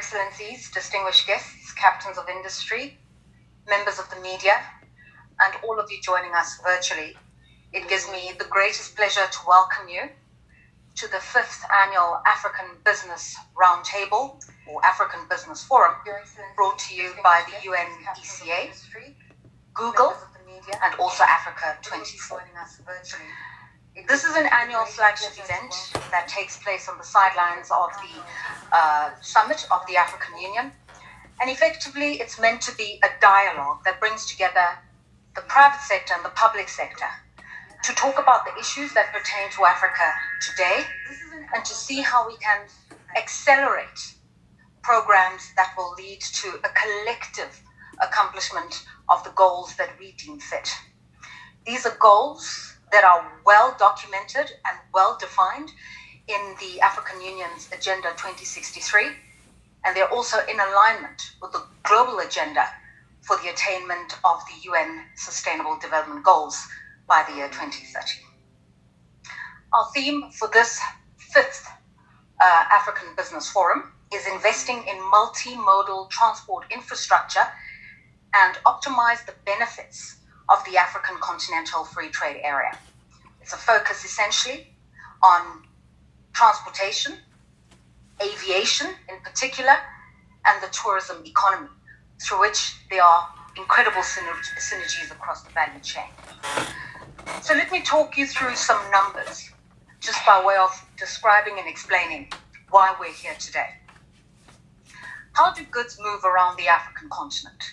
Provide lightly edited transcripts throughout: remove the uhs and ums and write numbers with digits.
Excellencies, distinguished guests, captains of industry, members of the media, and all of you joining us virtually, it gives me the greatest pleasure to welcome you to the 5th Annual African Business Roundtable, or African Business Forum, brought to you by the UNECA, Google, and also Africa 24. This is an annual flagship event that takes place on the sidelines of the summit of the African Union. And effectively, it's meant to be a dialogue that brings together the private sector and the public sector to talk about the issues that pertain to Africa today and to see how we can accelerate programs that will lead to a collective accomplishment of the goals that we deem fit. These are goals that are well documented and well defined in the African Union's Agenda 2063, and they're also in alignment with the global agenda for the attainment of the UN Sustainable Development Goals by the year 2030. Our theme for this 5th African Business Forum is investing in multimodal transport infrastructure and optimize the benefits of the African Continental Free Trade Area. It's a focus essentially on transportation, aviation in particular, and the tourism economy, through which there are incredible synergies across the value chain. So let me talk you through some numbers, just by way of describing and explaining why we're here today. How do goods move around the African continent?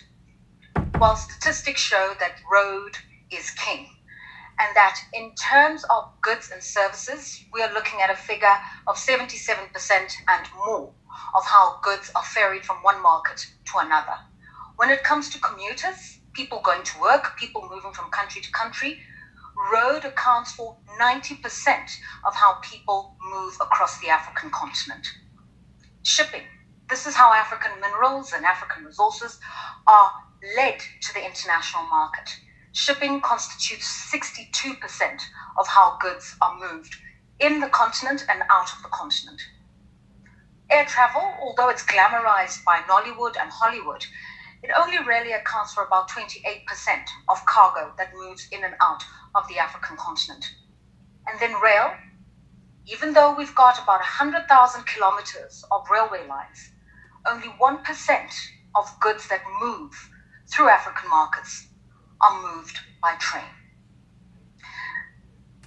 Well, statistics show that road is king, and that in terms of goods and services, we are looking at a figure of 77% and more of how goods are ferried from one market to another. When it comes to commuters, people going to work, people moving from country to country, road accounts for 90% of how people move across the African continent. Shipping. This is how African minerals and African resources are led to the international market. Shipping constitutes 62% of how goods are moved in the continent and out of the continent. Air travel, although it's glamorized by Nollywood and Hollywood, it only really accounts for about 28% of cargo that moves in and out of the African continent. And then rail, even though we've got about 100,000 kilometers of railway lines, only 1% of goods that move through African markets are moved by train.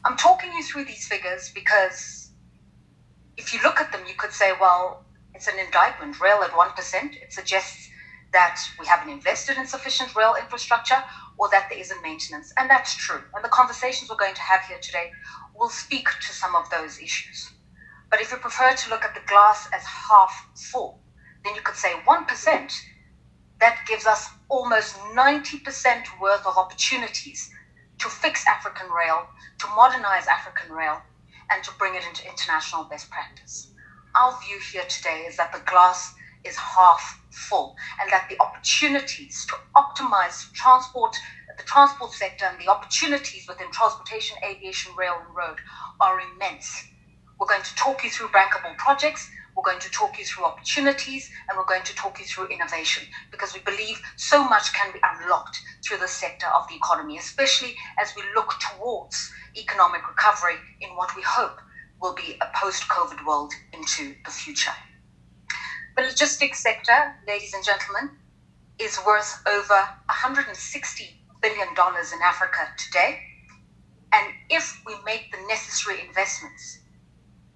I'm talking you through these figures because if you look at them, you could say, well, it's an indictment. Rail at 1%, it suggests that we haven't invested in sufficient rail infrastructure or that there isn't maintenance. And that's true. And the conversations we're going to have here today will speak to some of those issues. But if you prefer to look at the glass as half full, then you could say 1%, that gives us almost 90% worth of opportunities to fix African rail, to modernize African rail, and to bring it into international best practice. Our view here today is that the glass is half full, and that the opportunities to optimize transport, the transport sector, and the opportunities within transportation, aviation, rail, and road are immense. We're going to talk you through bankable projects, we're going to talk you through opportunities, and we're going to talk you through innovation, because we believe so much can be unlocked through the sector of the economy, especially as we look towards economic recovery in what we hope will be a post-COVID world into the future. The logistics sector, ladies and gentlemen, is worth over $160 billion in Africa today. And if we make the necessary investments,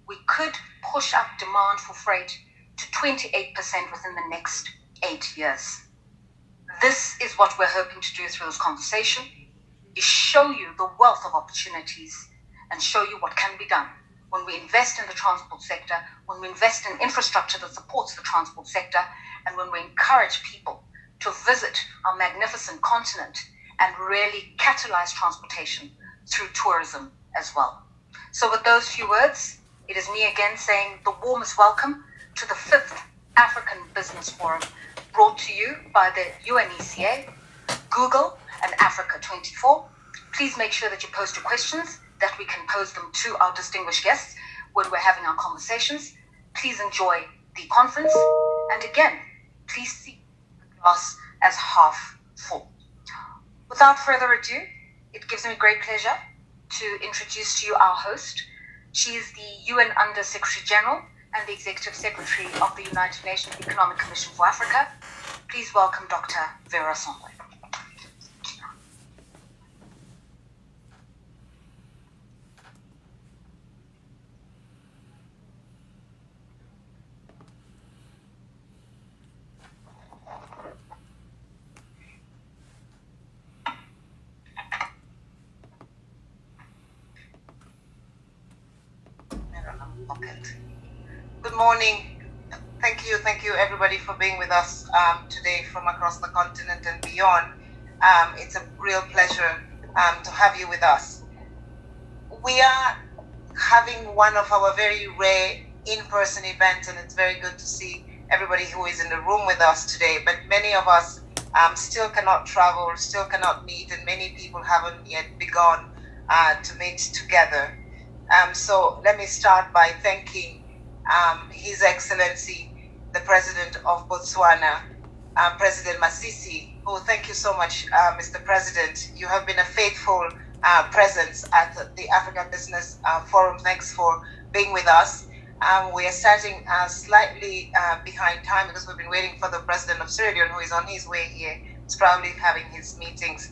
we could push up demand for freight to 28% within the next 8 years. This is what we're hoping to do through this conversation, is show you the wealth of opportunities and show you what can be done when we invest in the transport sector, when we invest in infrastructure that supports the transport sector, and when we encourage people to visit our magnificent continent and really catalyze transportation through tourism as well. So with those few words, it is me again saying the warmest welcome to the 5th African Business Forum, brought to you by the UNECA, Google, and Africa 24. Please make sure that you post your questions, that we can pose them to our distinguished guests when we're having our conversations. Please enjoy the conference, And again, please see the glass as half full. Without further ado, it gives me great pleasure to introduce to you our host. She is the UN Under Secretary General and the Executive Secretary of the United Nations Economic Commission for Africa. Please welcome Dr. Vera Songwe. Good morning. Thank you everybody for being with us today from across the continent and beyond. It's a real pleasure to have you with us. We are having one of our very rare in-person events, and it's very good to see everybody who is in the room with us today. But many of us still cannot travel, still cannot meet, and many people haven't yet begun to meet together. So let me start by thanking His Excellency, the President of Botswana, President Masisi, who thank you so much, Mr. President. You have been a faithful presence at the African Business Forum. Thanks for being with us. We are starting slightly behind time because we've been waiting for the President of Sierra Leone, who is on his way here. He's probably having his meetings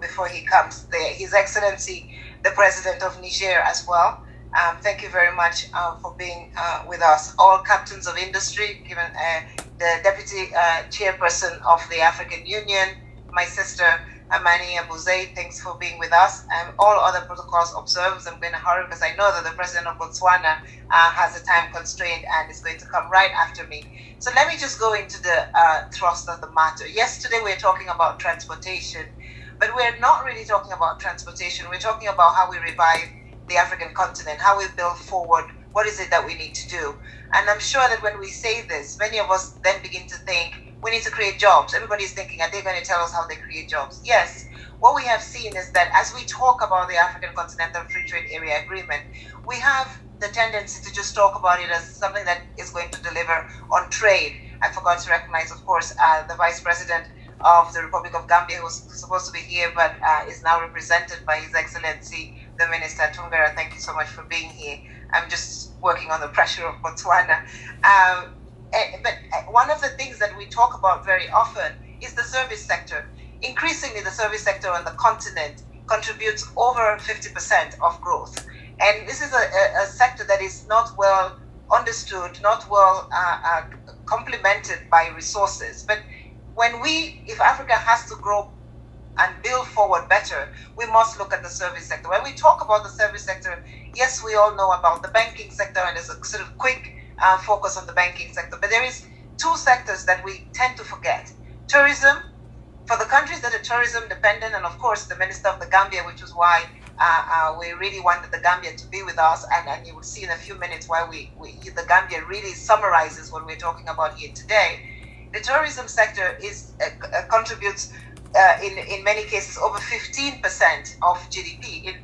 before he comes there. His Excellency, the President of Niger as well. Thank you very much for being with us. All captains of industry, given the Deputy Chairperson of the African Union, my sister Amani Abuzei, thanks for being with us. All other protocols observed. I'm going to hurry because I know that the President of Botswana has a time constraint and is going to come right after me. So let me just go into the thrust of the matter. Yesterday we were talking about transportation, but we're not really talking about transportation. We're talking about how we revive the African continent, how we build forward, what is it that we need to do. And I'm sure that when we say this, many of us then begin to think, we need to create jobs. Everybody's thinking, are they going to tell us how they create jobs? Yes. What we have seen is that as we talk about the African Continental Free Trade Area Agreement, we have the tendency to just talk about it as something that is going to deliver on trade. I forgot to recognize, of course, the Vice President of the Republic of Gambia, who was supposed to be here, but is now represented by His Excellency, the Minister Tumbera. Thank you so much for being here. I'm just working on the pressure of Botswana. But one of the things that we talk about very often is the service sector. Increasingly, the service sector on the continent contributes over 50% of growth. And this is a sector that is not well understood, not well complemented by resources. But if Africa has to grow and build forward better, we must look at the service sector. When we talk about the service sector, yes, we all know about the banking sector, and there's a sort of quick focus on the banking sector. But there is two sectors that we tend to forget. Tourism, for the countries that are tourism dependent, and of course the Minister of the Gambia, which was why we really wanted the Gambia to be with us, and you will see in a few minutes why the Gambia really summarizes what we're talking about here today. The tourism sector contributes in many cases over 15% of GDP.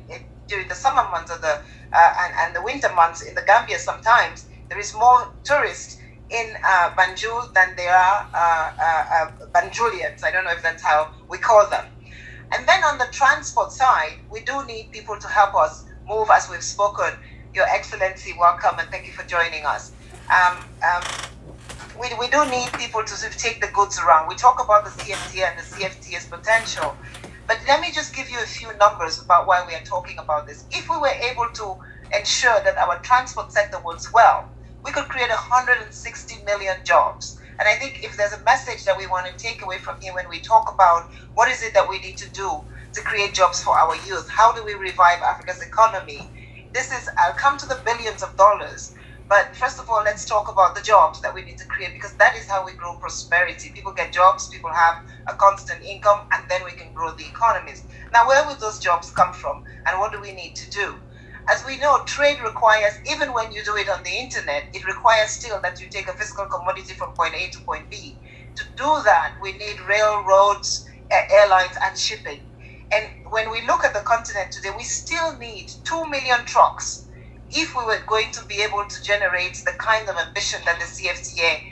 During the summer months and the winter months in the Gambia, sometimes there is more tourists in Banjul than there are Banjulians. I don't know if that's how we call them. And then on the transport side, we do need people to help us move, as we've spoken. Your Excellency, welcome, and thank you for joining us. We do need people to sort of take the goods around. We talk about the CFTA and the CFTA's potential, but let me just give you a few numbers about why we are talking about this. If we were able to ensure that our transport sector works well, we could create 160 million jobs. And I think if there's a message that we want to take away from here when we talk about what is it that we need to do to create jobs for our youth, how do we revive Africa's economy? I'll come to the billions of dollars. But first of all, let's talk about the jobs that we need to create, because that is how we grow prosperity. People get jobs, people have a constant income, and then we can grow the economies. Now, where will those jobs come from, and what do we need to do? As we know, trade requires, even when you do it on the internet, it requires still that you take a physical commodity from point A to point B. To do that, we need railroads, airlines, and shipping. And when we look at the continent today, we still need 2 million trucks if we were going to be able to generate the kind of ambition that the CFTA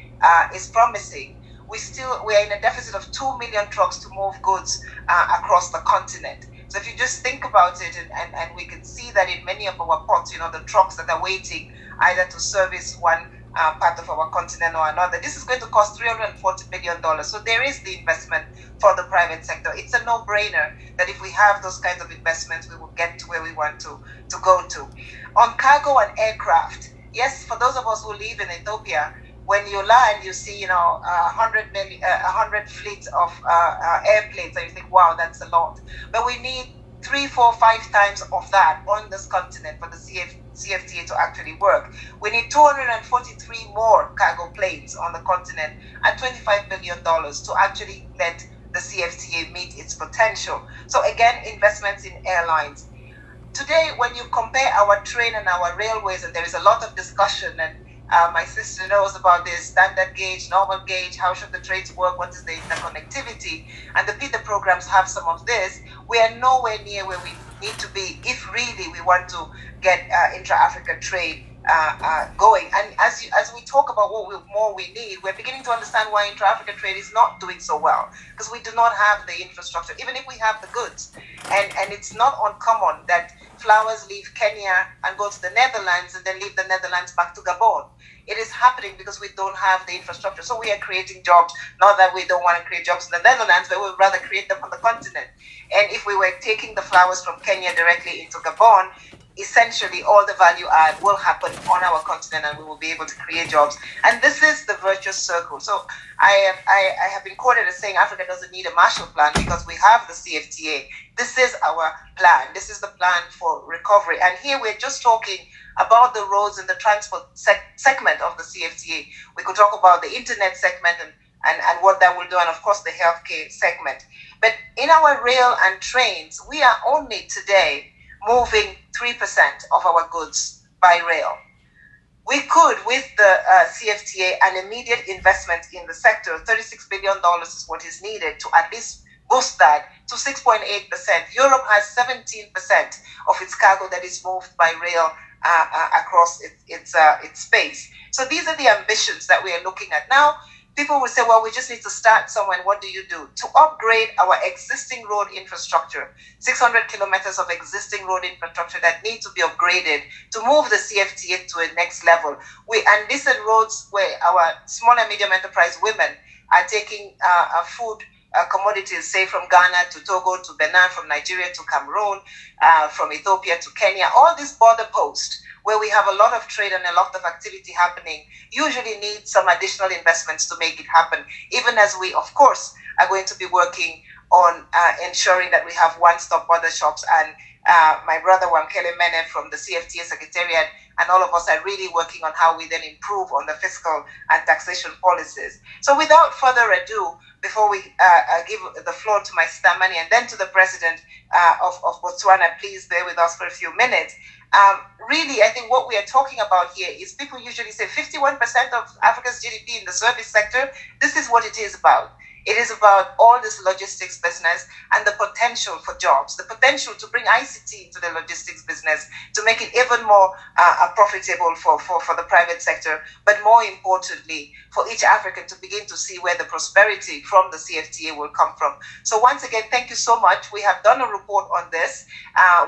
is promising, we're in a deficit of 2 million trucks to move goods across the continent. So if you just think about it, and we can see that in many of our ports, the trucks that are waiting either to service one part of our continent or another, this is going to cost $340 billion. So there is the investment for the private sector. It's a no-brainer that if we have those kinds of investments, we will get to where we want to go to. On cargo and aircraft, yes, for those of us who live in Ethiopia, when you land, you see, 100 fleets of airplanes, and you think, wow, that's a lot. But we need 3, 4, 5 times of that on this continent for the CFTA to actually work. We need 243 more cargo planes on the continent and $25 billion to actually let the CFTA meet its potential. So again, investments in airlines. Today, when you compare our train and our railways, and there is a lot of discussion, and my sister knows about this, standard gauge, normal gauge, how should the trains work, what is the interconnectivity, and the PITA programs have some of this. We are nowhere near where we need to be if really we want to get intra-Africa trade going. And as we talk about what more we need, we're beginning to understand why intra-Africa trade is not doing so well, because we do not have the infrastructure, even if we have the goods. And it's not uncommon that flowers leave Kenya and go to the Netherlands and then leave the Netherlands back to Gabon. It is happening because we don't have the infrastructure. So we are creating jobs, not that we don't want to create jobs in the Netherlands, but we'd rather create them on the continent. And if we were taking the flowers from Kenya directly into Gabon, essentially all the value add will happen on our continent, and we will be able to create jobs. And this is the virtuous circle. So I have been quoted as saying Africa doesn't need a Marshall Plan because we have the CFTA. This is our plan. This is the plan for recovery. And here we're just talking about the roads and the transport segment of the CFTA. We could talk about the internet segment and what that will do, and of course the healthcare segment. But in our rail and trains, we are only today moving 3% of our goods by rail. We could, with the CFTA, an immediate investment in the sector, $36 billion is what is needed to at least boost that to 6.8%. Europe has 17% of its cargo that is moved by rail across its space. So these are the ambitions that we are looking at. Now, people will say, well, we just need to start somewhere. What do you do? To upgrade our existing road infrastructure, 600 kilometers of existing road infrastructure that need to be upgraded to move the CFTA to a next level. And these are roads where our small and medium enterprise women are taking food commodities, say from Ghana to Togo to Benin, from Nigeria to Cameroon, from Ethiopia to Kenya. All these border posts where we have a lot of trade and a lot of activity happening usually need some additional investments to make it happen, even as we, of course, are going to be working on ensuring that we have one-stop border shops. And my brother Wamkele Mene from the CFTA Secretariat and all of us are really working on how we then improve on the fiscal and taxation policies. So without further ado, before we give the floor to my sister Mani and then to the president of Botswana, please bear with us for a few minutes. Really, I think what we are talking about here is people usually say 51% of Africa's GDP in the service sector. This is what it is about. It is about all this logistics business and the potential for jobs, the potential to bring ICT into the logistics business, to make it even more profitable for the private sector, but more importantly, for each African to begin to see where the prosperity from the CFTA will come from. So once again, thank you so much. We have done a report on this,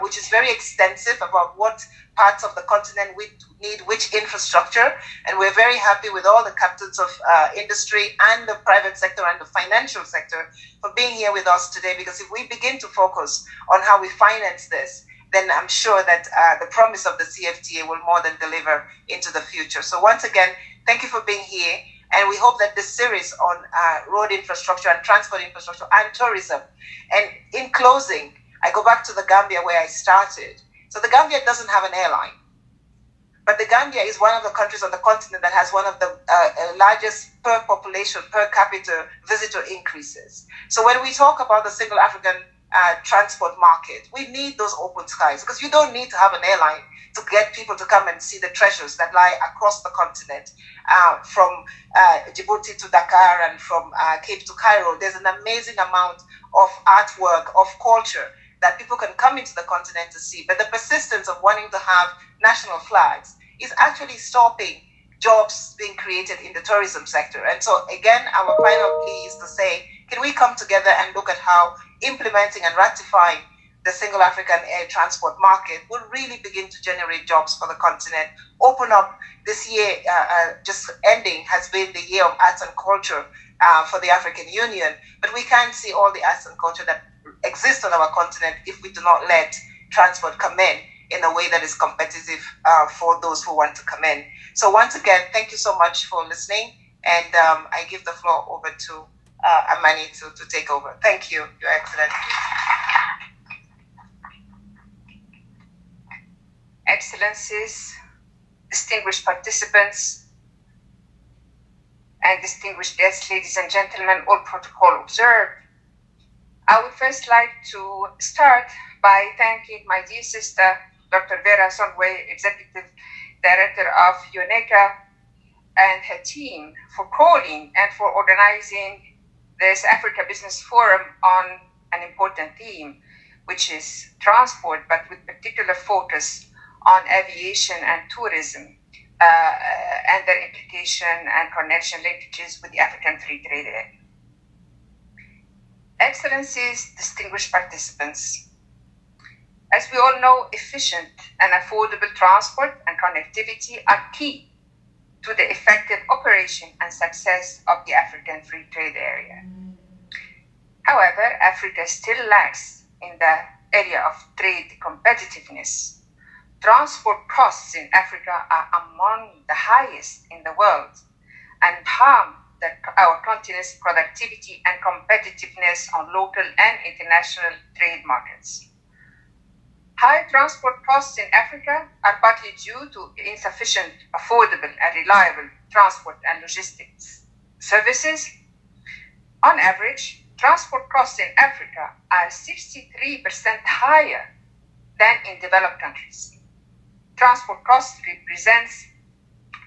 which is very extensive about what parts of the continent we need which infrastructure, and we're very happy with all the captains of industry and the private sector and the financial sector for being here with us today, because if we begin to focus on how we finance this, then I'm sure that the promise of the CFTA will more than deliver into the future. So once again, thank you for being here, and we hope that this series on road infrastructure and transport infrastructure and tourism, and in closing, I go back to the Gambia where I started. So the Gambia doesn't have an airline, but the Gambia is one of the countries on the continent that has one of the largest per population, per capita visitor increases. So when we talk about the single African transport market, we need those open skies, because you don't need to have an airline to get people to come and see the treasures that lie across the continent, from Djibouti to Dakar and from Cape to Cairo. There's an amazing amount of artwork, of culture that people can come into the continent to see. But the persistence of wanting to have national flags is actually stopping jobs being created in the tourism sector. And so again, our final plea is to say, can we come together and look at how implementing and ratifying the single African air transport market will really begin to generate jobs for the continent, open up this year, just ending, has been the year of arts and culture for the African Union, but we can't see all the arts and culture that exist on our continent if we do not let transport come in a way that is competitive for those who want to come in. So once again, thank you so much for listening, and I give the floor over to Amani to take over. Thank you, Your Excellency. Excellencies, distinguished participants, and distinguished guests, ladies and gentlemen, all protocol observed. I would first like to start by thanking my dear sister, Dr. Vera Songwe, Executive Director of UNECA, and her team for calling and for organizing this Africa Business Forum on an important theme, which is transport, but with particular focus on aviation and tourism and their implication and connection linkages with the African Free Trade Area. Excellencies, distinguished participants, as we all know, efficient and affordable transport and connectivity are key to the effective operation and success of the African Free Trade Area. However, Africa still lacks in the area of trade competitiveness. Transport costs in Africa are among the highest in the world and harm our continent's productivity and competitiveness on local and international trade markets. High transport costs in Africa are partly due to insufficient, affordable, and reliable transport and logistics services. On average, transport costs in Africa are 63% higher than in developed countries. Transport costs represents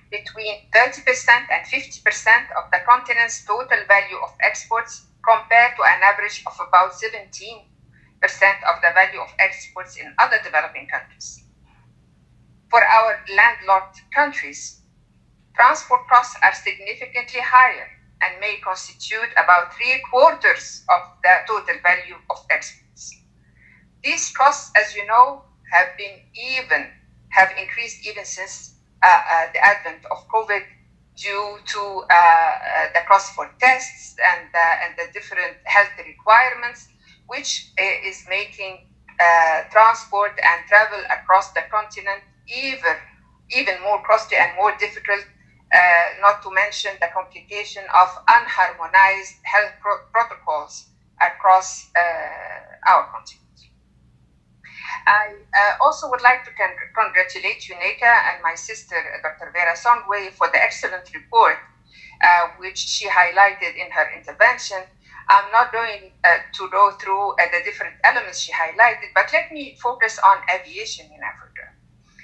between 30% and 50% of the continent's total value of exports, compared to an average of about 17% of the value of exports in other developing countries. For our landlocked countries, transport costs are significantly higher and may constitute about 3/4 of the total value of exports. These costs, as you know, have increased even since the advent of COVID due to the cost for tests and the different health requirements, which is making transport and travel across the continent even more costly and more difficult, not to mention the complication of unharmonized health protocols across our continent. I also would like to congratulate UNECA and my sister, Dr. Vera Songwe, for the excellent report, which she highlighted in her intervention. I'm not going to go through the different elements she highlighted, but let me focus on aviation in Africa.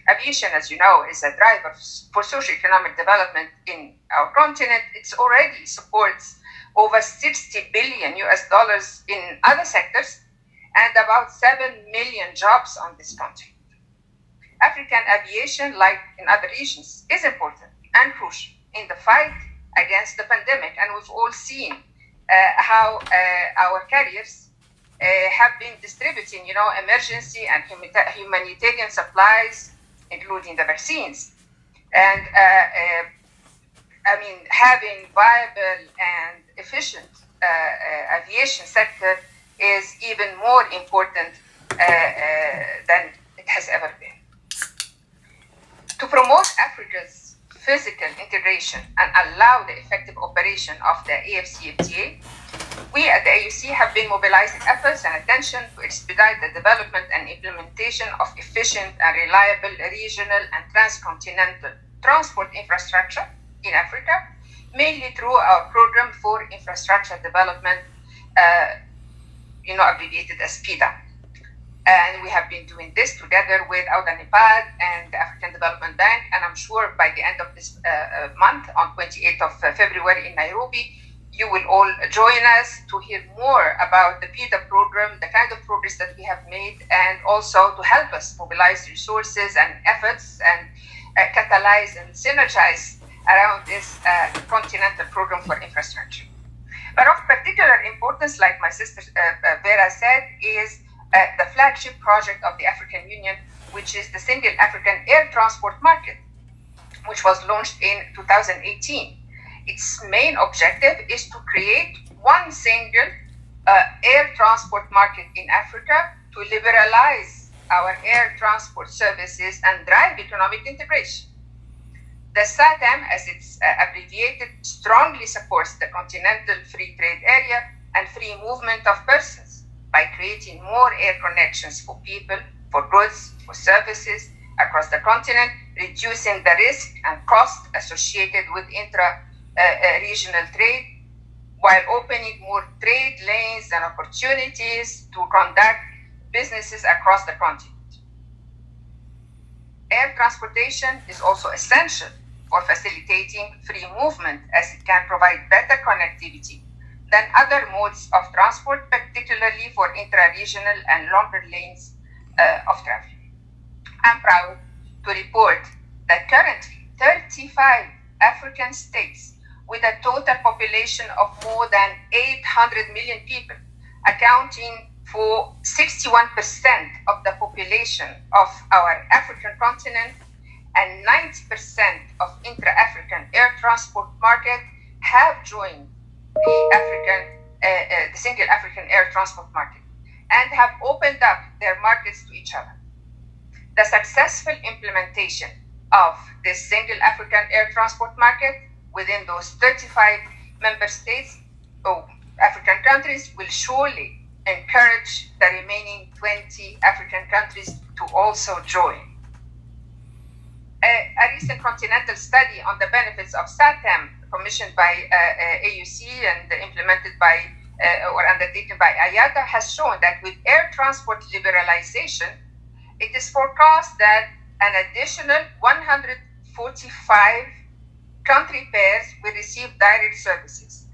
Aviation, as you know, is a driver for socioeconomic development in our continent. It already supports over $60 billion in other sectors, and about 7 million jobs on this continent. African aviation, like in other regions, is important and crucial in the fight against the pandemic. And we've all seen how our carriers have been distributing, emergency and humanitarian supplies, including the vaccines. And having viable and efficient aviation sector is even more important than it has ever been. To promote Africa's physical integration and allow the effective operation of the AFCFTA, we at the AUC have been mobilizing efforts and attention to expedite the development and implementation of efficient and reliable regional and transcontinental transport infrastructure in Africa, mainly through our program for infrastructure development, abbreviated as PIDA. And we have been doing this together with AUDA-NEPAD and the African Development Bank. And I'm sure by the end of this month, on 28th of February in Nairobi, you will all join us to hear more about the PIDA program, the kind of progress that we have made, and also to help us mobilize resources and efforts and catalyze and synergize around this Continental program for infrastructure. But of particular importance, like my sister Vera said, is the flagship project of the African Union, which is the Single African Air Transport Market, which was launched in 2018. Its main objective is to create one single air transport market in Africa to liberalize our air transport services and drive economic integration. The SATAM, as it's abbreviated, strongly supports the continental free trade area and free movement of persons by creating more air connections for people, for goods, for services across the continent, reducing the risk and cost associated with intra-regional trade, while opening more trade lanes and opportunities to conduct businesses across the continent. Air transportation is also essential for facilitating free movement, as it can provide better connectivity than other modes of transport, particularly for intra-regional and longer lanes of travel. I'm proud to report that currently 35 African states with a total population of more than 800 million people, accounting for 61% of the population of our African continent and 90% of intra-African air transport market, have joined the Single African Air Transport Market and have opened up their markets to each other. The successful implementation of this Single African Air Transport Market within those 35 member states or African countries will surely encourage the remaining 20 African countries to also join. A recent Continental study on the benefits of SATAM, commissioned by AUC and implemented by or undertaken by IATA, has shown that with air transport liberalization, it is forecast that an additional 145 country pairs will receive direct services.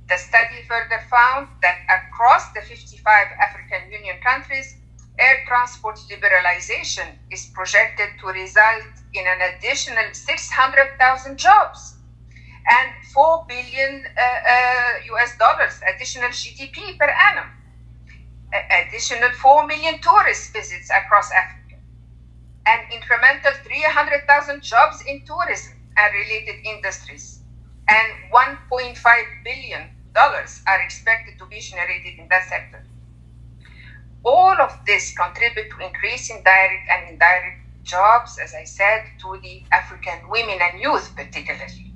The study further found that across the 55 African Union countries, air transport liberalization is projected to result in an additional 600,000 jobs and $4 billion US dollars additional GDP per annum, additional 4 million tourist visits across Africa, an incremental 300,000 jobs in tourism and related industries, and $1.5 billion are expected to be generated in that sector. All of this contribute to increasing direct and indirect jobs, as I said, to the African women and youth particularly.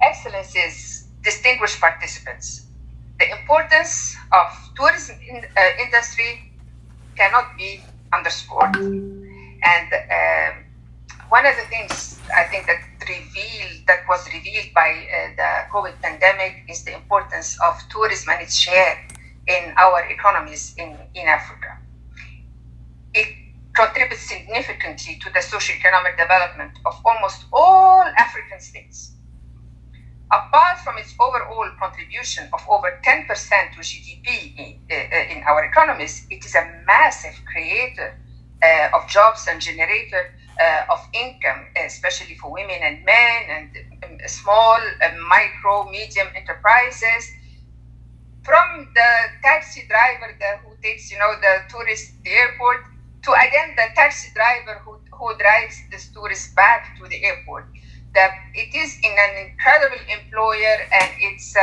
Excellencies, distinguished participants, the importance of tourism industry cannot be underscored. And one of the things I think that was revealed by the COVID pandemic is the importance of tourism and its share in our economies in Africa. It contributes significantly to the socio-economic development of almost all African states. Apart from its overall contribution of over 10% to GDP in our economies, it is a massive creator of jobs and generator of income, especially for women and men and small, micro, medium enterprises. From the taxi driver who takes, the tourist to the airport, to again the taxi driver who drives this tourist back to the airport. It is an incredible employer, and it's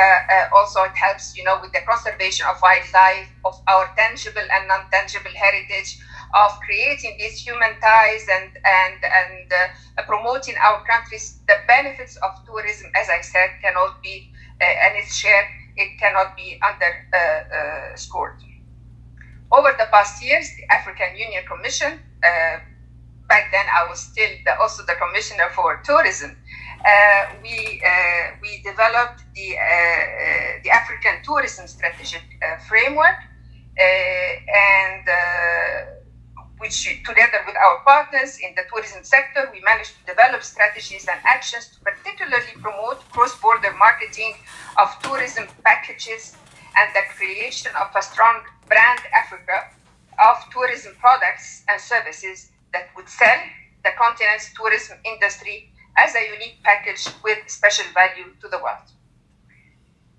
also it helps, with the conservation of wildlife, of our tangible and non-tangible heritage, of creating these human ties and promoting our countries. The benefits of tourism, as I said, cannot be and its share. It cannot be underscored. Over the past years, the African Union Commission, back then I was still also the Commissioner for Tourism, we developed the African Tourism Strategic Framework, and which, together with our partners in the tourism sector, we managed to develop strategies and actions to particularly promote cross-border marketing of tourism packages and the creation of a strong brand Africa of tourism products and services that would sell the continent's tourism industry as a unique package with special value to the world.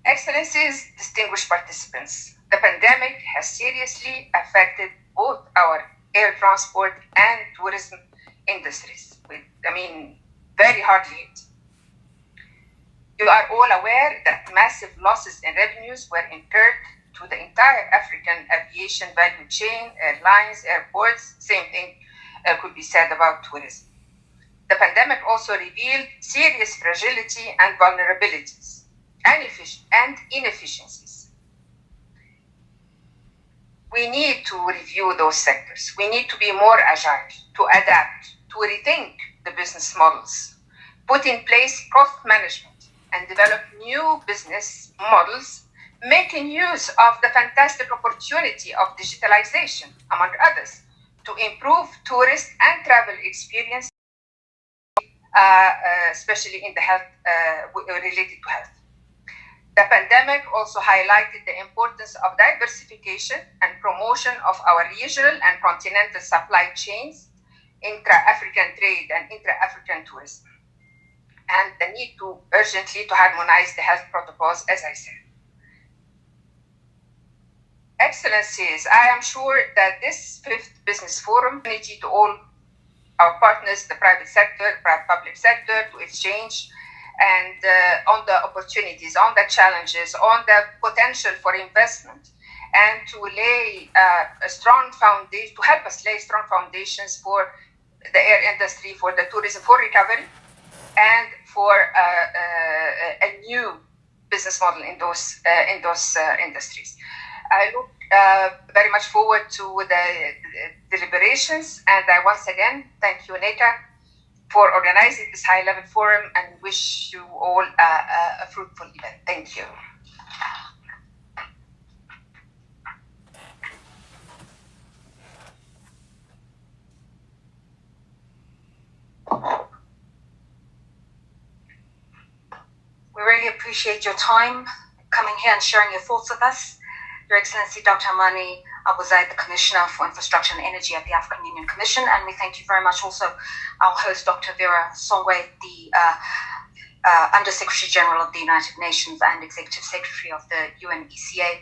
Excellencies, distinguished participants, the pandemic has seriously affected both our air transport and tourism industries. Very hardly hit. You are all aware that massive losses in revenues were incurred to the entire African aviation value chain, airlines, airports. Same thing could be said about tourism. The pandemic also revealed serious fragility and vulnerabilities and inefficiencies. We need to review those sectors. We need to be more agile, to adapt, to rethink the business models, put in place cost management, and develop new business models, making use of the fantastic opportunity of digitalization, among others, to improve tourist and travel experience, especially in the health, related to health. The pandemic also highlighted the importance of diversification and promotion of our regional and continental supply chains, intra-African trade and intra-African tourism, and the need to urgently to harmonize the health protocols, as I said. Excellencies, I am sure that this fifth business forum opportunity to all our partners, the private sector, public sector, to exchange and on the opportunities, on the challenges, on the potential for investment, and to lay a strong foundation, to help us lay strong foundations for the air industry, for the tourism, for recovery, and for a new business model in those industries. I look very much forward to the deliberations, and I once again thank you, Neka, for organizing this high-level forum, and wish you all a fruitful event. Thank you. We really appreciate your time coming here and sharing your thoughts with us. Your Excellency Dr. Amani Abu Zaid, the Commissioner for Infrastructure and Energy at the African Union Commission, and we thank you very much also our host, Dr. Vera Songwe, the Under-Secretary General of the United Nations and Executive Secretary of the UNECA.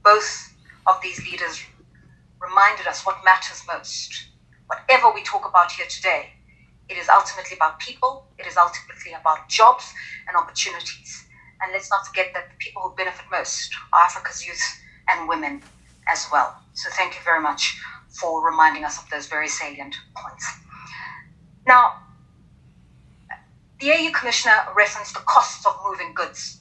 Both of these leaders reminded us what matters most. Whatever we talk about here today, it is ultimately about people, it is ultimately about jobs and opportunities. And let's not forget that the people who benefit most are Africa's youth and women as well. So thank you very much for reminding us of those very salient points. Now, the AU Commissioner referenced the costs of moving goods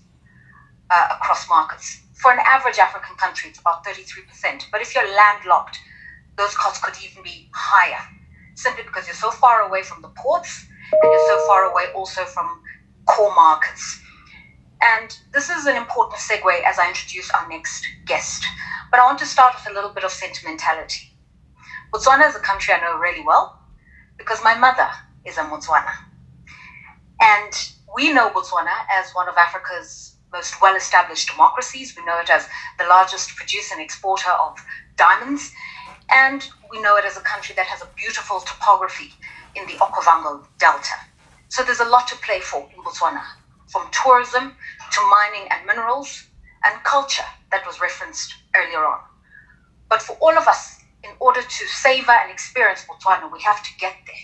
across markets. For an average African country, it's about 33%. But if you're landlocked, those costs could even be higher, simply because you're so far away from the ports and you're so far away also from core markets. And this is an important segue as I introduce our next guest. But I want to start with a little bit of sentimentality. Botswana is a country I know really well because my mother is a Botswana. And we know Botswana as one of Africa's most well-established democracies. We know it as the largest producer and exporter of diamonds. And we know it as a country that has a beautiful topography in the Okavango Delta. So there's a lot to play for in Botswana, from tourism to mining and minerals and culture that was referenced earlier on. But for all of us, in order to savor and experience Botswana, we have to get there.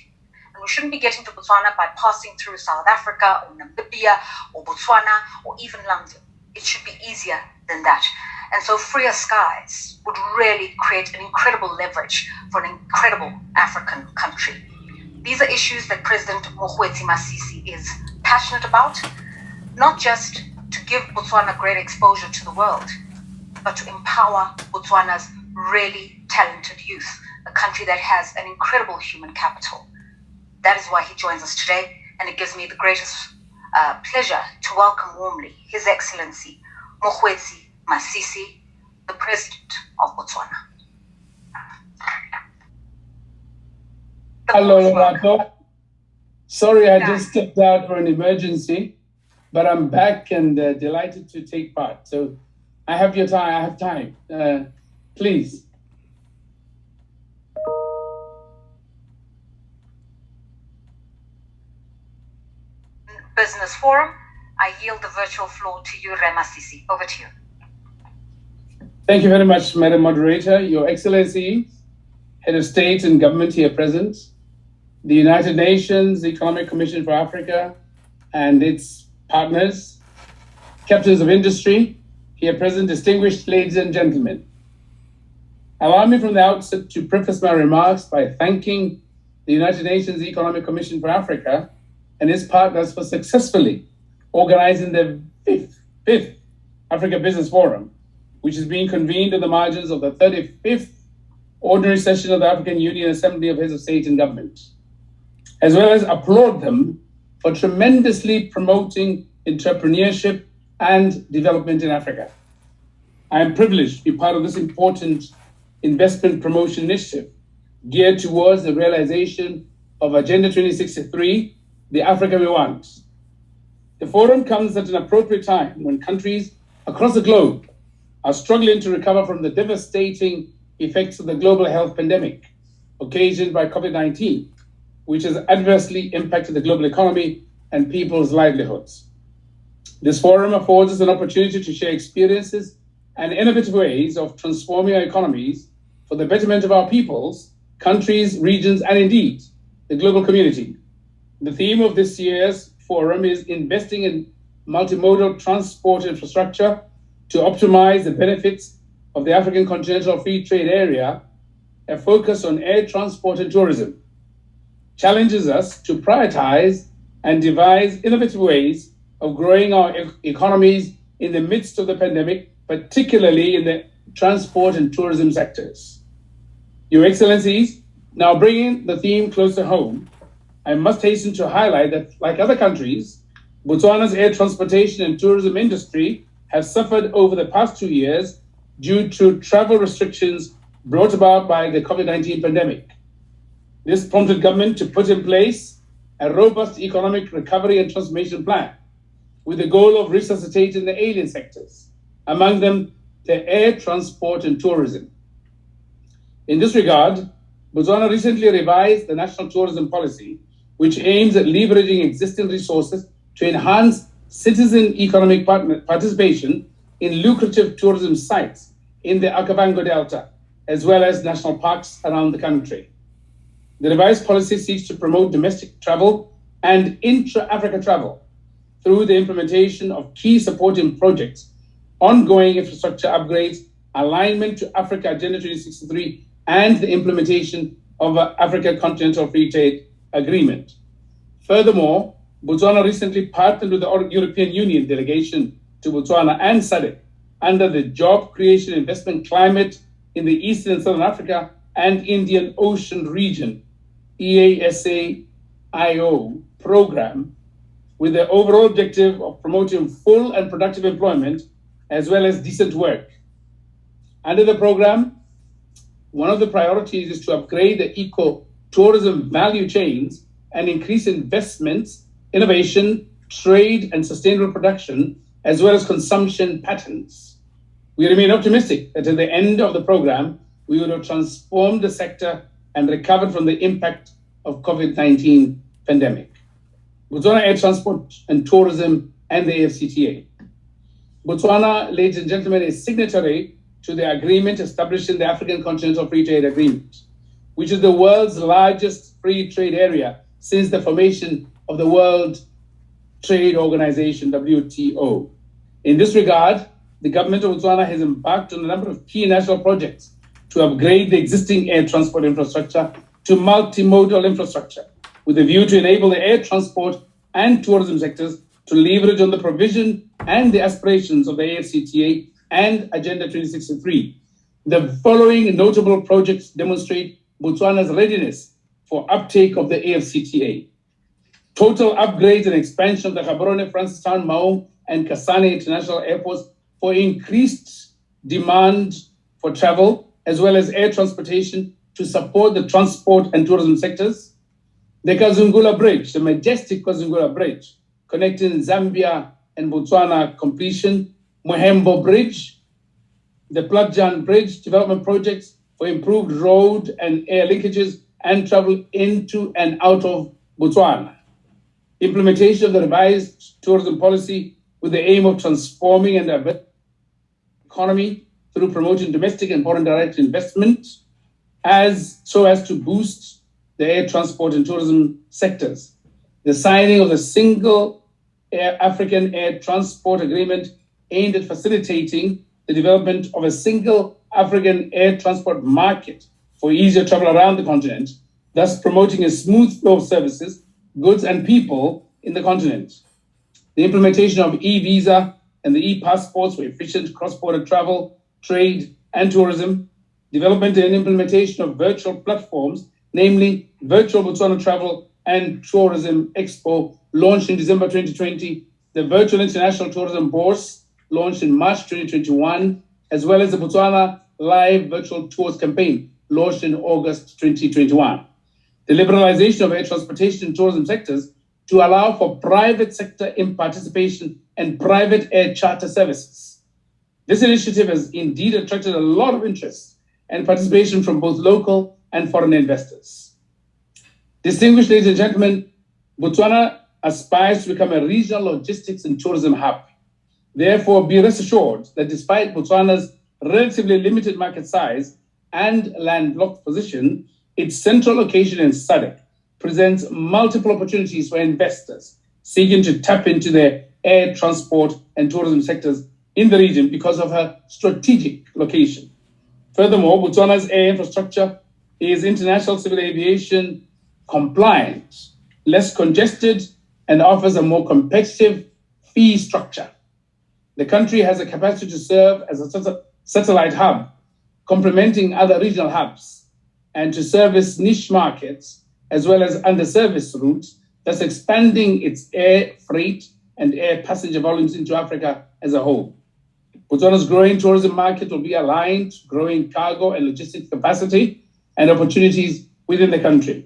And we shouldn't be getting to Botswana by passing through South Africa or Namibia or Botswana or even London. It should be easier than that. And so freer skies would really create an incredible leverage for an incredible African country. These are issues that President Mokgweetsi Masisi is passionate about, not just to give Botswana great exposure to the world, but to empower Botswana's really talented youth, a country that has an incredible human capital. That is why he joins us today, and it gives me the greatest pleasure to welcome warmly His Excellency Mokgweetsi Masisi, the President of Botswana. Hello, Lerato. Sorry, I just stepped out for an emergency, but I'm back and delighted to take part. So I have your time. I have time. Please. Business Forum. I yield the virtual floor to you, Rema Sisi. Over to you. Thank you very much, Madam Moderator. Your Excellency, Head of State and Government here present, the United Nations Economic Commission for Africa and its partners, captains of industry here present, distinguished ladies and gentlemen. Allow me from the outset to preface my remarks by thanking the United Nations Economic Commission for Africa and its partners for successfully organizing the fifth Africa Business Forum, which is being convened at the margins of the 35th Ordinary Session of the African Union Assembly of Heads of State and Government, as well as applaud them for tremendously promoting entrepreneurship and development in Africa. I am privileged to be part of this important investment promotion initiative geared towards the realization of Agenda 2063, the Africa we want. The forum comes at an appropriate time when countries across the globe are struggling to recover from the devastating effects of the global health pandemic occasioned by COVID-19, which has adversely impacted the global economy and people's livelihoods. This forum affords us an opportunity to share experiences and innovative ways of transforming our economies for the betterment of our peoples, countries, regions, and indeed, the global community. The theme of this year's forum is investing in multimodal transport infrastructure to optimize the benefits of the African Continental Free Trade Area, a focus on air transport and tourism, challenges us to prioritize and devise innovative ways of growing our economies in the midst of the pandemic, particularly in the transport and tourism sectors. Your Excellencies, now bringing the theme closer home, I must hasten to highlight that, like other countries, Botswana's air transportation and tourism industry have suffered over the past 2 years due to travel restrictions brought about by the COVID-19 pandemic. This prompted government to put in place a robust economic recovery and transformation plan with the goal of resuscitating the alien sectors, among them the air transport and tourism. In this regard, Botswana recently revised the national tourism policy, which aims at leveraging existing resources to enhance citizen economic participation in lucrative tourism sites in the Okavango Delta, as well as national parks around the country. The revised policy seeks to promote domestic travel and intra-Africa travel through the implementation of key supporting projects, ongoing infrastructure upgrades, alignment to Africa Agenda 2063, and the implementation of an Africa Continental Free Trade Agreement. Furthermore, Botswana recently partnered with the European Union delegation to Botswana and SADC under the Job Creation Investment Climate in the Eastern and Southern Africa and Indian Ocean Region, EASA-IO program, with the overall objective of promoting full and productive employment as well as decent work. Under the program, one of the priorities is to upgrade the eco-tourism value chains and increase investments, innovation, trade, and sustainable production, as well as consumption patterns. We remain optimistic that at the end of the program, we will have transformed the sector and recovered from the impact of COVID-19 pandemic. Botswana Air Transport and Tourism and the AFCTA. Botswana, ladies and gentlemen, is signatory to the agreement establishing the African Continental Free Trade Agreement, which is the world's largest free trade area since the formation of the World Trade Organization, WTO. In this regard, the government of Botswana has embarked on a number of key national projects to upgrade the existing air transport infrastructure to multimodal infrastructure, with a view to enable the air transport and tourism sectors to leverage on the provision and the aspirations of the AFCTA and Agenda 2063. The following notable projects demonstrate Botswana's readiness for uptake of the AFCTA. Total upgrades and expansion of the Gaborone, Francistown, Mao, and Kasane international airports for increased demand for travel, as well as air transportation to support the transport and tourism sectors. The Kazungula Bridge, the majestic Kazungula Bridge, connecting Zambia and Botswana completion. Mohembo Bridge, the Plugjan Bridge development projects for improved road and air linkages and travel into and out of Botswana. implementation of the revised tourism policy with the aim of transforming and diversifying the economy through promoting domestic and foreign direct investment so as to boost the air transport and tourism sectors. The signing of the single African air transport agreement aimed at facilitating the development of a single African air transport market for easier travel around the continent, thus promoting a smooth flow of services, goods, and people in the continent. The implementation of e-visa and the e-passports for efficient cross-border travel, trade, and tourism. Development and implementation of virtual platforms, namely Virtual Botswana Travel and Tourism Expo, launched in December 2020, the Virtual International Tourism Bourse, launched in March 2021, as well as the Botswana Live Virtual Tours campaign, launched in August 2021. The liberalization of air transportation and tourism sectors to allow for private sector participation and private air charter services. This initiative has indeed attracted a lot of interest and participation from both local and foreign investors. Distinguished ladies and gentlemen, Botswana aspires to become a regional logistics and tourism hub. Therefore, be rest assured that despite Botswana's relatively limited market size and landlocked position, its central location in SADC presents multiple opportunities for investors seeking to tap into the air transport and tourism sectors in the region because of her strategic location. Furthermore, Botswana's air infrastructure is international civil aviation compliant, less congested, and offers a more competitive fee structure. The country has a capacity to serve as a satellite hub, complementing other regional hubs, and to service niche markets as well as underserviced routes, thus expanding its air freight and air passenger volumes into Africa as a whole. Botswana's growing tourism market will be aligned to growing cargo and logistics capacity and opportunities within the country.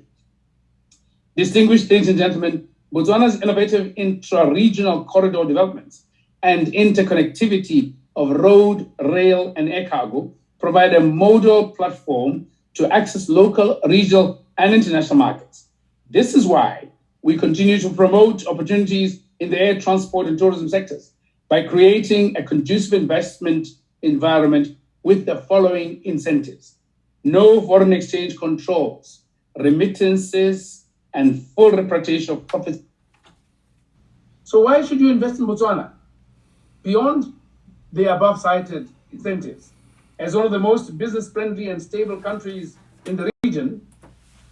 Distinguished ladies and gentlemen, Botswana's innovative intra-regional corridor developments and interconnectivity of road, rail, and air cargo provide a modal platform to access local, regional, and international markets. This is why we continue to promote opportunities in the air transport and tourism sectors by creating a conducive investment environment with the following incentives: no foreign exchange controls, remittances, and full repatriation of profits. So why should you invest in Botswana? Beyond the above cited incentives, as one of the most business-friendly and stable countries in the region,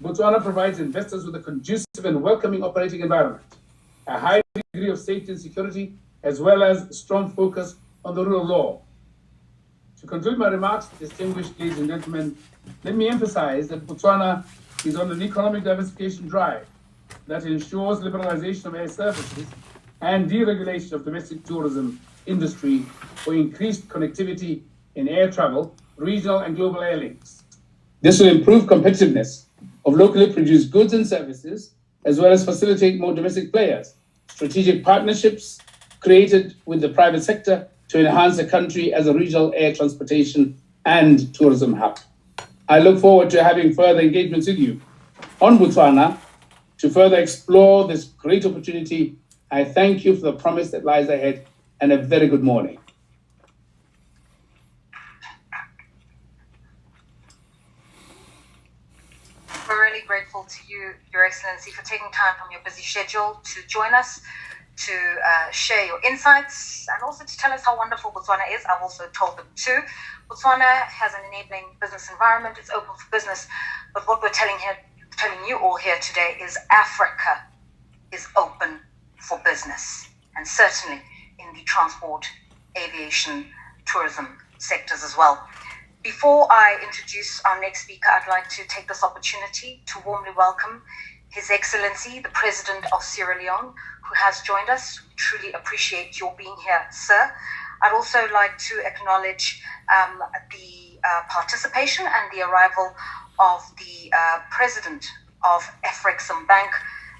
Botswana provides investors with a conducive and welcoming operating environment, a high degree of safety and security, as well as a strong focus on the rule of law. To conclude my remarks, distinguished ladies and gentlemen, let me emphasize that Botswana is on an economic diversification drive that ensures liberalization of air services and deregulation of domestic tourism industry for increased connectivity in air travel, regional and global air links. This will improve competitiveness of locally produced goods and services, as well as facilitate more domestic players, strategic partnerships created with the private sector to enhance the country as a regional air transportation and tourism hub. I look forward to having further engagements with you on Botswana to further explore this great opportunity. I thank you for the promise that lies ahead, and a very good morning. We're really grateful to you, Your Excellency, for taking time from your busy schedule to join us, to share your insights, and also to tell us how wonderful Botswana is. I've also told them too. Botswana has an enabling business environment. It's open for business. But what we're telling you all here today is Africa is open for business, and certainly in the transport, aviation, tourism sectors as well. Before I introduce our next speaker, I'd like to take this opportunity to warmly welcome His Excellency, the President of Sierra Leone, who has joined us. We truly appreciate your being here, sir. I'd also like to acknowledge the participation and the arrival of the President of Afrexim Bank,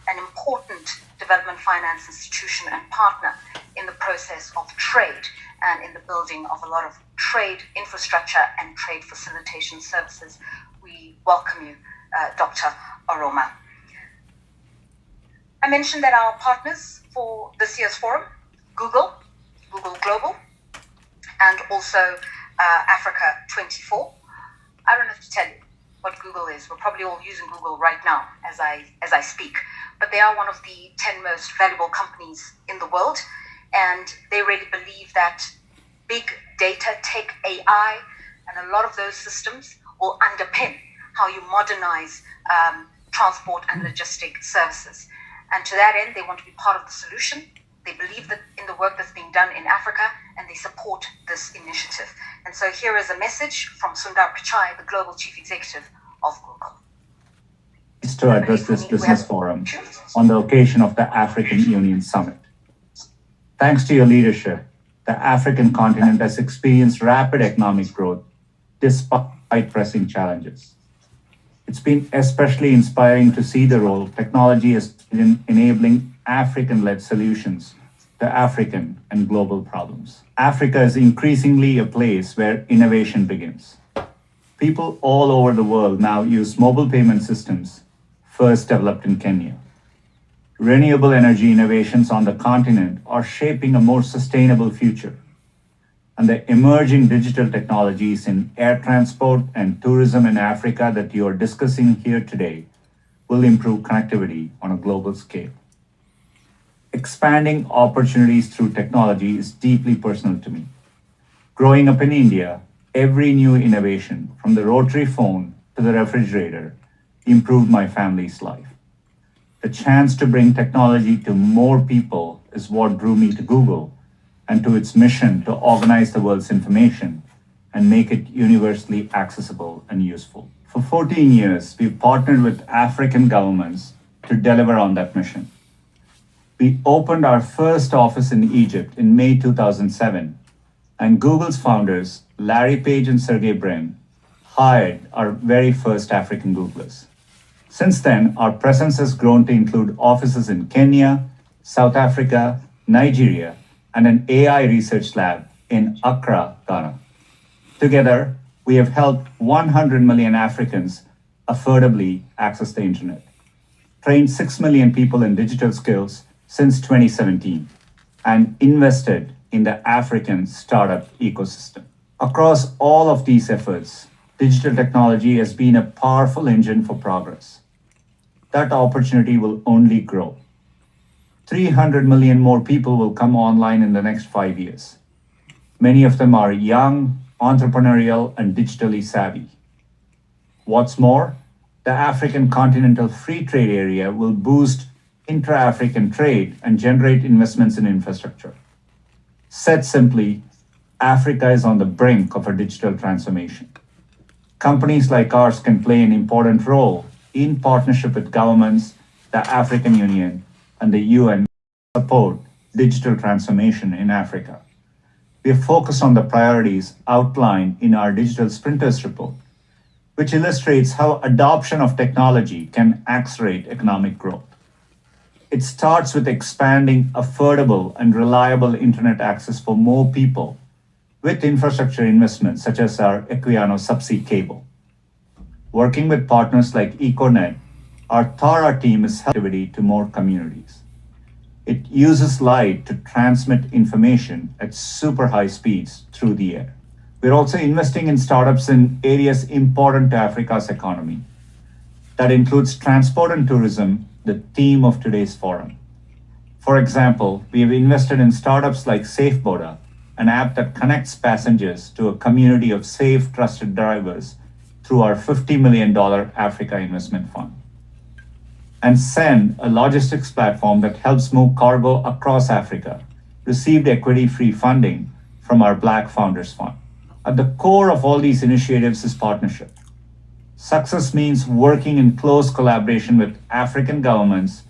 an important development finance institution and partner in the process of trade and in the building of a lot of trade infrastructure and trade facilitation services. We welcome you, Dr. Oroma. I mentioned that our partners for this year's forum, Google Global, and also Africa 24. I don't have to tell you what Google is. We're probably all using Google right now as I speak. But they are one of the 10 most valuable companies in the world. And they really believe that big data, tech, AI, and a lot of those systems will underpin how you modernize transport and logistic services. And to that end, they want to be part of the solution. They believe that in the work that's being done in Africa, and they support this initiative. And so here is a message from Sundar Pichai, the Global Chief Executive of Google. To address this business forum on the occasion of the African Union Summit. Thanks to your leadership, the African continent has experienced rapid economic growth despite pressing challenges. It's been especially inspiring to see the role technology has played in enabling African-led solutions to African and global problems. Africa is increasingly a place where innovation begins. People all over the world now use mobile payment systems first developed in Kenya. Renewable energy innovations on the continent are shaping a more sustainable future. And the emerging digital technologies in air transport and tourism in Africa that you are discussing here today will improve connectivity on a global scale. Expanding opportunities through technology is deeply personal to me. Growing up in India, every new innovation, from the rotary phone to the refrigerator, improved my family's life. The chance to bring technology to more people is what drew me to Google and to its mission to organize the world's information and make it universally accessible and useful. For 14 years, we've partnered with African governments to deliver on that mission. We opened our first office in Egypt in May 2007, and Google's founders, Larry Page and Sergey Brin, hired our very first African Googlers. Since then, our presence has grown to include offices in Kenya, South Africa, Nigeria, and an AI research lab in Accra, Ghana. Together, we have helped 100 million Africans affordably access the internet, trained 6 million people in digital skills since 2017, and invested in the African startup ecosystem. Across all of these efforts, digital technology has been a powerful engine for progress. That opportunity will only grow. 300 million more people will come online in the next 5 years. Many of them are young, entrepreneurial, and digitally savvy. What's more, the African Continental Free Trade Area will boost intra-African trade and generate investments in infrastructure. Said simply, Africa is on the brink of a digital transformation. Companies like ours can play an important role in partnership with governments, the African Union, and the UN to support digital transformation in Africa. We have focused on the priorities outlined in our Digital Sprinters report, which illustrates how adoption of technology can accelerate economic growth. It starts with expanding affordable and reliable internet access for more people with infrastructure investments such as our Equiano subsea cable. Working with partners like Econet, our Tara team is helping activity to more communities. It uses light to transmit information at super high speeds through the air. We're also investing in startups in areas important to Africa's economy. That includes transport and tourism, the theme of today's forum. For example, we have invested in startups like SafeBoda, an app that connects passengers to a community of safe, trusted drivers through our $50 million Africa Investment Fund. And Send, a logistics platform that helps move cargo across Africa, received equity-free funding from our Black Founders Fund. At the core of all these initiatives is partnership. Success means working in close collaboration with African governments,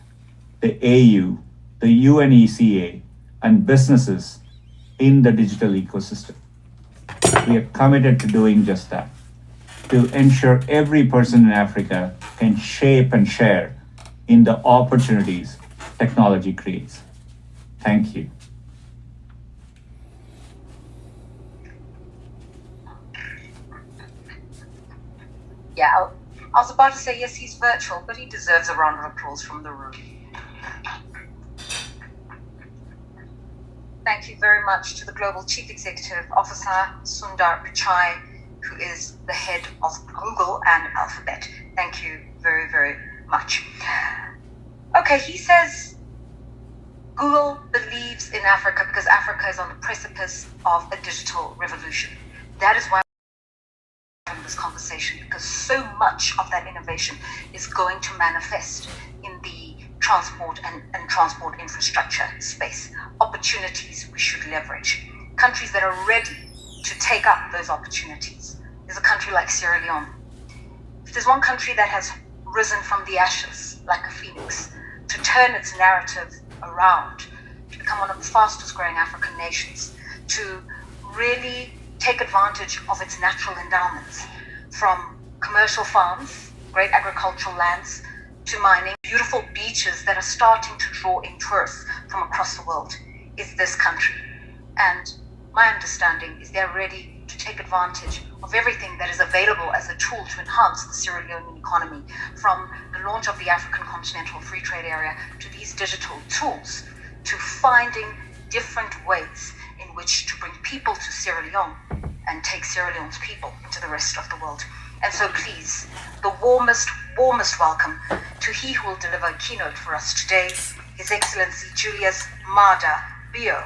the AU, the UNECA, and businesses in the digital ecosystem. We are committed to doing just that, to ensure every person in Africa can shape and share in the opportunities technology creates. Thank you. Yeah, I was about to say yes, he's virtual, but he deserves a round of applause from the room. thank you very much to the Global Chief Executive Officer, Sundar Pichai, who is the head of Google and Alphabet. Thank you very, very much. Okay, he says Google believes in Africa because Africa is on the precipice of a digital revolution. That is why we're having this conversation, because so much of that innovation is going to manifest in the transport and transport infrastructure space. Opportunities we should leverage. Countries that are ready to take up those opportunities. There's a country like Sierra Leone. If there's one country that has risen from the ashes like a phoenix to turn its narrative around, to become one of the fastest growing African nations, to really take advantage of its natural endowments, from commercial farms, great agricultural lands, to mining, beautiful beaches that are starting to draw in tourists from across the world, is this country. And my understanding is they're ready to take advantage of everything that is available as a tool to enhance the Sierra Leonean economy, from the launch of the African Continental Free Trade Area to these digital tools, to finding different ways in which to bring people to Sierra Leone and take Sierra Leone's people into the rest of the world. And so please, the warmest welcome to he who will deliver a keynote for us today, His Excellency Julius Maada Bio,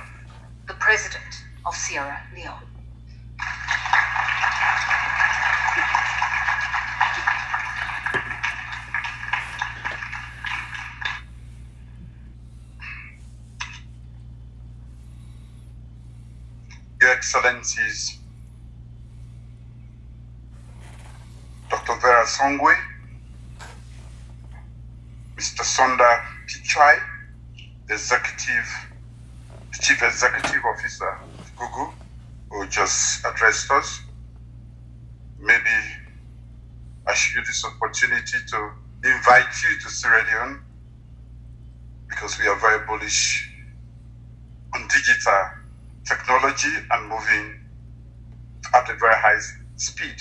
the President of Sierra Leone. Your Excellencies, Dr. Vera Songwe, Mr. Sundar Pichai, the Chief Executive Officer of Google, who just addressed us. Maybe I should use this opportunity to invite you to Sierra Leone, because we are very bullish on digital technology and moving at a very high speed.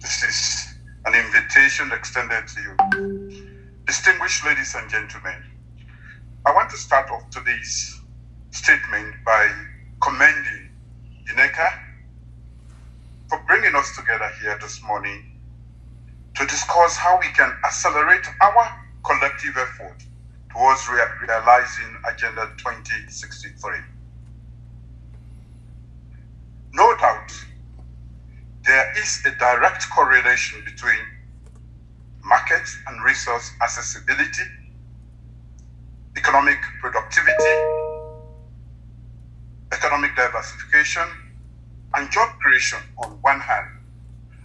This is an invitation extended to you. Distinguished ladies and gentlemen, I want to start off today's statement by commending UNECA for bringing us together here this morning to discuss how we can accelerate our collective effort towards realizing Agenda 2063. No doubt, there is a direct correlation between market and resource accessibility, economic productivity, economic diversification, and job creation on one hand,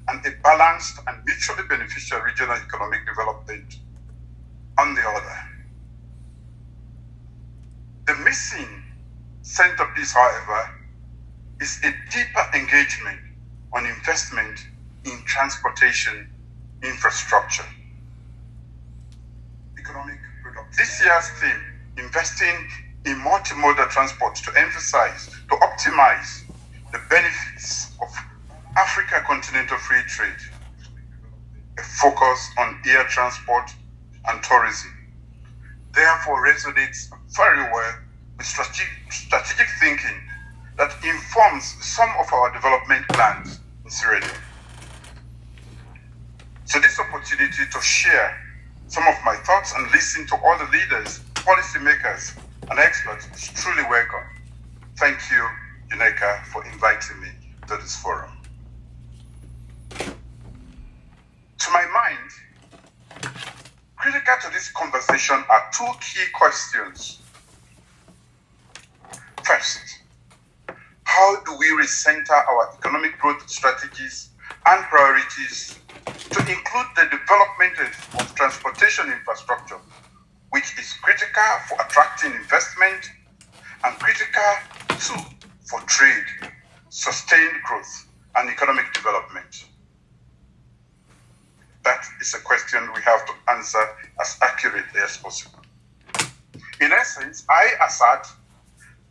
and a balanced and mutually beneficial regional economic development on the other. The missing centerpiece, however, is a deeper engagement on investment in transportation infrastructure. Economic productivity. This year's theme, investing in multimodal transport, to optimize the benefits of Africa Continental Free Trade, a focus on air transport and tourism, therefore resonates very well with strategic thinking that informs some of our development plans in Sierra Leone. So this opportunity to share some of my thoughts and listen to all the leaders, policymakers, and experts is truly welcome. Thank you, UNECA, for inviting me to this forum. To my mind, critical to this conversation are two key questions. First, how do we recenter our economic growth strategies and priorities to include the development of transportation infrastructure, which is critical for attracting investment and critical too for trade, sustained growth, and economic development? That is a question we have to answer as accurately as possible. In essence, I assert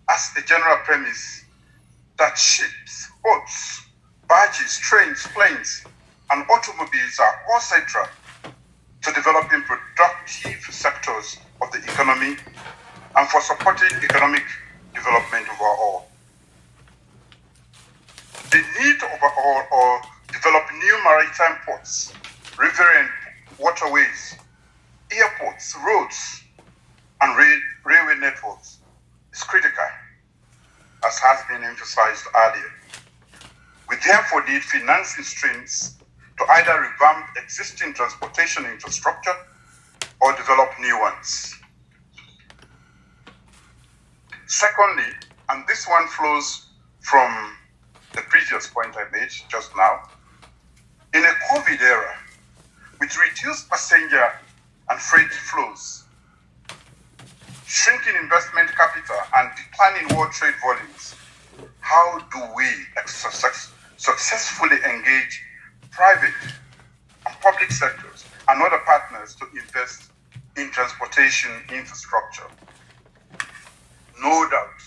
as a general premise that ships, boats, barges, trains, planes, and automobiles are all central to developing productive sectors of the economy and for supporting economic development overall. The need to overhaul or develop new maritime ports, river and waterways, airports, roads, and railway networks is critical, as has been emphasized earlier. We therefore need financing streams to either revamp existing transportation infrastructure or develop new ones. Secondly, and this one flows from the previous point I made just now, in a COVID era, with reduced passenger and freight flows, shrinking investment capital, and declining world trade volumes, how do we successfully engage private and public sectors and other partners to invest in transportation infrastructure? No doubt,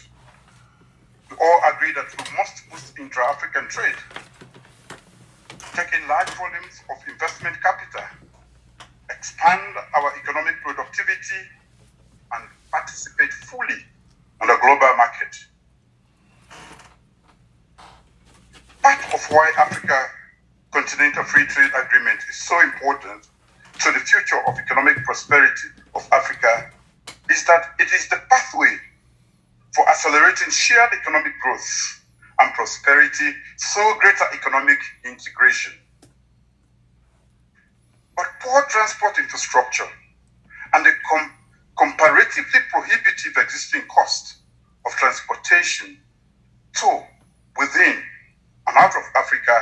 we all agree that we must boost intra-African trade, take in large volumes of investment capital, expand our economic productivity, and participate fully on the global market. Part of why Africa Continental Free Trade Agreement is so important to the future of economic prosperity of Africa is that it is the pathway for accelerating shared economic growth and prosperity through greater economic integration. But poor transport infrastructure and the comparatively prohibitive existing cost of transportation to, within, and out of Africa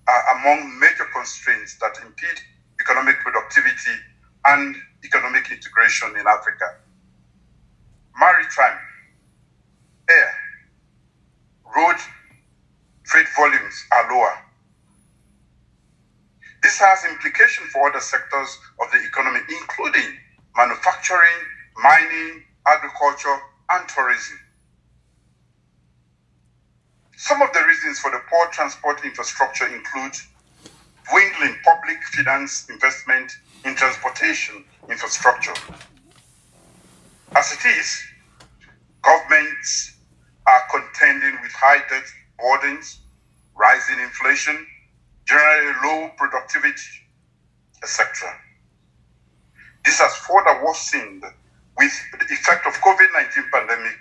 are among major constraints that impede economic productivity and economic integration in Africa. Maritime, air, road freight volumes are lower. This has implications for other sectors of the economy, including manufacturing, mining, agriculture, and tourism. Some of the reasons for the poor transport infrastructure include dwindling public finance investment in transportation infrastructure. As it is, governments are contending with high debt burdens, rising inflation, generally low productivity, etc. This has further worsened with the effect of COVID-19 pandemic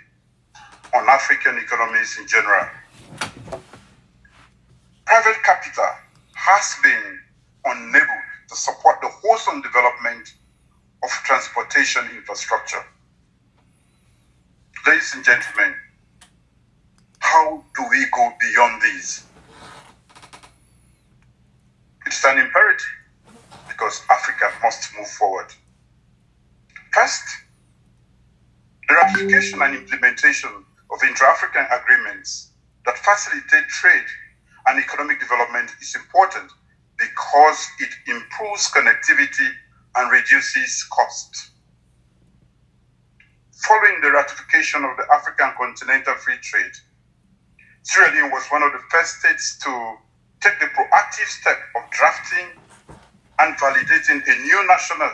on African economies in general. Private capital has been unable to support the wholesome development of transportation infrastructure. Ladies and gentlemen, how do we go beyond these? It's an imperative because Africa must move forward. First, the ratification and implementation of intra-African agreements that facilitate trade and economic development is important because it improves connectivity and reduces costs. Following the ratification of the African Continental Free Trade, Sierra Leone was one of the first states to take the proactive step of drafting and validating a new national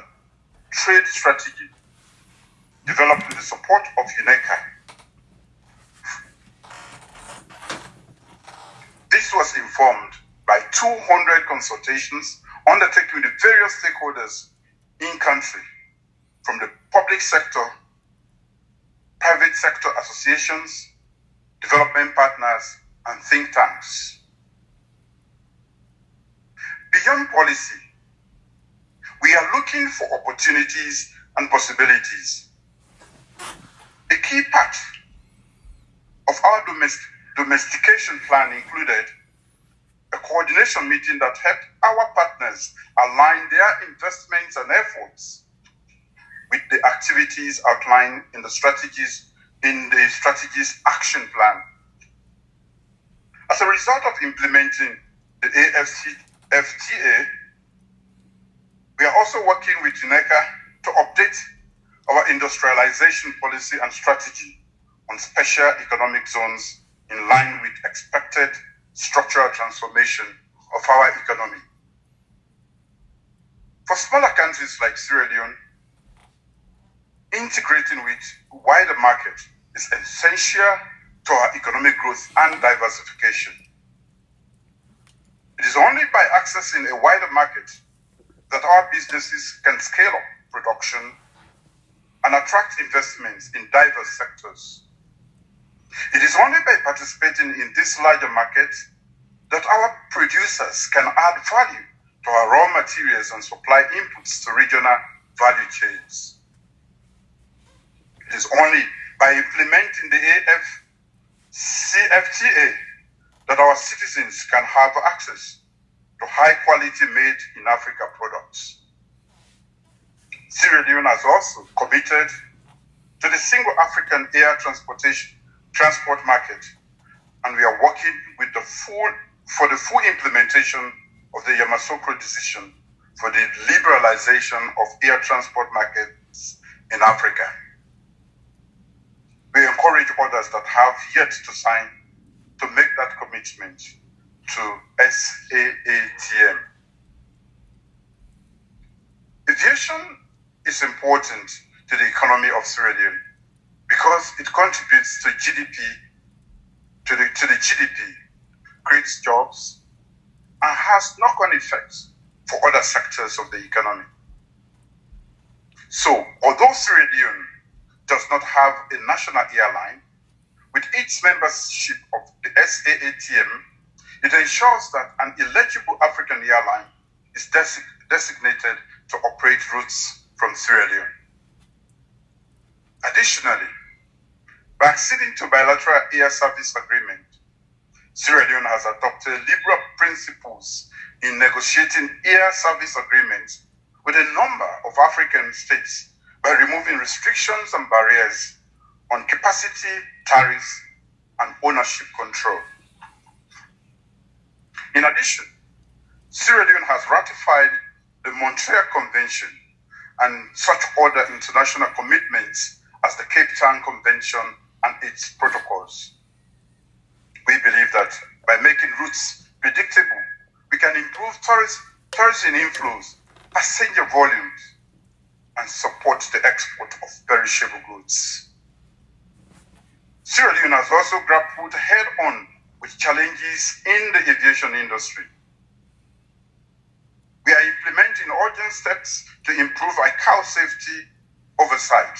trade strategy developed with the support of UNECA. This was informed by 200 consultations undertaken with the various stakeholders in country, from the public sector, private sector associations, development partners, and think tanks. Beyond policy, we are looking for opportunities and possibilities. A key part of our domestication plan included a coordination meeting that helped our partners align their investments and efforts with the activities outlined in the strategies action plan. As a result of implementing the AFCFTA, we are also working with UNECA to update our industrialization policy and strategy on special economic zones in line with expected structural transformation of our economy. For smaller countries like Sierra Leone, integrating with wider market is essential to our economic growth and diversification. It is only by accessing a wider market that our businesses can scale up production and attract investments in diverse sectors. It is only by participating in this larger market that our producers can add value to our raw materials and supply inputs to regional value chains. It is only by implementing the AfCFTA that our citizens can have access to high-quality made-in-Africa products. Sierra Leone has also committed to the single African air transport market, and we are working with for the full implementation of the Yamoussoukro decision for the liberalization of air transport markets in Africa. We encourage others that have yet to sign to make that commitment to SAATM. Aviation is important to the economy of Sierra Leone because it contributes to GDP, to the GDP, creates jobs, and has knock-on effects for other sectors of the economy. So, although Sierra Leone does not have a national airline, with its membership of the SAATM, it ensures that an eligible African airline is designated to operate routes from Sierra Leone. Additionally, by acceding to bilateral air service agreement, Sierra Leone has adopted liberal principles in negotiating air service agreements with a number of African states by removing restrictions and barriers on capacity, tariffs, and ownership control. In addition, Sierra Leone has ratified the Montreal Convention and such other international commitments as the Cape Town Convention and its protocols. We believe that by making routes predictable, we can improve tourism inflows, passenger volumes, and support the export of perishable goods. Sierra Leone has also grappled head-on with challenges in the aviation industry. We are implementing urgent steps to improve ICAO safety oversight.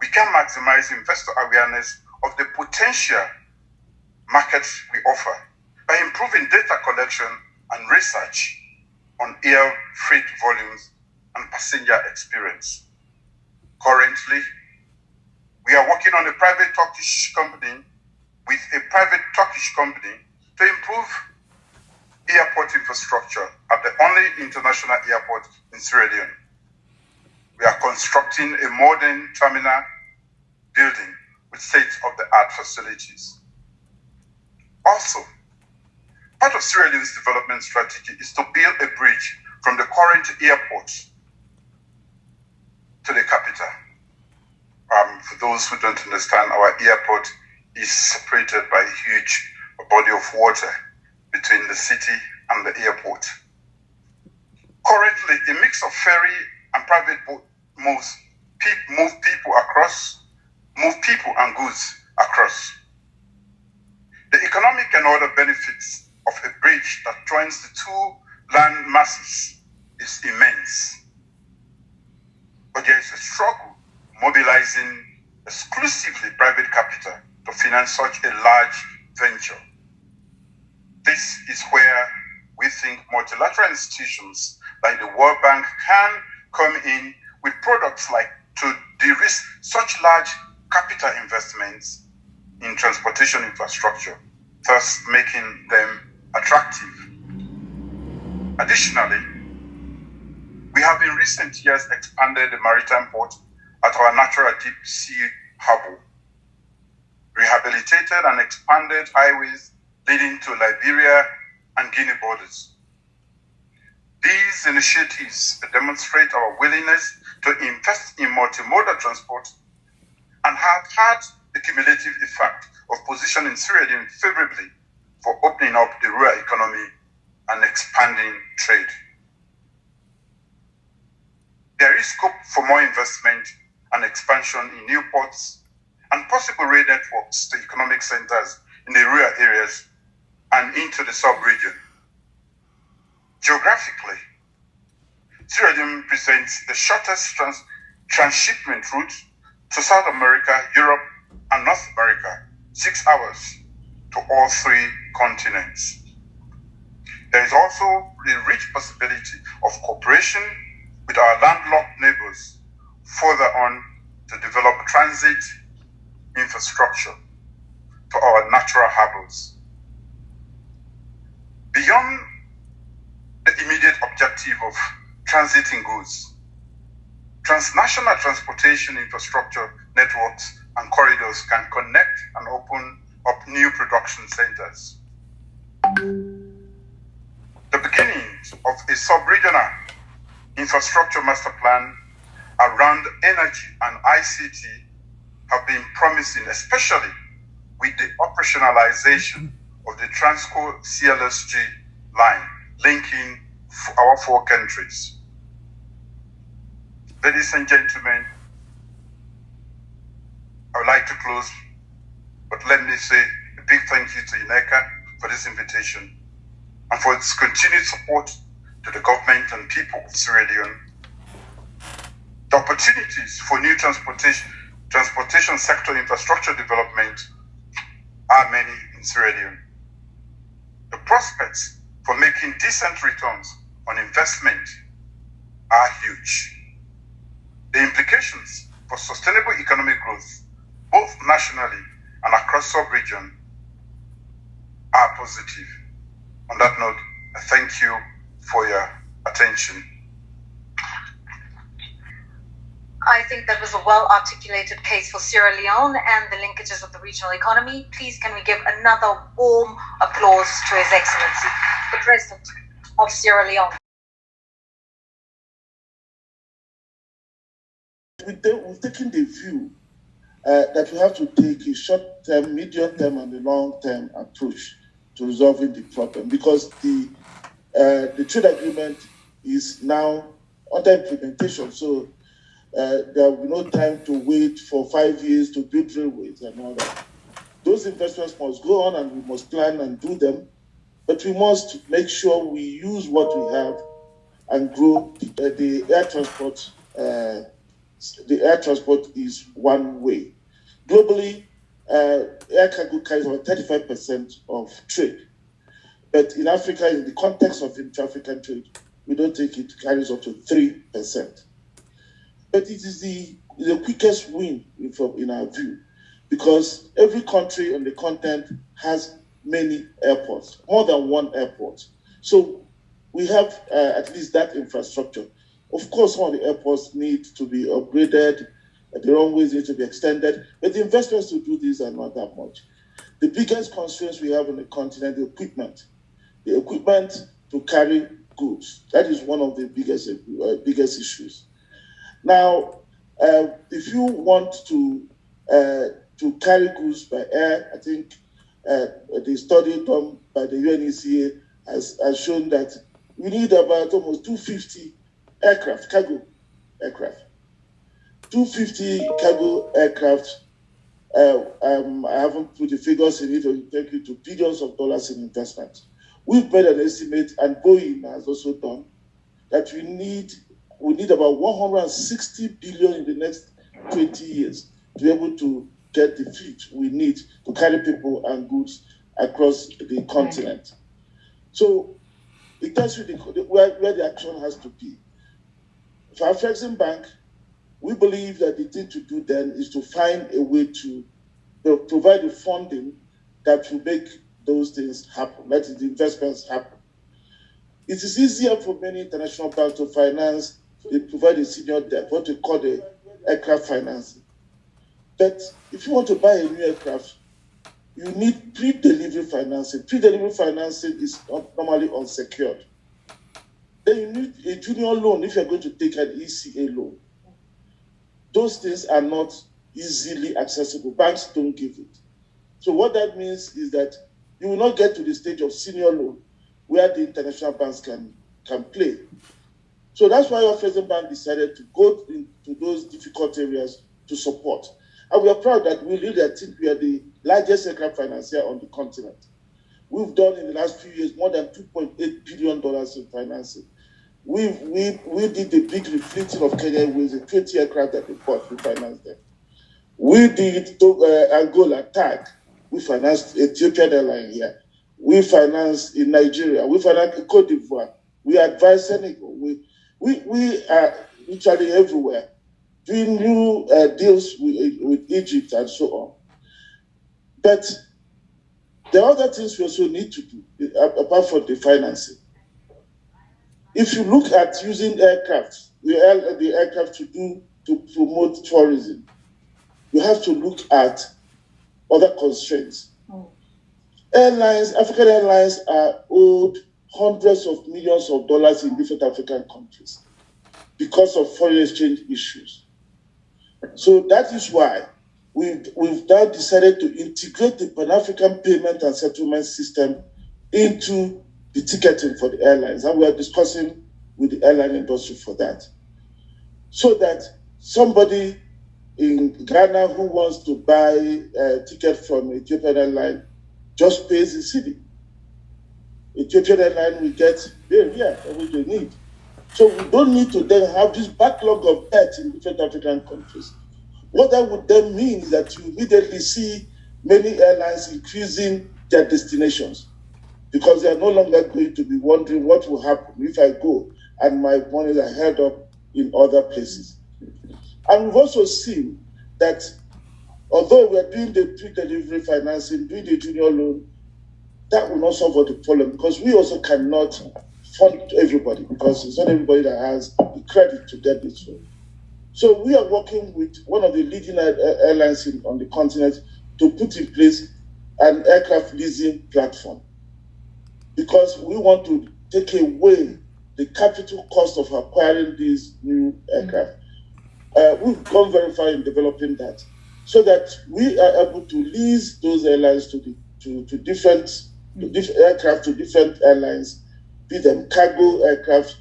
We can maximize investor awareness of the potential markets we offer by improving data collection and research on air freight volumes and passenger experience. Currently, we are working on with a private Turkish company to improve airport infrastructure at the only international airport in Sierra Leone. We are constructing a modern terminal building with state-of-the-art facilities. Also, part of Sierra Leone's development strategy is to build a bridge from the current airport to the capital. For those who don't understand, our airport is separated by a huge body of water between the city and the airport. Currently, a mix of ferry and private boat move people and goods across. The economic and other benefits of a bridge that joins the two land masses is immense. But there is a struggle mobilizing exclusively private capital to finance such a large venture. This is where we think multilateral institutions like the World Bank can come in with products like to de-risk such large capital investments in transportation infrastructure, thus making them attractive. Additionally, we have in recent years expanded the maritime port at our natural deep sea harbor, rehabilitated and expanded highways leading to Liberia and Guinea borders. These initiatives demonstrate our willingness to invest in multimodal transport and have had the cumulative effect of positioning Sierra Leone favorably for opening up the rural economy and expanding trade. There is scope for more investment and expansion in new ports and possible rail networks to economic centers in the rural areas and into the sub-region. Geographically, Sierra Leone presents the shortest transshipment route to South America, Europe, and North America, 6 hours to all 3 continents. There is also the rich possibility of cooperation with our landlocked neighbors further on to develop transit infrastructure to our natural harbors. Beyond the immediate objective of transiting goods, transnational transportation infrastructure networks and corridors can connect and open up new production centers. The beginnings of a sub-regional infrastructure master plan around energy and ICT have been promising, especially with the operationalization of the Transco CLSG line linking our 4 countries. Ladies and gentlemen, I would like to close, but let me say a big thank you to INECA for this invitation and for its continued support to the government and people of Sierra Leone. The opportunities for new transportation sector infrastructure development are many in Sierra Leone. The prospects for making decent returns on investment are huge. The implications for sustainable economic growth, both nationally and across sub-region, are positive. On that note, I thank you for your attention. I think that was a well-articulated case for Sierra Leone and the linkages of the regional economy. Please, can we give another warm applause to His Excellency, the President of Sierra Leone. We've taken the view that we have to take a short-term, medium-term, and a long-term approach to resolving the problem, because the trade agreement is now under implementation. So there will be no time to wait for 5 years to build railways and all that. Those investments must go on, and we must plan and do them, but we must make sure we use what we have and grow the air transport. The air transport is one way. Globally, air cargo carries about 35% of trade. But in Africa, in the context of intra-African trade, we don't think it carries up to 3%. But it is the quickest win in our view, because every country on the continent has many airports, more than one airport. So we have at least that infrastructure. Of course, some of the airports need to be upgraded, the runways need to be extended, but the investments to do this are not that much. The biggest constraints we have on the continent, the equipment to carry goods. That is one of the biggest issues. Now, if you want to carry goods by air, I think the study done by the UNECA has shown that we need about almost 250 cargo aircraft. 250 cargo aircraft. I haven't put the figures in it, or take you to billions of dollars in investment. We've made an estimate, and Boeing has also done, that we need about 160 billion in the next 20 years to be able to get the fleet we need to carry people and goods across the continent. So it tells you where the action has to be. For our Flexing Bank, we believe that the thing to do then is to find a way to provide the funding that will make those things happen, let the investments happen. It is easier for many international banks to finance, they provide a senior debt, what we call the aircraft financing. But if you want to buy a new aircraft, you need pre-delivery financing. Pre-delivery financing is normally unsecured. Then you need a junior loan if you're going to take an ECA loan. Those things are not easily accessible. Banks don't give it. So what that means is that you will not get to the stage of senior loan where the international banks can play. So that's why our Flexing Bank decided to go into those difficult areas to support. And we are proud that we really think we are the largest aircraft financier on the continent. We've done in the last few years more than $2.8 billion in financing. We did the big refleeting of Kenyan Airways, the 20 aircraft that we bought, we financed them. We did Angola, TAG. We financed Ethiopian Airlines here. We financed in Nigeria. We financed in Cote d'Ivoire. We advised Senegal. We are literally everywhere, doing new deals with Egypt and so on. But there are other things we also need to do, apart from the financing. If you look at using aircraft, the aircraft to promote tourism, you have to look at other constraints. Airlines, African airlines are owed hundreds of millions of dollars in different African countries because of foreign exchange issues. So that is why we've now decided to integrate the Pan-African payment and settlement system into the ticketing for the airlines. And we are discussing with the airline industry for that. So that somebody in Ghana who wants to buy a ticket from Ethiopian Airlines just pays the city. Ethiopian Airlines will get everything they need. So we don't need to then have this backlog of debt in different African countries. What that would then mean is that you immediately see many airlines increasing their destinations because they are no longer going to be wondering what will happen if I go and my monies are held up in other places. And we've also seen that although we're doing the pre-delivery financing, doing the junior loan, that will not solve the problem because we also cannot fund everybody because it's not everybody that has the credit to get this loan. So we are working with one of the leading airlines on the continent to put in place an aircraft leasing platform because we want to take away the capital cost of acquiring these new aircraft. We've gone very far in developing that so that we are able to lease those airlines to different aircraft, to different airlines, be them cargo aircraft,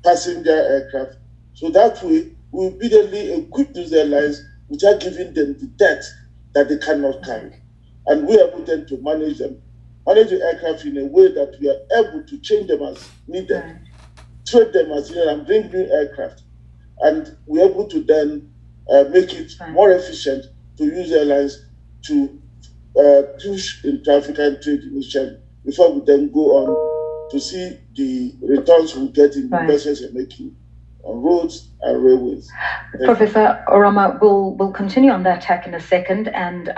passenger aircraft. So that way, we immediately equip those airlines without giving them the debt that they cannot carry. And we are able then to manage the aircraft in a way that we are able to change them as needed, trade them as needed, and bring new aircraft. And we're able to then make it more efficient to use airlines to push into African trade initially before we then go on to see the returns we get in the investments we're making on roads and railways. Professor Orama, we'll continue on that tack in a second, and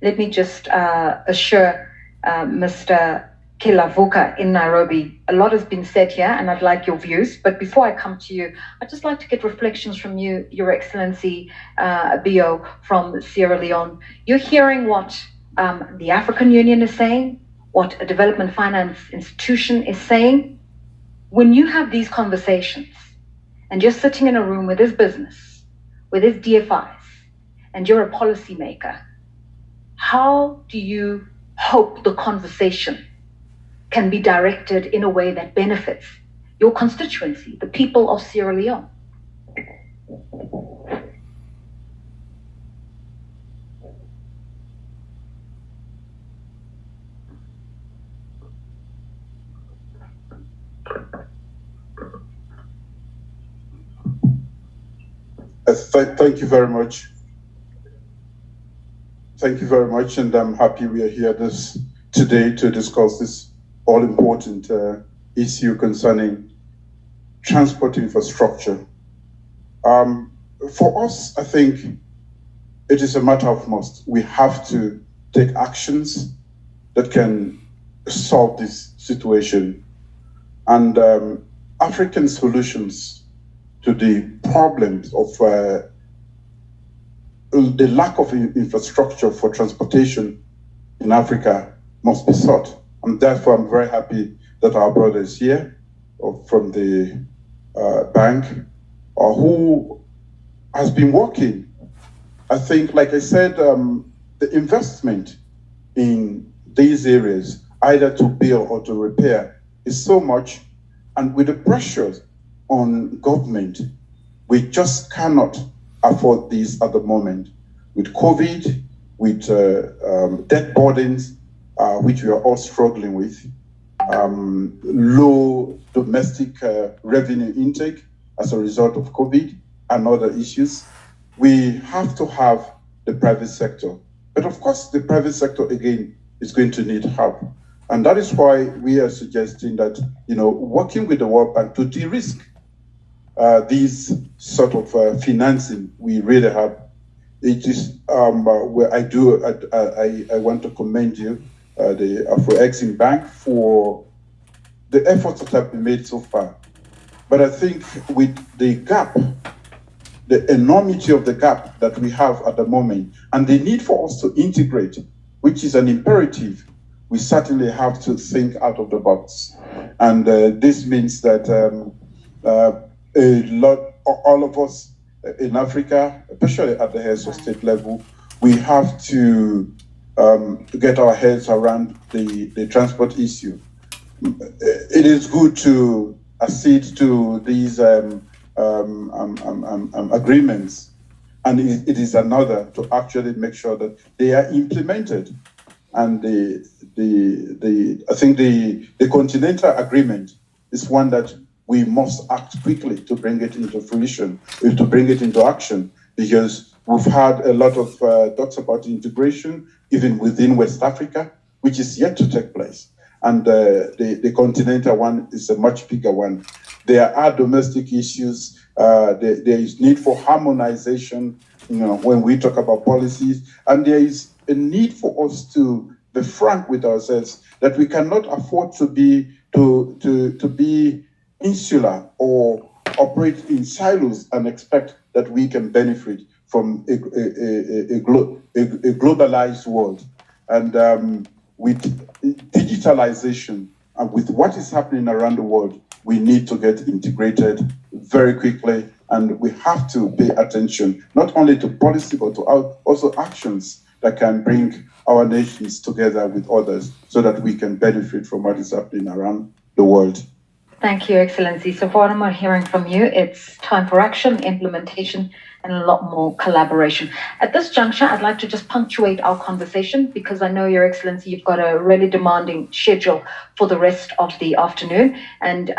let me just assure Mr. Kilavuka in Nairobi. A lot has been said here, and I'd like your views. But before I come to you, I'd just like to get reflections from you, Your Excellency Bio from Sierra Leone. You're hearing what the African Union is saying, what a development finance institution is saying. When you have these conversations, and you're sitting in a room with this business, with his DFIs, and you're a policymaker, how do you hope the conversation can be directed in a way that benefits your constituency, the people of Sierra Leone? Thank you very much. Thank you very much, and I'm happy we are here today to discuss this all-important issue concerning transport infrastructure. For us, I think it is a matter of must. We have to take actions that can solve this situation. And African solutions to the problems of the lack of infrastructure for transportation in Africa must be sought. And therefore, I'm very happy that our brother is here from the bank who has been working. I think, like I said, the investment in these areas, either to build or to repair, is so much. And with the pressures on government, we just cannot afford this at the moment. with COVID, with debt burdens, which we are all struggling with, low domestic revenue intake as a result of COVID and other issues. We have to have the private sector. But of course, the private sector, again, is going to need help. And that is why we are suggesting that, working with the World Bank to de-risk these sort of financing we really have. It is where I want to commend you, the Afro-Exim Bank, for the efforts that have been made so far. But I think with the gap, the enormity of the gap that we have at the moment, and the need for us to integrate, which is an imperative, we certainly have to think out of the box. And this means that all of us in Africa, especially at the heads of state level, we have to get our heads around the transport issue. It is good to accede to these agreements, and it is another to actually make sure that they are implemented. And I think the Continental agreement is one that we must act quickly to bring it into fruition, to bring it into action, because we've had a lot of talks about integration, even within West Africa, which is yet to take place. And the Continental one is a much bigger one. There are domestic issues. There is need for harmonization, when we talk about policies. And there is a need for us to be frank with ourselves that we cannot afford to be insular or operate in silos and expect that we can benefit from a globalized world. And with digitalization and with what is happening around the world, we need to get integrated very quickly, and we have to pay attention not only to policy but to also actions that can bring our nations together with others so that we can benefit from what is happening around the world. Thank you, Excellency. So far, I'm hearing from you, it's time for action, implementation, and a lot more collaboration. At this juncture, I'd like to just punctuate our conversation because I know, Your Excellency, you've got a really demanding schedule for the rest of the afternoon, and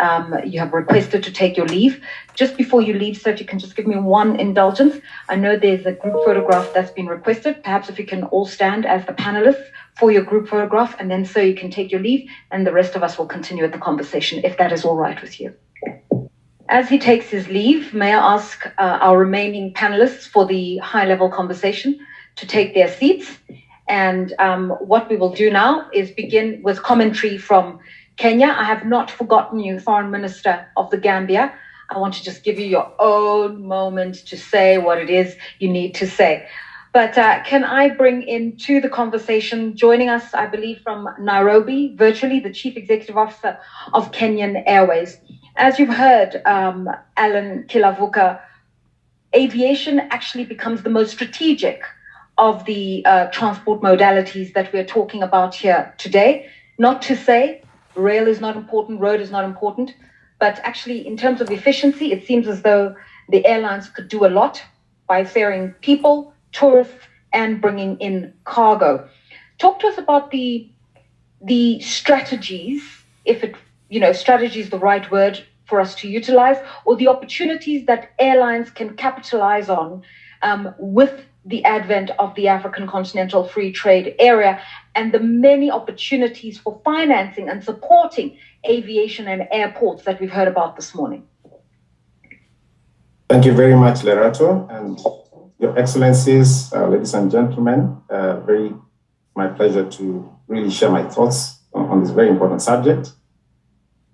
you have requested to take your leave. Just before you leave, sir, if you can just give me one indulgence. I know there's a group photograph that's been requested. Perhaps if you can all stand as the panelists for your group photograph, and then so you can take your leave, and the rest of us will continue with the conversation, if that is all right with you. As he takes his leave, may I ask our remaining panelists for the high-level conversation to take their seats. And what we will do now is begin with commentary from Kenya. I have not forgotten you, Foreign Minister of the Gambia. I want to just give you your own moment to say what it is you need to say. But can I bring into the conversation, joining us, I believe, from Nairobi, virtually, the Chief Executive Officer of Kenyan Airways. As you've heard, Alan Kilavuka, aviation actually becomes the most strategic of the transport modalities that we're talking about here today. Not to say rail is not important, road is not important, but actually in terms of efficiency, it seems as though the airlines could do a lot by ferrying people, tourists, and bringing in cargo. Talk to us about the strategies, if it, strategy is the right word for us to utilize, or the opportunities that airlines can capitalize on with the advent of the African Continental Free Trade Area and the many opportunities for financing and supporting aviation and airports that we've heard about this morning. Thank you very much, Lerato, and Your Excellencies, ladies and gentlemen, my pleasure to really share my thoughts on this very important subject,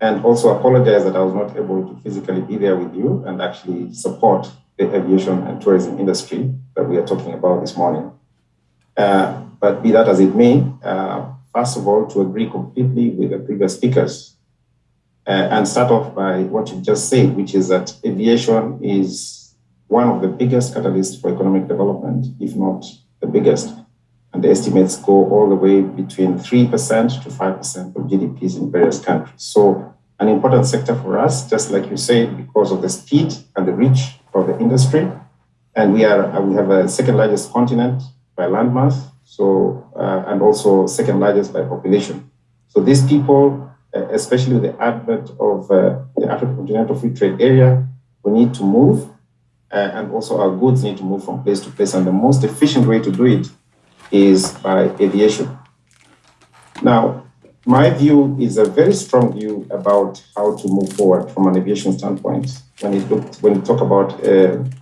and also apologize that I was not able to physically be there with you and actually support the aviation and tourism industry that we are talking about this morning. But be that as it may, first of all, to agree completely with the previous speakers and start off by what you just said, which is that aviation is one of the biggest catalysts for economic development, if not the biggest. And the estimates go all the way between 3% to 5% of GDPs in various countries. So an important sector for us, just like you said, because of the speed and the reach of the industry, And we have a second largest continent by landmass, so and also second largest by population. So these people, especially with the advent of the African Continental Free Trade Area, we need to move, and also our goods need to move from place to place. And the most efficient way to do it is by aviation. Now, my view is a very strong view about how to move forward from an aviation standpoint when you talk about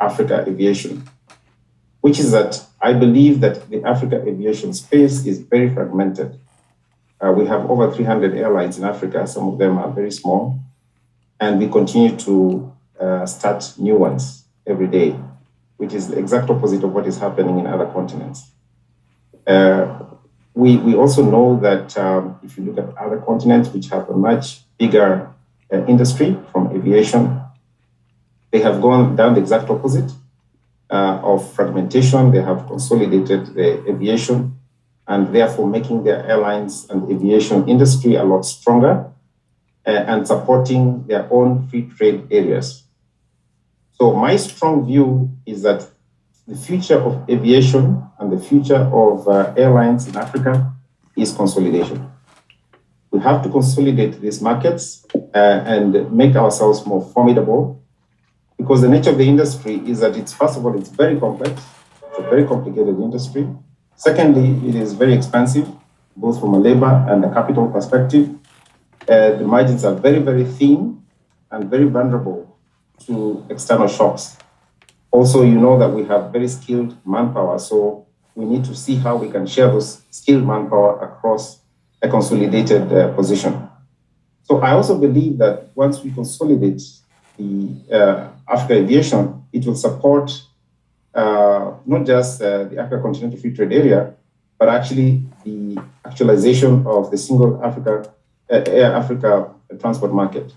Africa aviation, which is that I believe that the Africa aviation space is very fragmented. We have over 300 airlines in Africa. Some of them are very small, and we continue to start new ones every day, which is the exact opposite of what is happening in other continents. We also know that if you look at other continents which have a much bigger industry from aviation, they have gone down the exact opposite of fragmentation. They have consolidated the aviation and therefore making their airlines and aviation industry a lot stronger and supporting their own free trade areas. So my strong view is that the future of aviation and the future of airlines in Africa is consolidation. We have to consolidate these markets and make ourselves more formidable, because the nature of the industry is that first of all, it's very complex. It's a very complicated industry. Secondly, it is very expensive, both from a labor and a capital perspective. The margins are very, very thin and very vulnerable to external shocks. Also, you know that we have very skilled manpower, so we need to see how we can share those skilled manpower across a consolidated position. So I also believe that once we consolidate the Africa aviation, it will support not just the Africa Continental Free Trade Area, but actually the actualization of the single Air Africa transport market.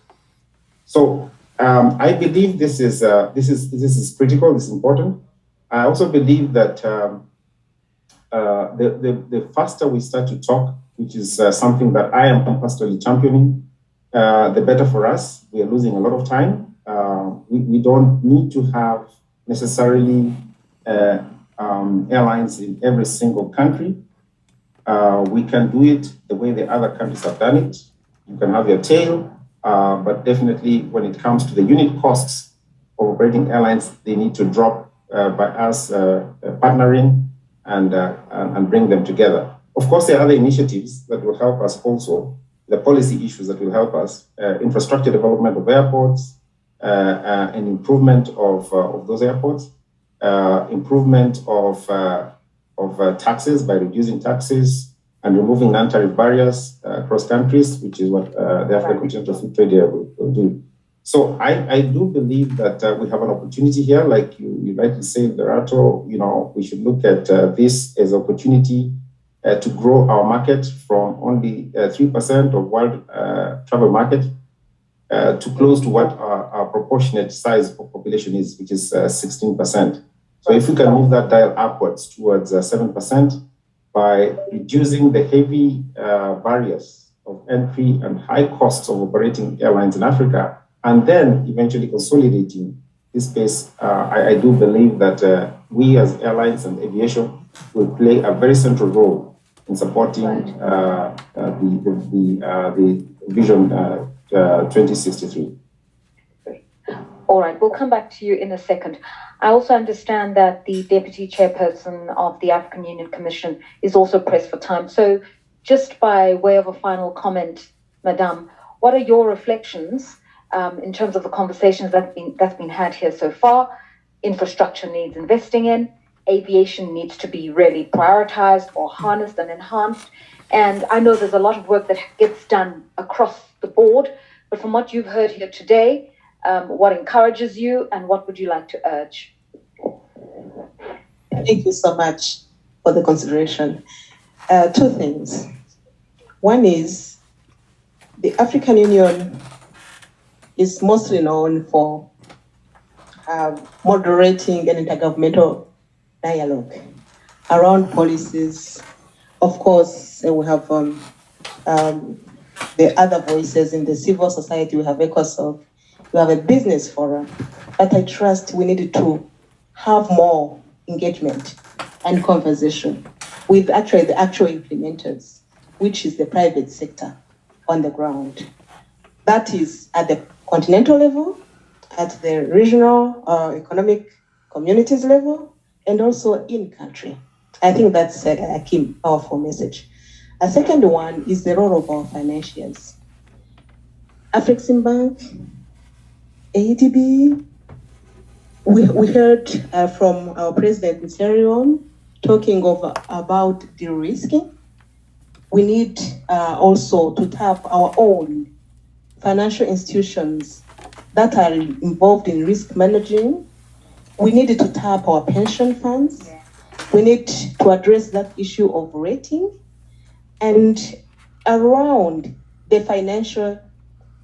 So I believe this is critical. This is important. I also believe that the faster we start to talk, which is something that I am personally championing, the better for us. We are losing a lot of time. We don't need to have necessarily airlines in every single country. We can do it the way the other countries have done it. You can have your tail. But definitely when it comes to the unit costs of operating airlines, they need to drop by us partnering and bring them together. Of course, there are other initiatives that will help us also, the policy issues that will help us, infrastructure development of airports, and improvement of those airports, improvement of taxes by reducing taxes, and removing non-tariff barriers across countries, which is what the African Continental Free Trade Area will do. So I do believe that we have an opportunity here, like you rightly say, Berato. We should look at this as an opportunity to grow our market from only 3% of world travel market to close to what our proportionate size of population is, which is 16%. So if we can move that dial upwards towards 7%, by reducing the heavy barriers of entry and high costs of operating airlines in Africa, and then eventually consolidating this space, I do believe that we as airlines and aviation will play a very central role in supporting the Vision 2063. All right, we'll come back to you in a second. I also understand that the Deputy Chairperson of the African Union Commission is also pressed for time. So just by way of a final comment, Madame, what are your reflections in terms of the conversations that's been had here so far? Infrastructure needs investing in, aviation needs to be really prioritized or harnessed and enhanced. And I know there's a lot of work that gets done across the board, but from what you've heard here today, what encourages you and what would you like to urge? Thank you so much for the consideration. Two things. One is the African Union is mostly known for moderating an intergovernmental dialogue around policies. Of course, we have the other voices in the civil society. We have ECOSOC. We have a business forum. But I trust we need to have more engagement and conversation with actually the actual implementers, which is the private sector on the ground. That is at the continental level, at the regional economic communities level, and also in country. I think that's a key, powerful message. A second one is the role of our financiers. Afreximbank, ADB, we heard from our president in Sierra Leone talking about de-risking. We need also to tap our own financial institutions that are involved in risk managing. We need to tap our pension funds. We need to address that issue of rating and around the financial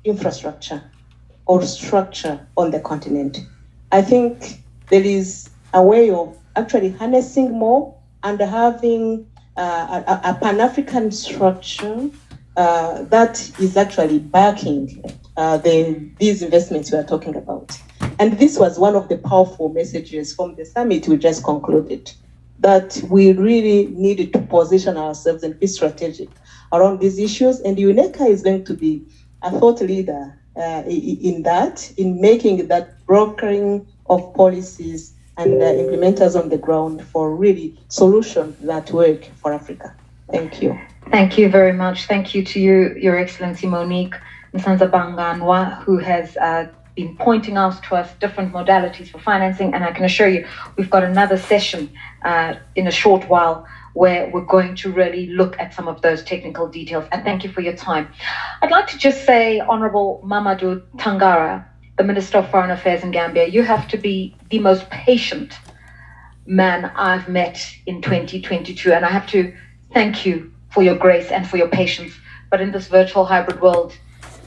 infrastructure or structure on the continent. I think there is a way of actually harnessing more and having a Pan-African structure that is actually backing these investments we are talking about. And this was one of the powerful messages from the summit we just concluded, that we really needed to position ourselves and be strategic around these issues. And UNECA is going to be a thought leader in making that brokering of policies and implementers on the ground for really solutions that work for Africa. Thank you. Thank you very much. Thank you to you, Your Excellency Monique Nsanzabanganwa, who has been pointing out to us different modalities for financing. And I can assure you, we've got another session in a short while where we're going to really look at some of those technical details. And thank you for your time. I'd like to just say, Honorable Mamadou Tangara, the Minister of Foreign Affairs in Gambia, you have to be the most patient man I've met in 2022. And I have to thank you for your grace and for your patience. But in this virtual hybrid world,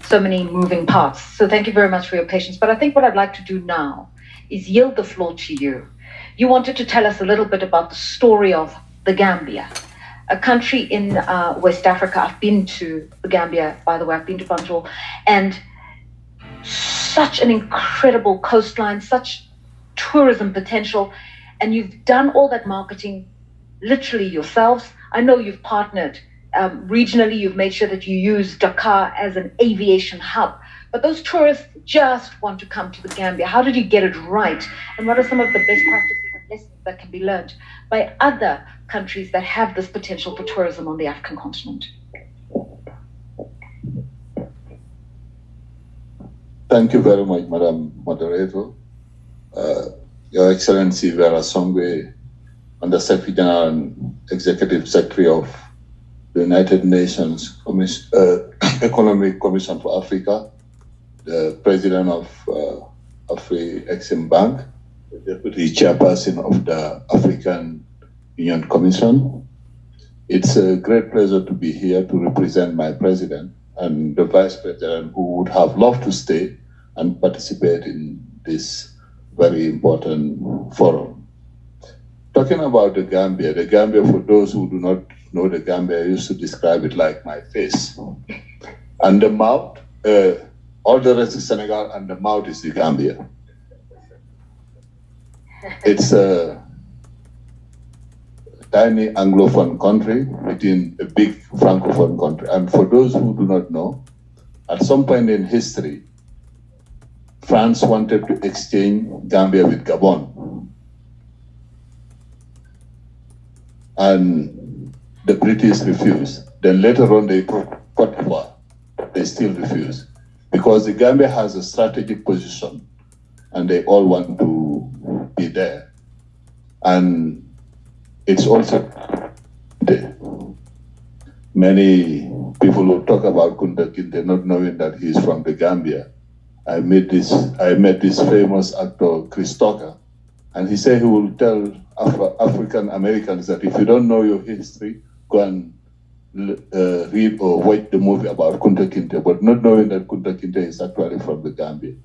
so many moving parts. So thank you very much for your patience. But I think what I'd like to do now is yield the floor to you. You wanted to tell us a little bit about the story of the Gambia, a country in West Africa. I've been to the Gambia, by the way, I've been to Banjul, and such an incredible coastline, such tourism potential, and you've done all that marketing literally yourselves. I know you've partnered regionally, you've made sure that you use Dakar as an aviation hub, but those tourists just want to come to the Gambia. How did you get it right? And what are some of the best practices and lessons that can be learned by other countries that have this potential for tourism on the African continent? Thank you very much, Madam Moderator. Your Excellency Vera Songwe, Under Secretary General and Executive Secretary of the United Nations Economic Commission for Africa, the President of Afreximbank, the Deputy Chairperson of the African Union Commission. It's a great pleasure to be here to represent my President and the Vice President, who would have loved to stay and participate in this very important forum. Talking about the Gambia, for those who do not know the Gambia, I used to describe it like my face. And the mouth, all the rest is Senegal, and the mouth is the Gambia. It's a tiny Anglophone country within a big Francophone country. And for those who do not know, at some point in history, France wanted to exchange Gambia with Gabon. And the British refused. Then later on, they put Cote d'Ivoire. They still refuse. Because the Gambia has a strategic position, and they all want to be there. And it's also there. Many people will talk about Kunta Kinte not knowing that he's from the Gambia. I met this famous actor, Chris Tucker, and he said he will tell African Americans that if you don't know your history, go and read or watch the movie about Kunta Kinte, but not knowing that Kunta Kinte is actually from the Gambia.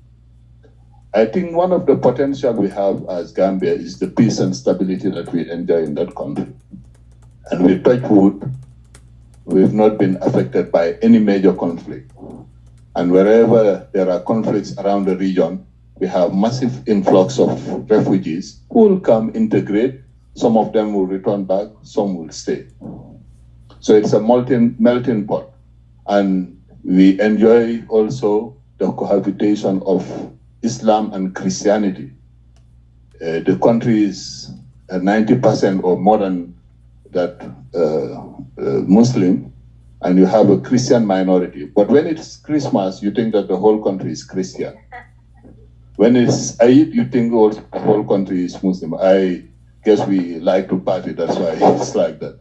I think one of the potential we have as Gambia is the peace and stability that we enjoy in that country. And with touch wood, we've not been affected by any major conflict. And wherever there are conflicts around the region, we have massive influx of refugees who will come integrate. Some of them will return back, some will stay. So it's a melting pot. And we enjoy also the cohabitation of Islam and Christianity. The country is 90% or more than that Muslim, and you have a Christian minority. But when it's Christmas, you think that the whole country is Christian. When it's Eid, you think the whole country is Muslim. I guess we like to party, that's why it's like that.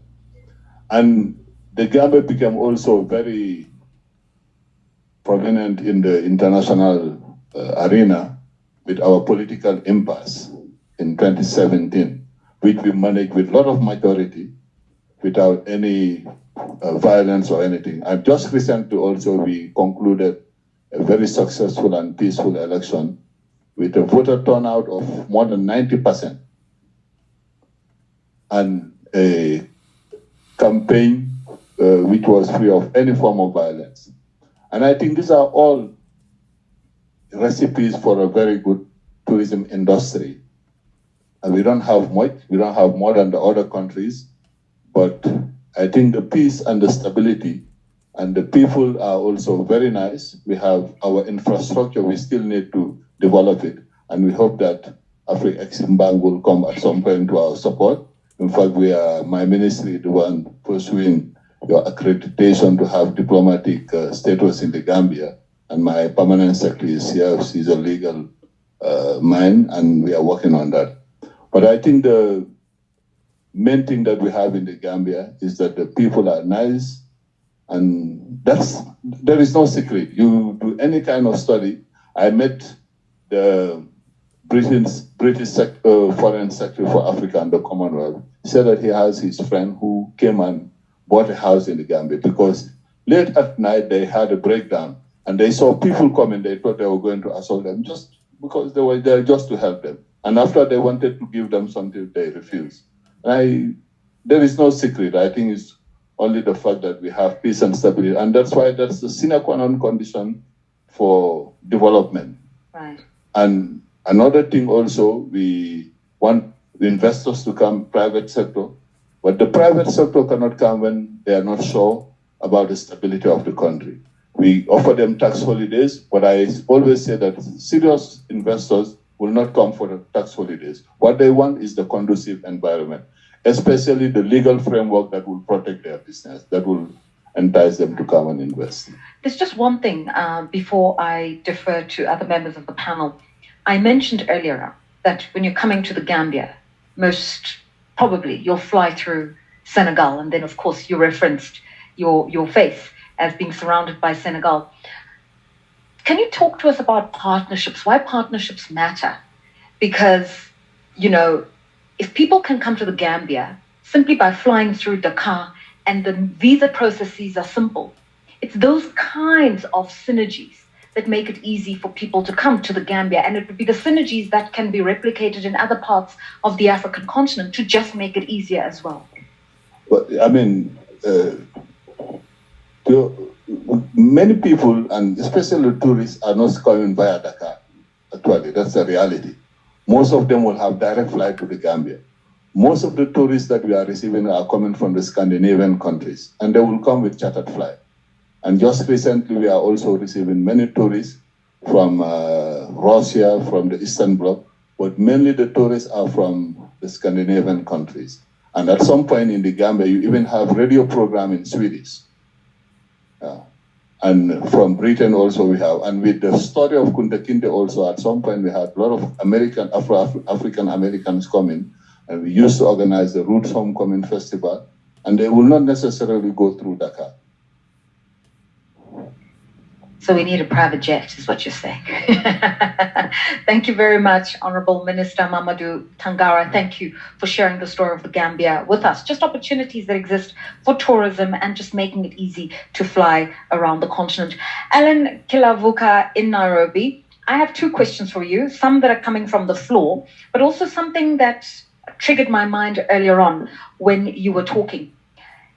And the Gambia became also very prominent in the international arena with our political impasse in 2017, which we managed with a lot of majority without any violence or anything. And just recently also we concluded a very successful and peaceful election with a voter turnout of more than 90%. And a campaign which was free of any form of violence. And I think these are all recipes for a very good tourism industry. And we don't have much, we don't have more than the other countries, but I think the peace and the stability and the people are also very nice. We have our infrastructure, we still need to develop it. And we hope that Africa Exim Bank will come at some point to our support. In fact, my ministry, the one pursuing your accreditation to have diplomatic status in the Gambia. And my permanent secretary is here, she's a legal man, and we are working on that. But I think the main thing that we have in the Gambia is that the people are nice, and there is no secret. You do any kind of study. I met the British Foreign Secretary for Africa and the Commonwealth. He said that he has his friend who came and bought a house in the Gambia because late at night they had a breakdown and they saw people coming. They thought they were going to assault them just because they were there just to help them. And after they wanted to give them something, they refused. There is no secret. I think it's only the fact that we have peace and stability. And that's why that's the sine qua non condition for development. Right. And another thing also, we want investors to come, private sector, but the private sector cannot come when they are not sure about the stability of the country. We offer them tax holidays, but I always say that serious investors will not come for the tax holidays. What they want is the conducive environment, especially the legal framework that will protect their business, that will entice them to come and invest. There's just one thing before I defer to other members of the panel. I mentioned earlier that when you're coming to the Gambia, most probably you'll fly through Senegal, and then of course you referenced your face as being surrounded by Senegal. Can you talk to us about partnerships? Why partnerships matter? Because, if people can come to the Gambia simply by flying through Dakar and the visa processes are simple, it's those kinds of synergies that make it easy for people to come to the Gambia. And it would be the synergies that can be replicated in other parts of the African continent to just make it easier as well. But many people, and especially tourists, are not coming via Dakar. Actually, that's the reality. Most of them will have direct flight to the Gambia. Most of the tourists that we are receiving are coming from the Scandinavian countries, and they will come with chartered flight. And just recently, we are also receiving many tourists from Russia, from the Eastern Bloc, but mainly the tourists are from the Scandinavian countries. And at some point in the Gambia, you even have radio program in Swedish. And from Britain also we have. And with the story of Kunta Kinte also, at some point we had a lot of African Americans coming, and we used to organize the Roots Homecoming Festival, and they will not necessarily go through Dakar. So we need a private jet, is what you're saying. Thank you very much, Honorable Minister Mamadou Tangara. Thank you for sharing the story of the Gambia with us. Just opportunities that exist for tourism and just making it easy to fly around the continent. Alan Kilavuka in Nairobi, I have two questions for you, some that are coming from the floor, but also something that triggered my mind earlier on when you were talking.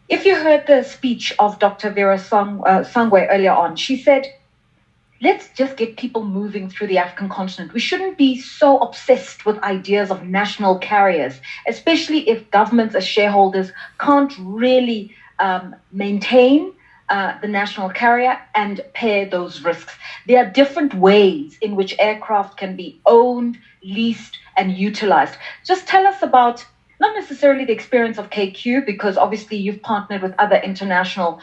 If you heard the speech of Dr. Vera Sangwe earlier on, she said, let's just get people moving through the African continent. We shouldn't be so obsessed with ideas of national carriers, especially if governments as shareholders can't really maintain the national carrier and pay those risks. There are different ways in which aircraft can be owned, leased, and utilized. Just tell us about, not necessarily the experience of KQ, because obviously you've partnered with other international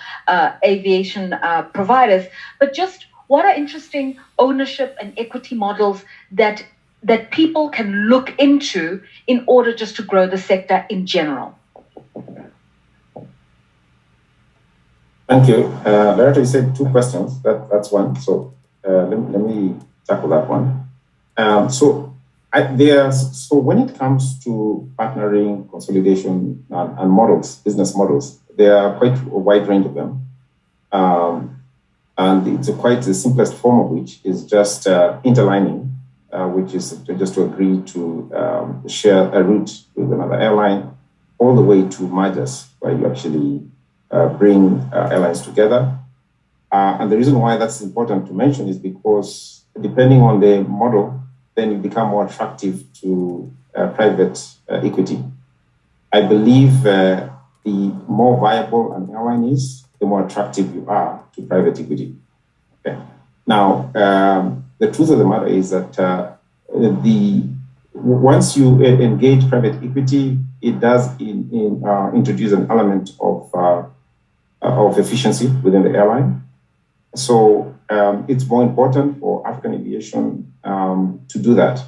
aviation providers, but just what are interesting ownership and equity models that people can look into in order just to grow the sector in general? Thank you. Loretta, you said 2 questions. That's one. So let me tackle that one. So when it comes to partnering, consolidation, and models, business models, there are quite a wide range of them. And it's quite the simplest form of which is just interlining, which is just to agree to share a route with another airline, all the way to mergers, where you actually bring airlines together. And the reason why that's important to mention is because depending on the model, then you become more attractive to private equity. I believe the more viable an airline is, the more attractive you are to private equity. Okay. Now, the truth of the matter is that once you engage private equity, it does introduce an element of efficiency within the airline. So it's more important for African aviation to do that.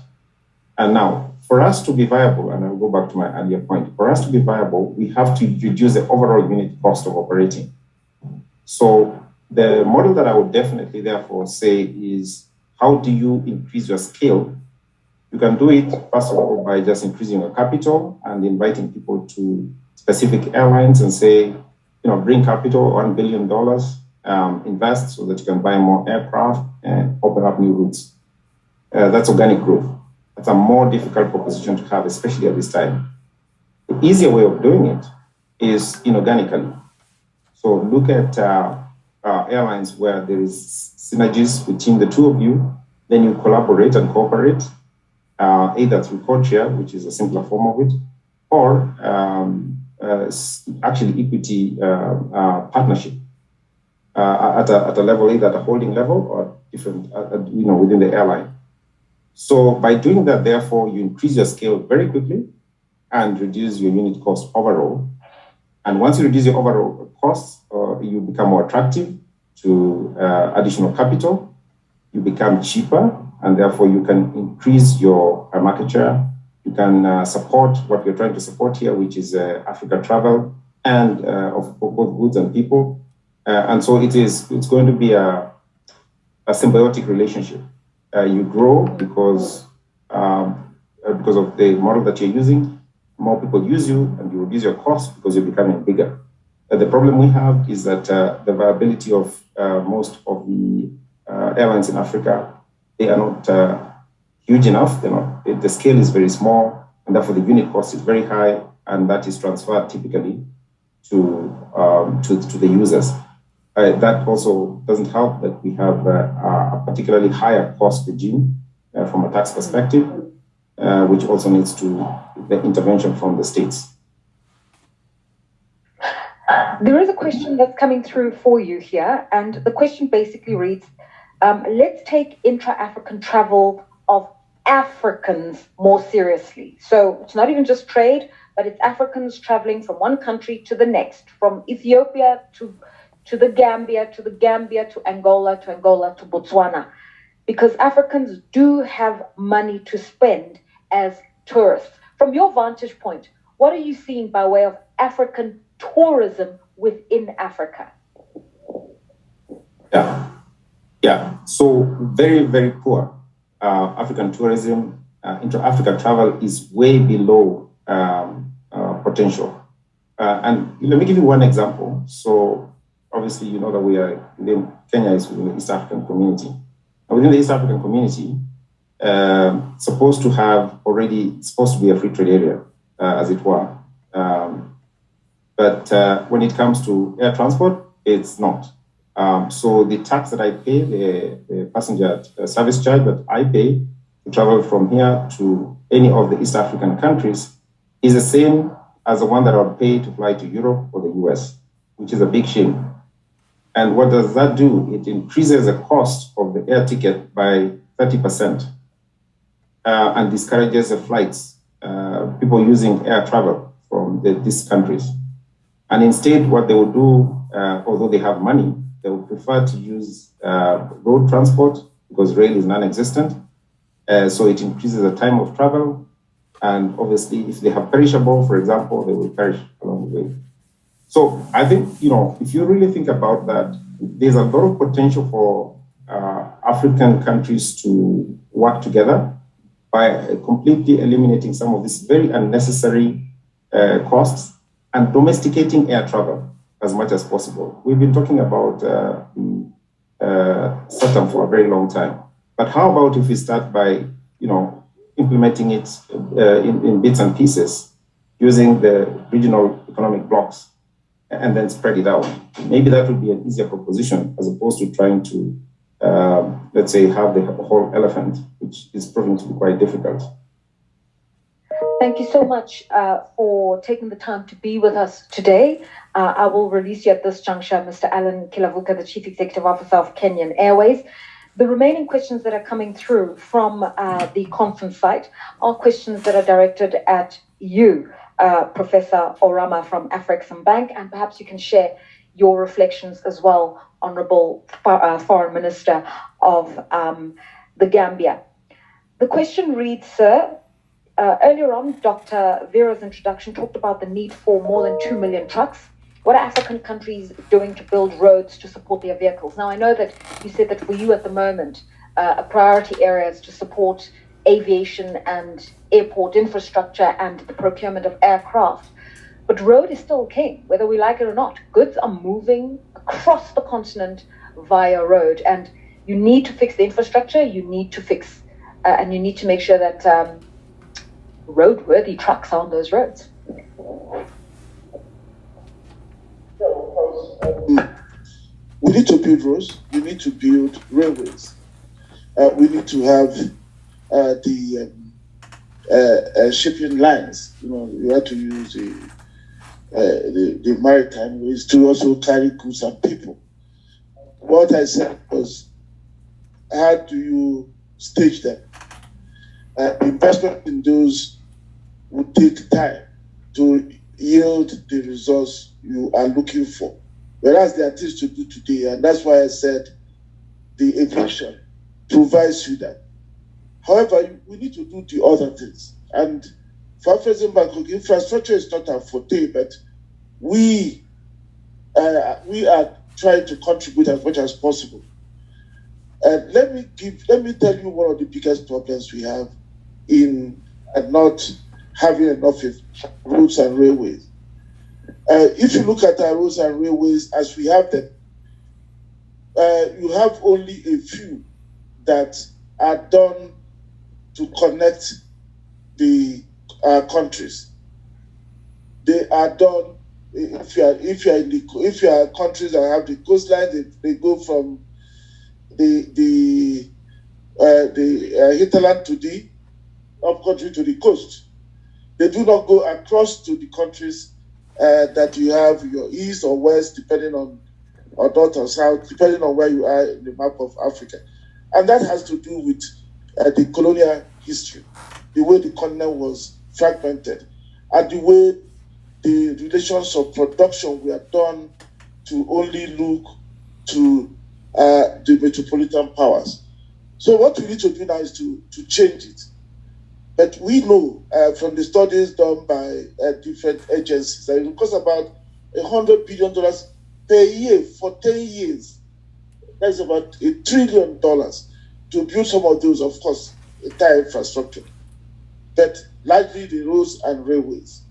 And now, for us to be viable, and I'll go back to my earlier point, for us to be viable, we have to reduce the overall unit cost of operating. So the model that I would definitely therefore say is, how do you increase your scale? You can do it, first of all, by just increasing your capital and inviting people to specific airlines and say, bring capital, $1 billion, invest so that you can buy more aircraft and open up new routes. That's organic growth. That's a more difficult proposition to have, especially at this time. The easier way of doing it is inorganically. So look at airlines where there is synergies between the two of you, then you collaborate and cooperate, either through codeshare, which is a simpler form of it, or actually equity partnership at a level, either at a holding level or different, within the airline. So by doing that, therefore, you increase your scale very quickly and reduce your unit cost overall. And once you reduce your overall costs, you become more attractive to additional capital. You become cheaper, and therefore you can increase your market share. You can support what we're trying to support here, which is Africa travel and of both goods and people. And so it's going to be a symbiotic relationship. You grow because of the model that you're using. More people use you, and you reduce your cost because you're becoming bigger. The problem we have is that the viability of most of the airlines in Africa, they are not huge enough. The scale is very small, and therefore the unit cost is very high, and that is transferred typically to the users. That also doesn't help that we have a particularly higher cost regime from a tax perspective, which also needs the intervention from the states. There is a question that's coming through for you here, and the question basically reads, let's take intra-African travel of Africans more seriously. So it's not even just trade, but it's Africans traveling from one country to the next, from Ethiopia to the Gambia, to Angola, to Botswana, because Africans do have money to spend as tourists. From your vantage point, what are you seeing by way of African tourism within Africa? Yeah. So very, very poor. African tourism, intra-Africa travel is way below potential. And let me give you one example. So obviously, you know that Kenya is within the East African community. And within the East African community, supposed to be a free trade area, as it were. But when it comes to air transport, it's not. So the tax that I pay, the passenger service charge that I pay to travel from here to any of the East African countries is the same as the one that I would pay to fly to Europe or the US, which is a big shame. And what does that do? It increases the cost of the air ticket by 30% and discourages the flights, people using air travel from these countries. And instead, what they will do, although they have money, they would prefer to use road transport because rail is non-existent. So it increases the time of travel. And obviously, if they have perishable, for example, they will perish along the way. So I think, if you really think about that, there's a lot of potential for African countries to work together by completely eliminating some of these very unnecessary costs and domesticating air travel as much as possible. We've been talking about the SATAM for a very long time. But how about if we start by, implementing it in bits and pieces using the regional economic blocks and then spread it out? Maybe that would be an easier proposition as opposed to trying to, let's say, have the whole elephant, which is proving to be quite difficult. Thank you so much for taking the time to be with us today. I will release you at this juncture, Mr. Alan Kilavuka, the Chief Executive Officer of Kenyan Airways. The remaining questions that are coming through from the conference site are questions that are directed at you, Professor Orama from Afrexim Bank, and perhaps you can share your reflections as well, Honourable Foreign Minister of the Gambia. The question reads, sir, earlier on, Dr. Vera's introduction talked about the need for more than 2 million trucks. What are African countries doing to build roads to support their vehicles? Now, I know that you said that for you at the moment, a priority area is to support aviation and airport infrastructure and the procurement of aircraft. But road is still king, whether we like it or not. Goods are moving across the continent via road. And you need to fix the infrastructure, you need to fix, and you need to make sure that roadworthy trucks are on those roads. We need to build roads, we need to build railways. We need to have the shipping lines. You have to use the maritime ways to also carry goods and people. What I said was, how do you stage them? Investment in those would take time to yield the results you are looking for. Whereas there are things to do today, and that's why I said the aviation provides you that. However, we need to do the other things. And for Afrexim, infrastructure is not our forte, but we are trying to contribute as much as possible. And let me tell you one of the biggest problems we have in not having enough roads and railways. If you look at our roads and railways as we have them, you have only a few that are done to connect the countries. They are done if you are countries that have the coastline. They go from the hinterland to the up country to the coast. They do not go across to the countries that you have your east or west, depending on or north or south, depending on where you are in the map of Africa. And that has to do with the colonial history, the way the continent was fragmented, and the way the relations of production were done to only look to the metropolitan powers. So what we need to do now is to change it. But we know from the studies done by different agencies that it will cost about $100 billion per year for 10 years. That's about $1 trillion to build some of those, of course, entire infrastructure, but largely the roads and railways.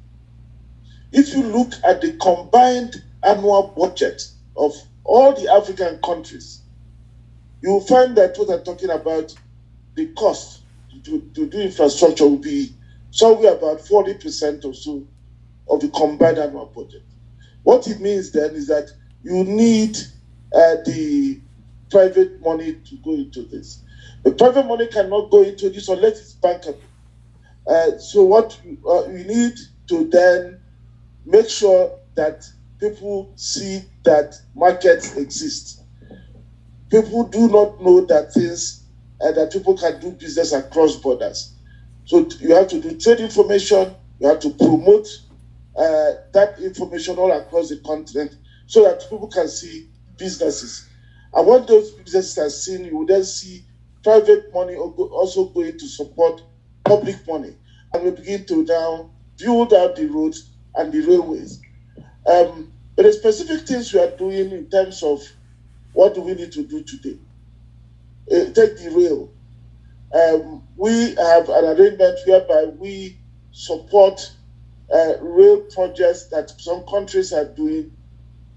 If you look at the combined annual budget of all the African countries, you will find that what I'm talking about, the cost to do infrastructure will be somewhere about 40% or so of the combined annual budget. What it means then is that you need the private money to go into this. The private money cannot go into this unless it's bankable. So what we need to then make sure that people see that markets exist. People do not know that things that people can do business across borders. So you have to do trade information. You have to promote that information all across the continent so that people can see businesses. And when those businesses are seen, you will then see private money also going to support public money. And we begin to now build out the roads and the railways. But the specific things we are doing in terms of what do we need to do today? Take the rail. We have an arrangement whereby we support rail projects that some countries are doing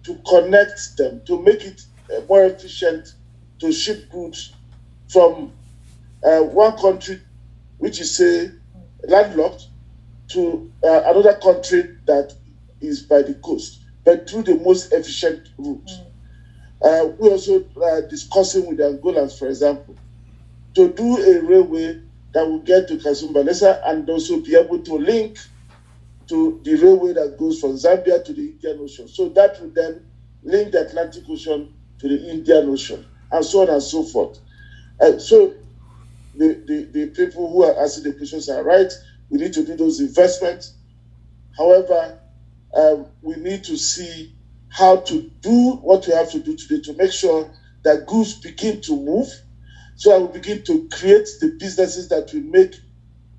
to connect them, to make it more efficient to ship goods from one country, which is, say, landlocked, to another country that is by the coast, but through the most efficient route. We're also discussing with the Angolans, for example, to do a railway that will get to Kasumbalesa and also be able to link to the railway that goes from Zambia to the Indian Ocean. So that will then link the Atlantic Ocean to the Indian Ocean, and so on and so forth. So the people who are asking the questions are right. We need to do those investments. However, we need to see how to do what we have to do today to make sure that goods begin to move, so that we begin to create the businesses that will make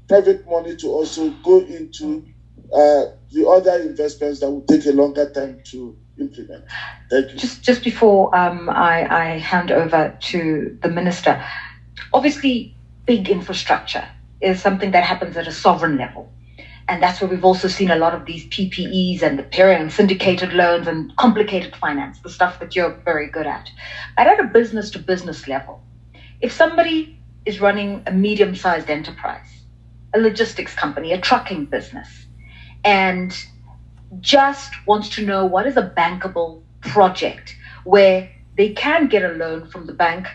private money to also go into the other investments that will take a longer time to implement. Thank you. Just before I hand over to the Minister, obviously big infrastructure is something that happens at a sovereign level. And that's where we've also seen a lot of these PPEs and the parent and syndicated loans and complicated finance, the stuff that you're very good at. But at a business to business level, if somebody is running a medium-sized enterprise, a logistics company, a trucking business, and just wants to know what is a bankable project where they can get a loan from the bank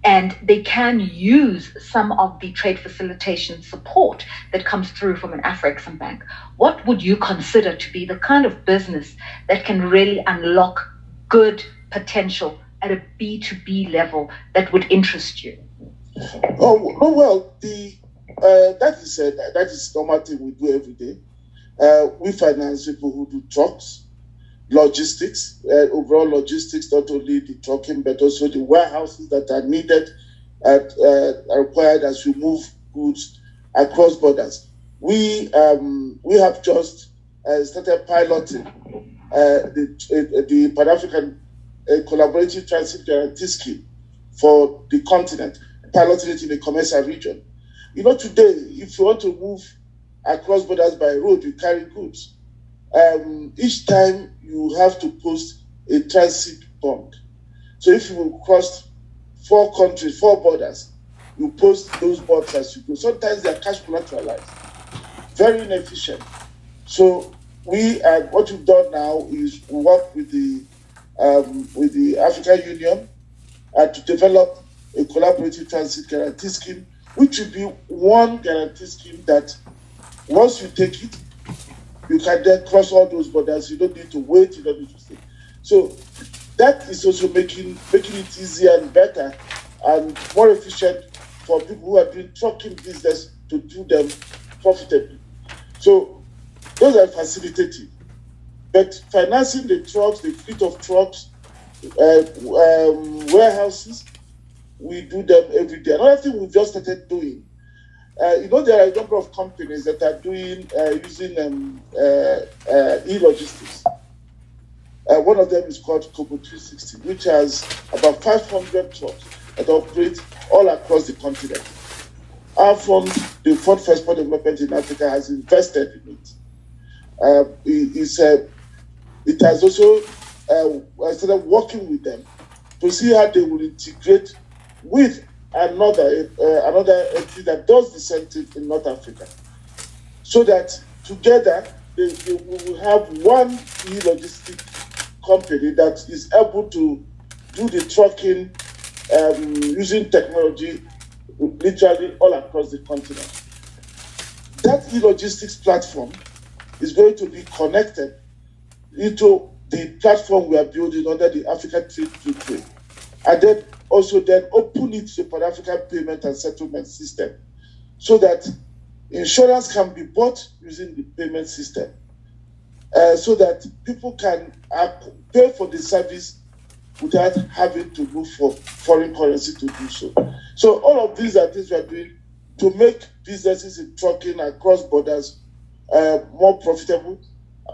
and they can use some of the trade facilitation support that comes through from an Afrexim bank, what would you consider to be the kind of business that can really unlock good potential at a B2B level that would interest you? That is normal thing we do every day. We finance people who do trucks, logistics, overall logistics, not only the trucking, but also the warehouses that are needed, are required as we move goods across borders. We have just started piloting the Pan-African Collaborative Transit Guarantee Scheme for the continent, piloting it in the commercial region. You know, today, if you want to move across borders by road, you carry goods. Each time you have to post a transit bond. So if you cross 4 countries, 4 borders, you post those bonds as you go. Sometimes they are cash collateralized, very inefficient. So what we've done now is work with the African Union to develop a collaborative transit guarantee scheme, which will be one guarantee scheme that once you take it, you can then cross all those borders. You don't need to wait. You don't need to stay. So that is also making it easier and better and more efficient for people who are doing trucking business to do them profitably. So those are facilitating. But financing the trucks, the fleet of trucks, warehouses, we do them every day. Another thing we've just started doing, there are a number of companies that are doing using e-logistics. One of them is called Competitiveness, which has about 500 trucks that operate all across the continent. Our fund, the Fund for Export Development in Africa, has invested in it. It has also started working with them to see how they will integrate with another entity that does the same thing in North Africa, so that together we will have one e-logistic company that is able to do the trucking using technology literally all across the continent. That e-logistics platform is going to be connected into the platform we are building under the Africa Trade Gateway, and then also then open it to the Pan-African payment and settlement system, so that insurance can be bought using the payment system, so that people can pay for the service without having to look for foreign currency to do so. So all of these are things we are doing to make businesses in trucking across borders more profitable,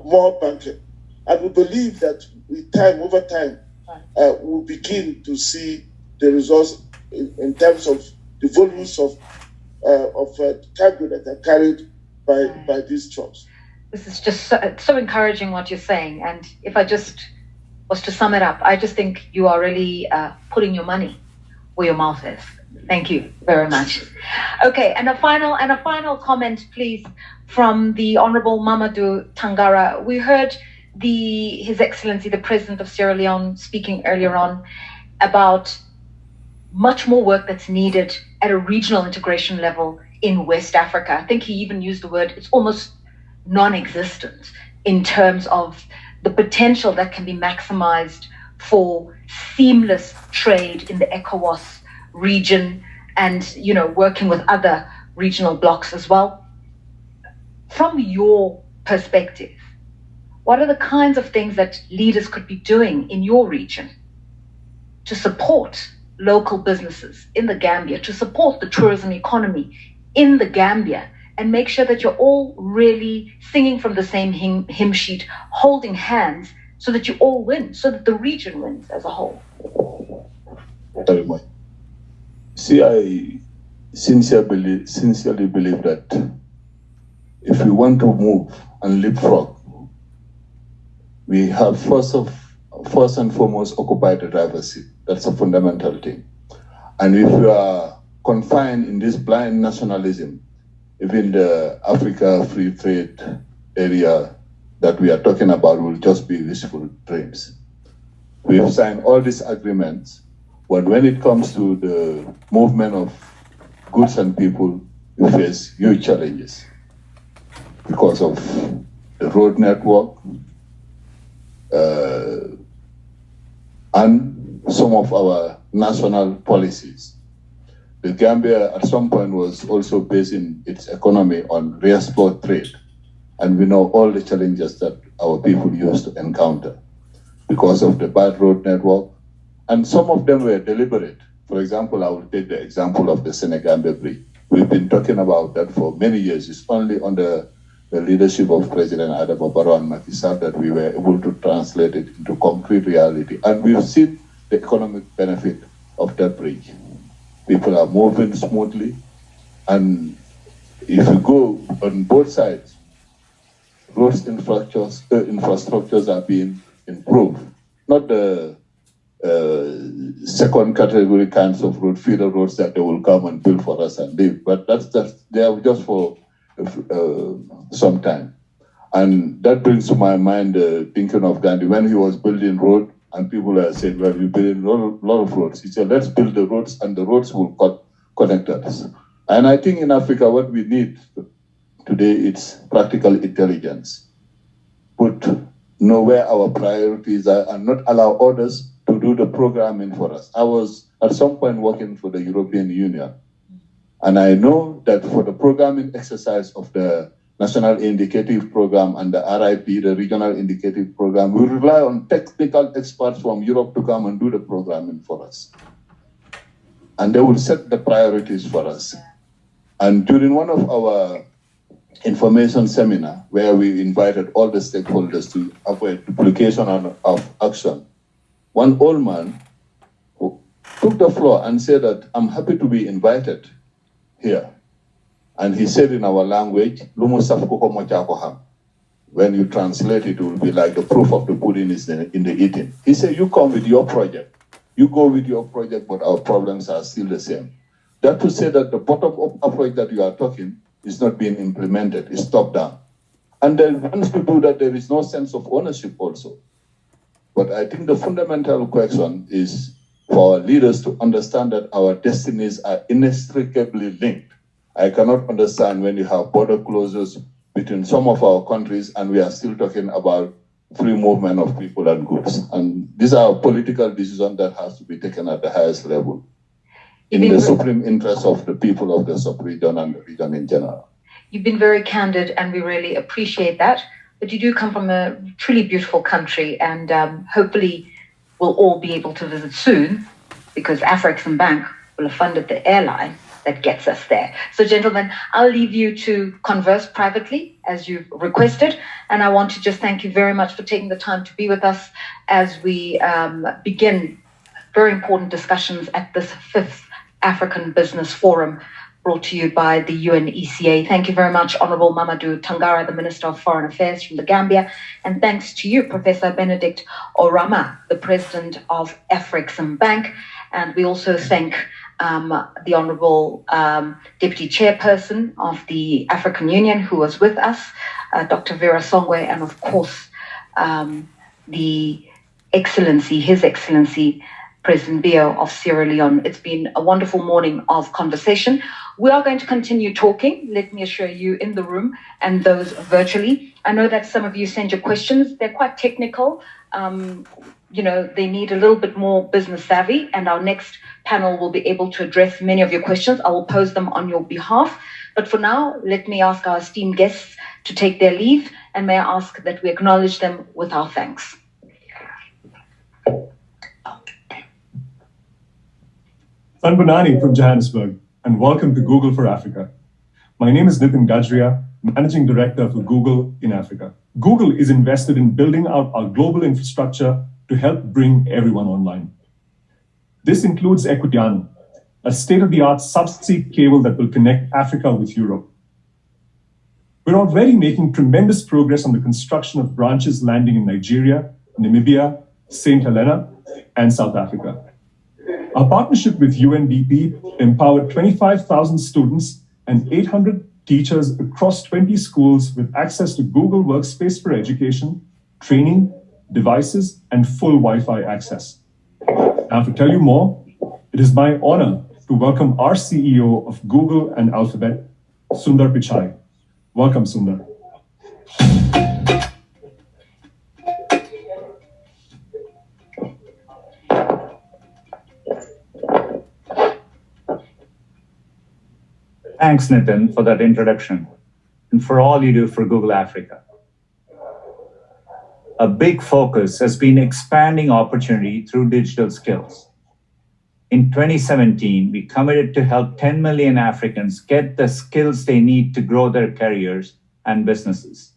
more banking. And we believe that with time, over time, we'll begin to see the results in terms of the volumes of cargo that are carried by these trucks. This is just so encouraging what you're saying. And if I just was to sum it up, I just think you are really putting your money where your mouth is. Thank you very much. Okay, and a final comment, please, from the Honorable Mamadou Tangara. We heard His Excellency, the President of Sierra Leone, speaking earlier on about much more work that's needed at a regional integration level in West Africa. I think he even used the word, it's almost non-existent in terms of the potential that can be maximized for seamless trade in the ECOWAS region and, working with other regional blocs as well. From your perspective, what are the kinds of things that leaders could be doing in your region to support local businesses in the Gambia, to support the tourism economy in the Gambia, and make sure that you're all really singing from the same hymn sheet, holding hands, so that you all win, so that the region wins as a whole? Very much. See, I sincerely believe that if we want to move and leapfrog, we have first and foremost occupy the driver's seat. That's a fundamental thing. And if we are confined in this blind nationalism, even the Africa free trade area that we are talking about will just be wishful dreams. We have signed all these agreements, but when it comes to the movement of goods and people, we face huge challenges because of the road network and some of our national policies. The Gambia at some point was also basing its economy on re-export trade. And we know all the challenges that our people used to encounter because of the bad road network. And some of them were deliberate. For example, I will take the example of the Senegambia Bridge. We've been talking about that for many years. It's only under the leadership of President Adama Barrow and Macky Sall that we were able to translate it into concrete reality. And we've seen the economic benefit of that bridge. People are moving smoothly. And if you go on both sides, road infrastructures are being improved. Not the second category kinds of road, feeder roads that they will come and build for us and live, but they are just for some time. And that brings to my mind thinking of Gandhi when he was building road, and people are saying, well, we're building a lot of roads. He said, let's build the roads, and the roads will connect us. And I think in Africa, what we need today is practical intelligence. Know where our priorities are and not allow others to do the programming for us. I was at some point working for the European Union, and I know that for the programming exercise of the National Indicative Program and the RIP, the Regional Indicative Program, we rely on technical experts from Europe to come and do the programming for us. And they will set the priorities for us. And during one of our information seminar, where we invited all the stakeholders to avoid duplication of action, one old man who took the floor and said that, I'm happy to be invited here. And he said in our language, when you translate it, it will be like the proof of the pudding is in the eating. He said, you come with your project. You go with your project, but our problems are still the same. That to say that the bottom-up approach that you are talking is not being implemented, it's top-down. And then once you do that, there is no sense of ownership also. But I think the fundamental question is for our leaders to understand that our destinies are inextricably linked. I cannot understand when you have border closures between some of our countries and we are still talking about free movement of people and goods. And these are political decisions that has to be taken at the highest level in the supreme interest of the people of the sub-region and the region in general. You've been very candid and we really appreciate that. But you do come from a truly beautiful country and hopefully we'll all be able to visit soon because Afrexim Bank will have funded the airline that gets us there. So gentlemen, I'll leave you to converse privately as you've requested. And I want to just thank you very much for taking the time to be with us as we begin very important discussions at this 5th African Business Forum brought to you by the UNECA. Thank you very much, Honorable Mamadou Tangara, the Minister of Foreign Affairs from the Gambia. And thanks to you, Professor Benedict Orama, the President of Afrexim Bank. And we also thank the Honorable Deputy Chairperson of the African Union who was with us, Dr. Vera Songwe, and of course, His Excellency, President Bio of Sierra Leone. It's been a wonderful morning of conversation. We are going to continue talking, let me assure you, in the room and those virtually. I know that some of you send your questions. They're quite technical. They need a little bit more business savvy, and our next panel will be able to address many of your questions. I will pose them on your behalf. But for now, let me ask our esteemed guests to take their leave, and may I ask that we acknowledge them with our thanks. Sanbonani from Johannesburg, and welcome to Google for Africa. My name is Nitin Gajria, Managing Director for Google in Africa. Google is invested in building out our global infrastructure to help bring everyone online. This includes Equitiano, a state-of-the-art subsea cable that will connect Africa with Europe. We're already making tremendous progress on the construction of branches landing in Nigeria, Namibia, St. Helena, and South Africa. Our partnership with UNDP empowered 25,000 students and 800 teachers across 20 schools with access to Google Workspace for education, training, devices, and full Wi-Fi access. Now, to tell you more, it is my honor to welcome our CEO of Google and Alphabet, Sundar Pichai. Welcome, Sundar. Thanks, Nitin, for that introduction and for all you do for Google Africa. A big focus has been expanding opportunity through digital skills. In 2017, we committed to help 10 million Africans get the skills they need to grow their careers and businesses.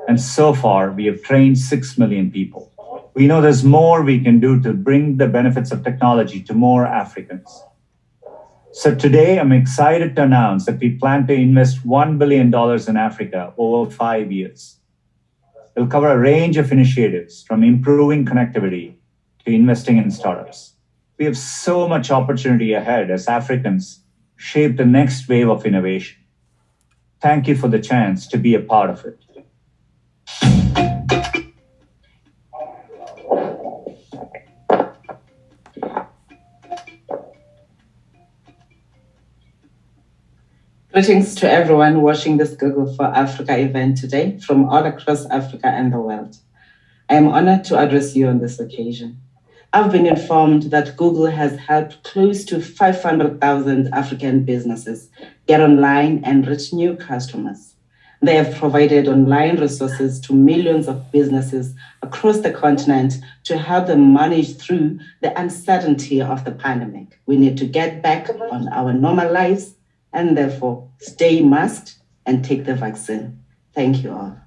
And so far, we have trained 6 million people. We know there's more we can do to bring the benefits of technology to more Africans. So today, I'm excited to announce that we plan to invest $1 billion in Africa over 5 years. It'll cover a range of initiatives from improving connectivity to investing in startups. We have so much opportunity ahead as Africans shape the next wave of innovation. Thank you for the chance to be a part of it. Greetings to everyone watching this Google for Africa event today from all across Africa and the world. I am honored to address you on this occasion. I've been informed that Google has helped close to 500,000 African businesses get online and reach new customers. They have provided online resources to millions of businesses across the continent to help them manage through the uncertainty of the pandemic. We need to get back on our normal lives and therefore stay masked and take the vaccine. Thank you all.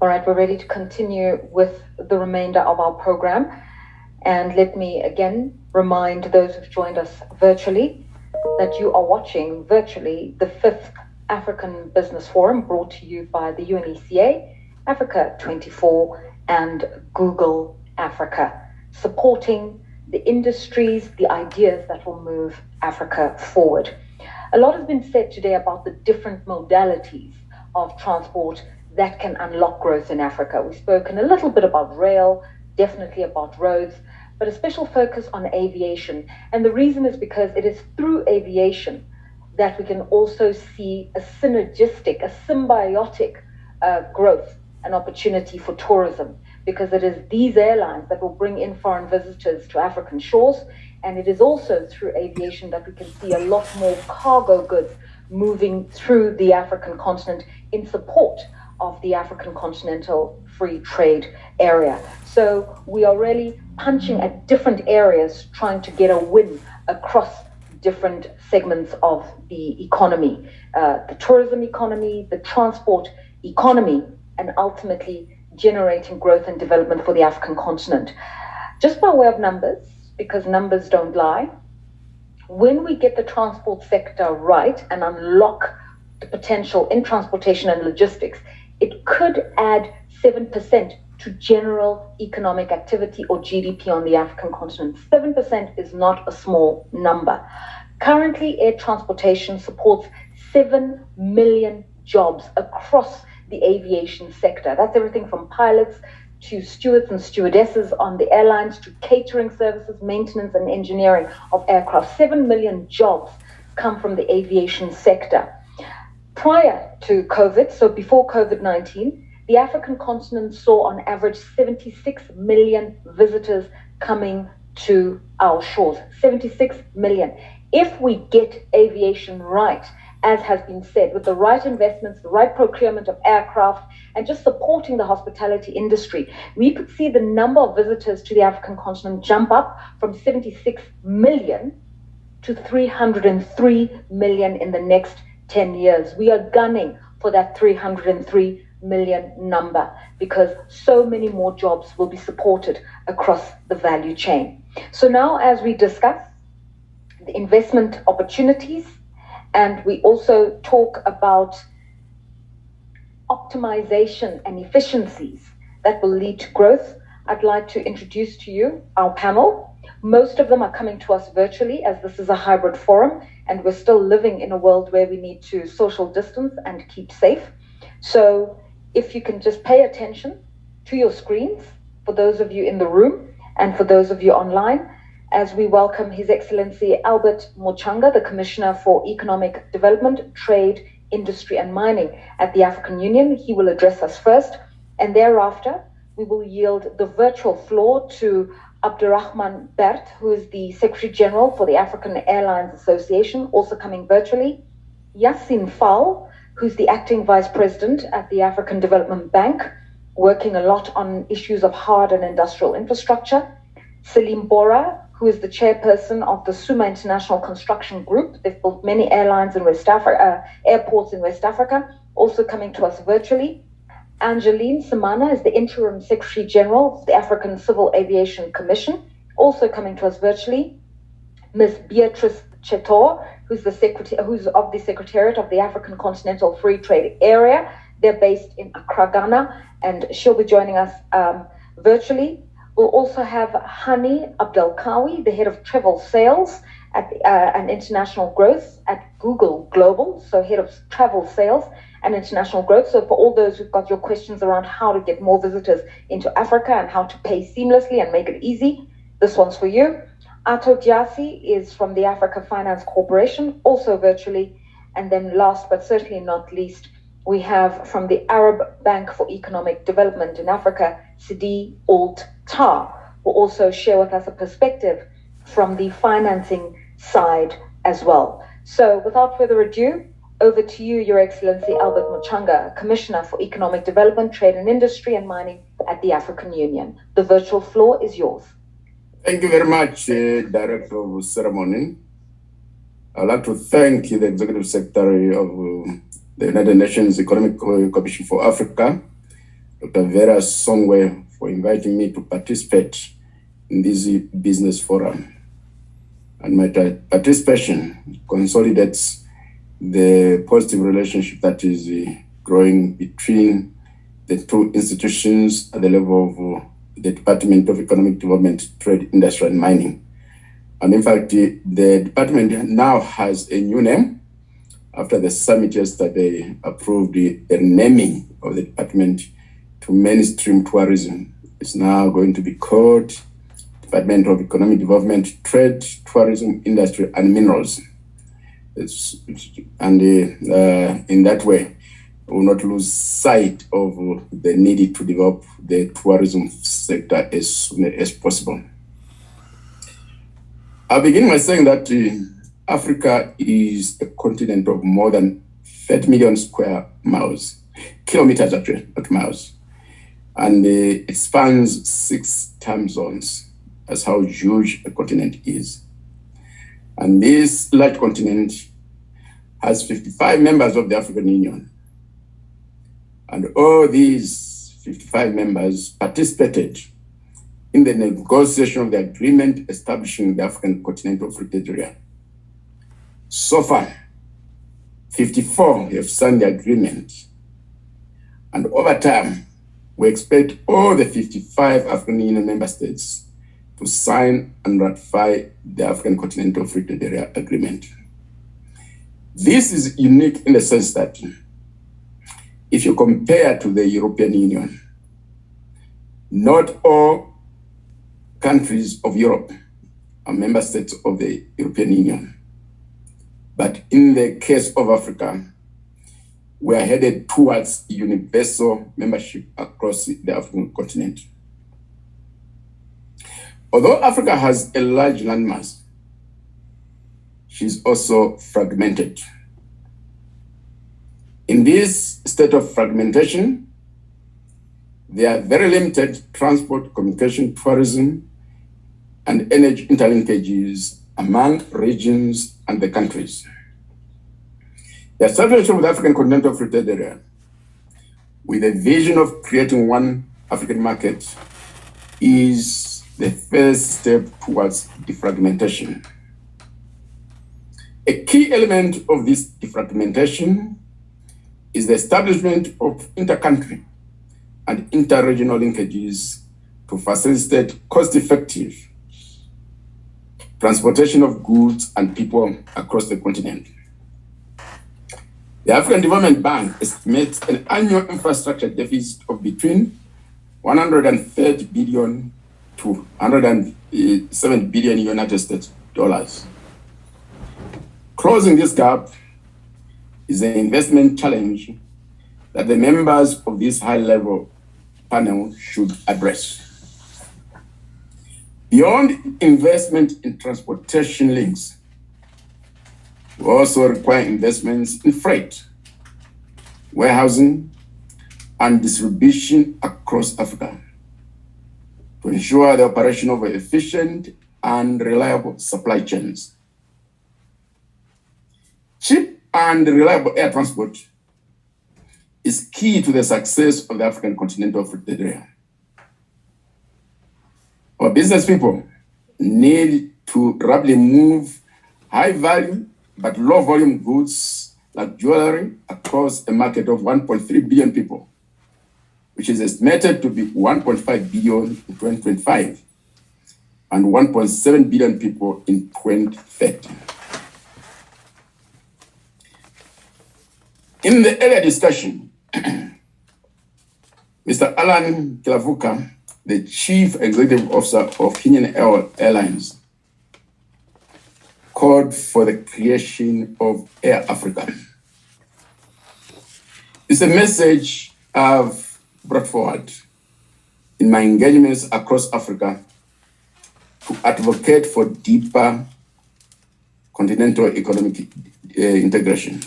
All right, we're ready to continue with the remainder of our program. And let me again remind those who've joined us virtually that you are watching virtually the 5th African Business Forum brought to you by the UNECA, Africa 24, and Google Africa, supporting the industries, the ideas that will move Africa forward. A lot has been said today about the different modalities of transport that can unlock growth in Africa. We've spoken a little bit about rail, definitely about roads, but a special focus on aviation. And the reason is because it is through aviation that we can also see a synergistic, a symbiotic growth and opportunity for tourism, because it is these airlines that will bring in foreign visitors to African shores. And it is also through aviation that we can see a lot more cargo goods moving through the African continent in support of the African Continental Free Trade Area. So we are really punching at different areas, trying to get a win across different segments of the economy, the tourism economy, the transport economy, and ultimately generating growth and development for the African continent. Just by way of numbers, because numbers don't lie, when we get the transport sector right and unlock the potential in transportation and logistics, it could add 7% to general economic activity or GDP on the African continent. 7% is not a small number. Currently, air transportation supports 7 million jobs across the aviation sector. That's everything from pilots to stewards and stewardesses on the airlines, to catering services, maintenance and engineering of aircraft. 7 million jobs come from the aviation sector. Prior to COVID, so before COVID-19, the African continent saw on average 76 million visitors coming to our shores. 76 million. If we get aviation right, as has been said, with the right investments, the right procurement of aircraft, and just supporting the hospitality industry, we could see the number of visitors to the African continent jump up from 76 million to 303 million in the next 10 years. We are gunning for that 303 million number because so many more jobs will be supported across the value chain. So now, as we discuss the investment opportunities, and we also talk about optimization and efficiencies that will lead to growth, I'd like to introduce to you our panel. Most of them are coming to us virtually, as this is a hybrid forum, and we're still living in a world where we need to social distance and keep safe. So if you can just pay attention to your screens, for those of you in the room and for those of you online, as we welcome His Excellency Albert Muchanga, the Commissioner for Economic Development, Trade, Industry and Mining at the African Union. He will address us first, and thereafter we will yield the virtual floor to Abdurrahman Bert, who is the Secretary General for the African Airlines Association, also coming virtually, Yassin Fall, who's the Acting Vice President at the African Development Bank, working a lot on issues of hard and industrial infrastructure, Salim Bora, who is the chairperson of the Suma International Construction Group. They've built many airlines in West Africa, airports in West Africa, also coming to us virtually. Angeline Samana is the Interim Secretary General of the African Civil Aviation Commission, also coming to us virtually. Ms. Beatrice Chetor, who's of the Secretariat of the African Continental Free Trade Area. They're based in Accra, Ghana, and she'll be joining us virtually. We'll also have Hani Abdelkawi, the Head of Travel Sales and International Growth at Google Global, so Head of Travel Sales and International Growth. So for all those who've got your questions around how to get more visitors into Africa and how to pay seamlessly and make it easy, this one's for you. Ato Diasi is from the Africa Finance Corporation, also virtually. And then last but certainly not least, we have from the Arab Bank for Economic Development in Africa, Sidi Ould Tar, will also share with us a perspective from the financing side as well. So without further ado, over to you, Your Excellency Albert Muchanga, Commissioner for Economic Development, Trade and Industry and Mining at the African Union. The virtual floor is yours. Thank you very much, Director of Ceremony. I'd like to thank the Executive Secretary of the United Nations Economic Commission for Africa, Dr. Vera Songwe, for inviting me to participate in this business forum. And my participation consolidates the positive relationship that is growing between the two institutions at the level of the Department of Economic Development, Trade, Industry and Mining. And in fact, the department now has a new name after the summit yesterday approved the naming of the department to mainstream tourism. It's now going to be called Department of Economic Development, Trade, Tourism, Industry and Minerals. In that way, we will not lose sight of the need to develop the tourism sector as soon as possible. I'll begin by saying that Africa is a continent of more than 30 million square miles, kilometers actually, not miles. And it spans 6 time zones. That's how huge a continent is. And this large continent has 55 members of the African Union. And all these 55 members participated in the negotiation of the agreement establishing the African Continental Free Trade Area. So far, 54 have signed the agreement. And over time, we expect all the 55 African Union member states to sign and ratify the African Continental Free Trade Area Agreement. This is unique in the sense that if you compare to the European Union, not all countries of Europe are member states of the European Union. But in the case of Africa, we are headed towards universal membership across the African continent. Although Africa has a large landmass, she's also fragmented. In this state of fragmentation, there are very limited transport, communication, tourism, and energy interlinkages among regions and the countries. The establishment of the African Continental Free Trade Area, with a vision of creating one African market, is the first step towards defragmentation. A key element of this defragmentation is the establishment of inter-country and inter-regional linkages to facilitate cost-effective transportation of goods and people across the continent. The African Development Bank estimates an annual infrastructure deficit of between 130 billion to 107 billion United States dollars. Closing this gap is an investment challenge that the members of this high-level panel should address. Beyond investment in transportation links, we also require investments in freight, warehousing, and distribution across Africa to ensure the operation of efficient and reliable supply chains. Cheap and reliable air transport is key to the success of the African Continental Free Trade Area. Our business people need to rapidly move high-value but low-volume goods like jewelry across a market of 1.3 billion people, which is estimated to be 1.5 billion in 2025 and 1.7 billion people in 2030. In the earlier discussion, Mr. Alan Kilavuka, the Chief Executive Officer of Kenyan Airlines, called for the creation of Air Africa. It's a message I've brought forward in my engagements across Africa to advocate for deeper continental economic integration.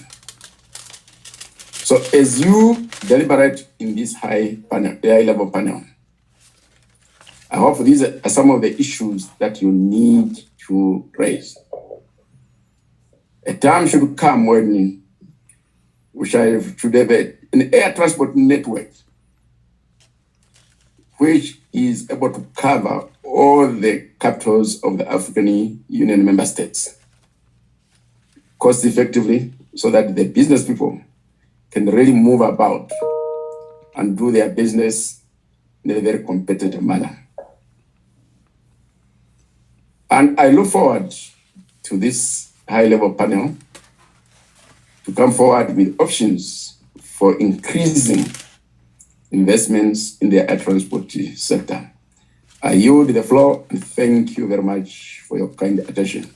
So as you deliberate in this high-level panel, I hope these are some of the issues that you need to raise. A time should come when we should have an air transport network which is able to cover all the capitals of the African Union member states cost effectively, so that the business people can really move about and do their business in a very competitive manner. And I look forward to this high-level panel to come forward with options for increasing investments in the air transport sector. I yield the floor and thank you very much for your kind attention.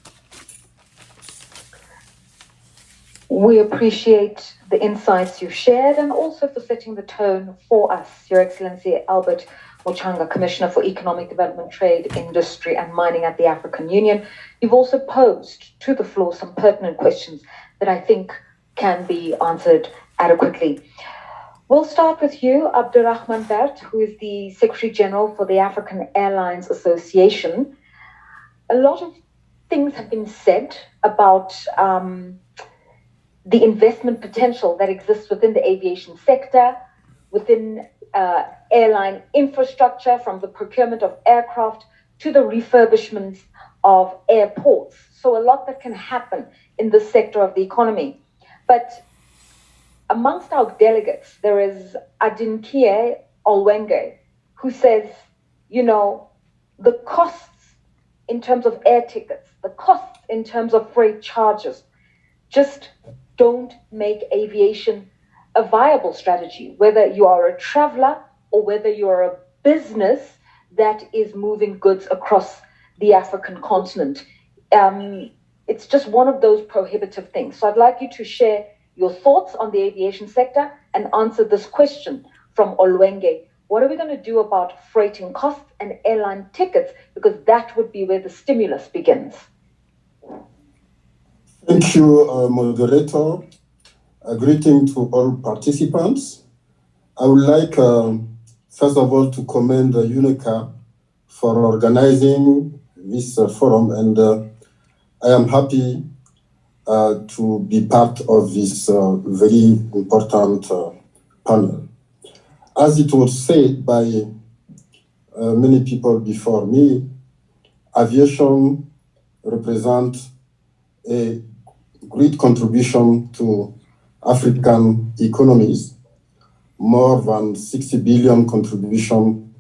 We appreciate the insights you've shared and also for setting the tone for us, Your Excellency Albert Muchanga, Commissioner for Economic Development, Trade, Industry and Mining at the African Union. You've also posed to the floor some pertinent questions that I think can be answered adequately. We'll start with you, Abdurrahman Bert, who is the Secretary General for the African Airlines Association. A lot of things have been said about the investment potential that exists within the aviation sector, within airline infrastructure, from the procurement of aircraft to the refurbishment of airports. So a lot that can happen in this sector of the economy. But amongst our delegates, there is Adinkie Olwenge, who says, you know, the costs in terms of air tickets, the costs in terms of freight charges, just don't make aviation a viable strategy, whether you are a traveler or whether you are a business that is moving goods across the African continent. It's just one of those prohibitive things. So I'd like you to share your thoughts on the aviation sector and answer this question from Olwenge. What are we going to do about freighting costs and airline tickets? Because that would be where the stimulus begins. Thank you, moderator. A greeting to all participants. I would like, first of all, to commend UNICA for organizing this forum, and I am happy to be part of this very important panel. As it was said by many people before me, aviation represents a great contribution to African economies, more than 60 billion contribution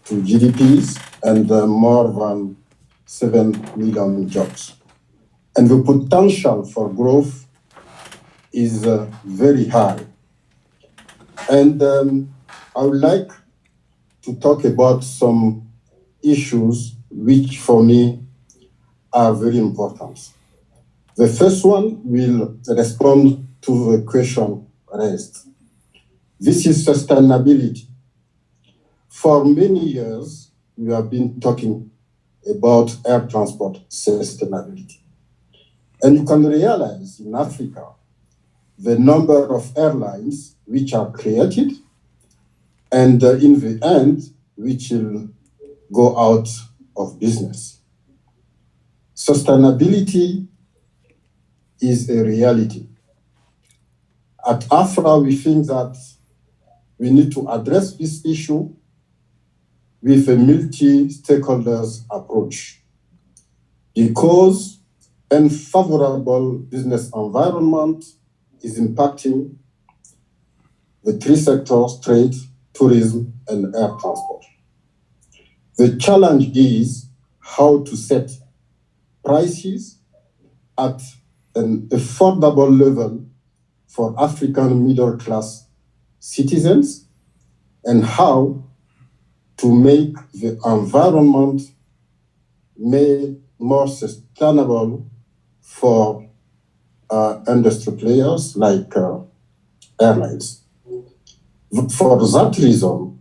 to GDPs and more than 7 million jobs. And the potential for growth is very high. And I would like to talk about some issues which for me are very important. The first one will respond to the question raised. This is sustainability. For many years, we have been talking about air transport sustainability. And you can realize in Africa, the number of airlines which are created and in the end, which will go out of business. Sustainability is a reality. At AFRA, we think that we need to address this issue with a multi-stakeholders approach, because unfavorable business environment is impacting the three sectors: trade, tourism, and air transport. The challenge is how to set prices at an affordable level for African middle-class citizens, and how to make the environment made more sustainable for industry players like airlines. For that reason,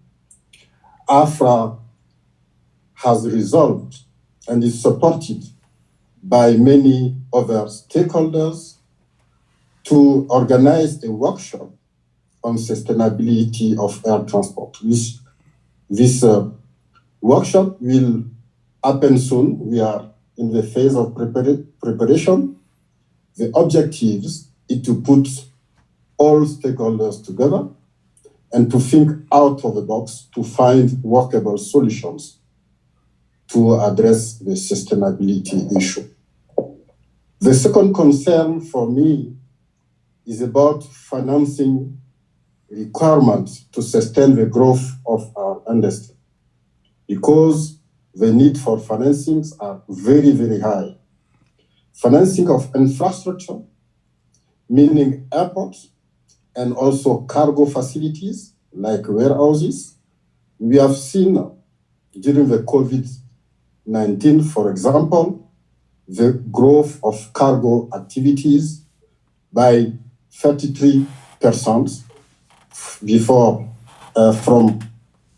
AFRA has resolved and is supported by many other stakeholders to organize a workshop on sustainability of air transport. This workshop will happen soon. We are in the phase of preparation. The objectives is to put all stakeholders together and to think out of the box to find workable solutions to address the sustainability issue. The second concern for me is about financing requirements to sustain the growth of our industry, because the need for financings are very, very high. Financing of infrastructure, meaning airports, and also cargo facilities like warehouses. We have seen during the COVID-19, for example, the growth of cargo activities by 33% from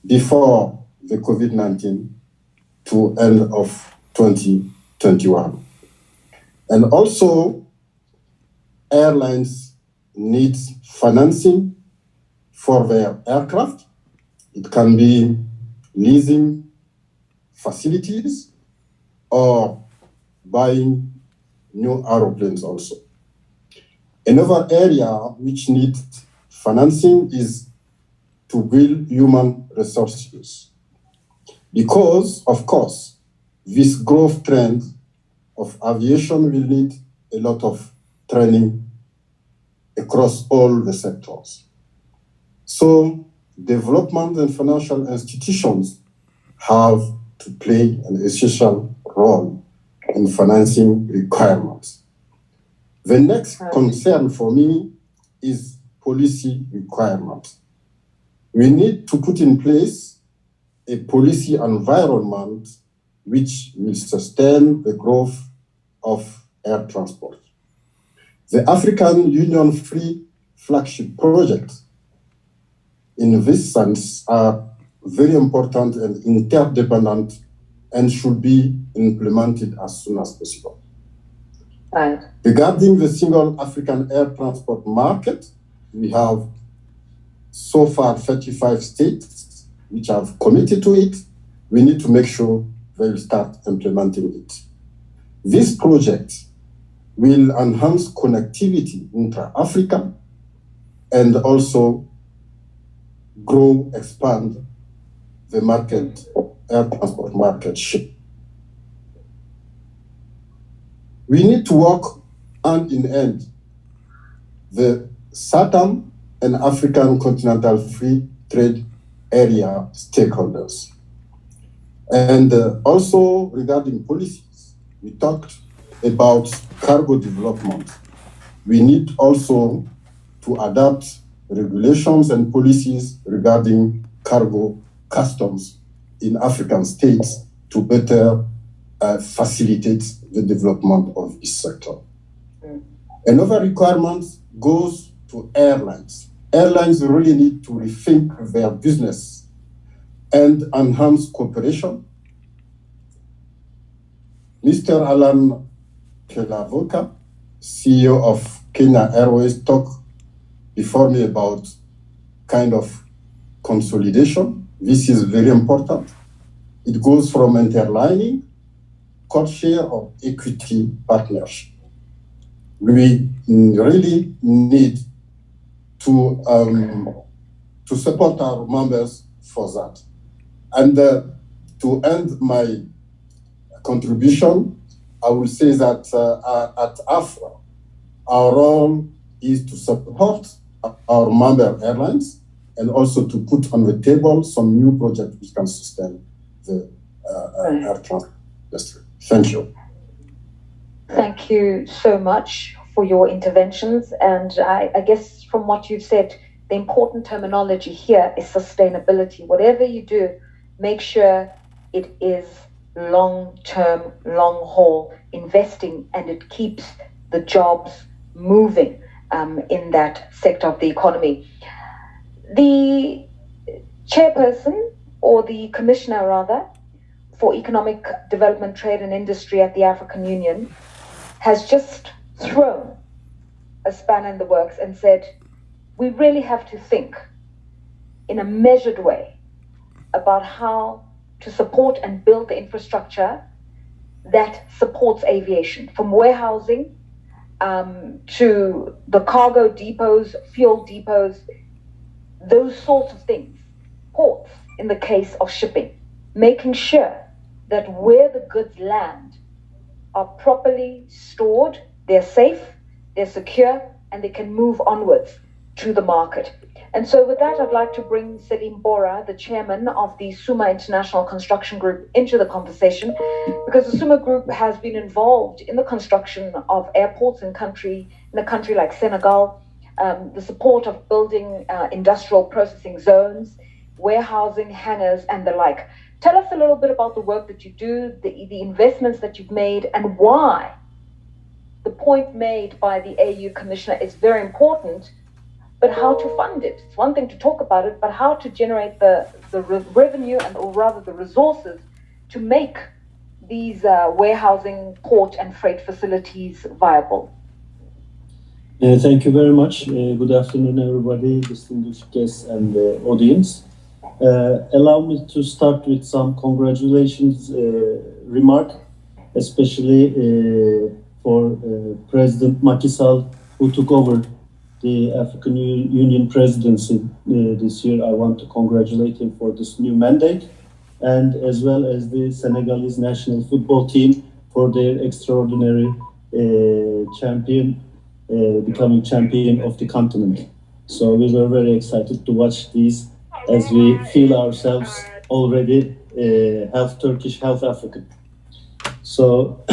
before the COVID-19 to end of 2021. And also, airlines need financing for their aircraft. It can be leasing facilities or buying new aeroplanes also. Another area which needs financing is to build human resources. Because, of course, this growth trend of aviation will need a lot of training across all the sectors. So development and financial institutions have to play an essential role in financing requirements. The next concern for me is policy requirements. We need to put in place a policy environment which will sustain the growth of air transport. The African Union Free Flagship Project, in this sense, are very important and interdependent and should be implemented as soon as possible. Right. Regarding the single African air transport market, we have so far 35 states which have committed to it. We need to make sure they will start implementing it. This project will enhance connectivity intra-Africa and also grow, expand the market, air transport market share. We need to work hand in hand the SATAM and African Continental Free Trade Area stakeholders. And also regarding policies, we talked about cargo development. We need also to adapt regulations and policies regarding cargo customs in African states to better facilitate the development of this sector. Another requirement goes to airlines. Airlines really need to rethink their business and enhance cooperation. Mr. Alan Kelavoka, CEO of Kenya Airways, talked before me about kind of consolidation. This is very important. It goes from interlining, code share, or equity partnership. We really need to support our members for that. And to end my contribution, I will say that at AFRA, our role is to support our member airlines and also to put on the table some new projects which can sustain the air transport industry. Thank you. Thank you so much for your interventions. And I guess from what you've said, the important terminology here is sustainability. Whatever you do, make sure it is long-term, long-haul investing, and it keeps the jobs moving in that sector of the economy. The chairperson, or the commissioner rather, for Economic Development, Trade and Industry at the African Union has just thrown a spanner in the works and said, we really have to think in a measured way about how to support and build the infrastructure that supports aviation, from warehousing to the cargo depots, fuel depots. those sorts of things. Ports, in the case of shipping, making sure that where the goods land are properly stored, they're safe, they're secure, and they can move onwards to the market. And so with that, I'd like to bring Selim Bora, the chairman of the Suma International Construction Group, into the conversation, because the Suma Group has been involved in the construction of airports in a country like Senegal, the support of building industrial processing zones, warehousing, hangars, and the like. Tell us a little bit about the work that you do, the investments that you've made, and why the point made by the AU Commissioner is very important, but how to fund it. It's one thing to talk about it, but how to generate the revenue, and or rather the resources to make these warehousing, port and freight facilities viable. Thank you very much. Good afternoon, everybody, distinguished guests and audience. Allow me to start with some congratulations remark, especially for President Macky Sall, who took over the African Union presidency this year. I want to congratulate him for this new mandate, and as well as the Senegalese national football team for their extraordinary becoming champion of the continent. So we were very excited to watch these, as we feel ourselves already half Turkish, half African. So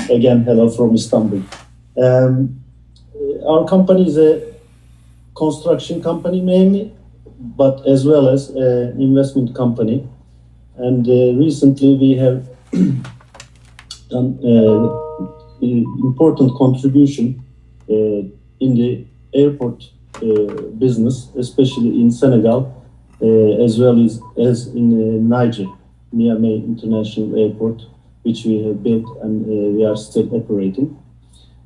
again, hello from Istanbul. Our company is a construction company mainly, but as well as an investment company. And recently we have done important contribution in the airport business, especially in Senegal, as well as in Niger, Niamey International Airport, which we have built and we are still operating.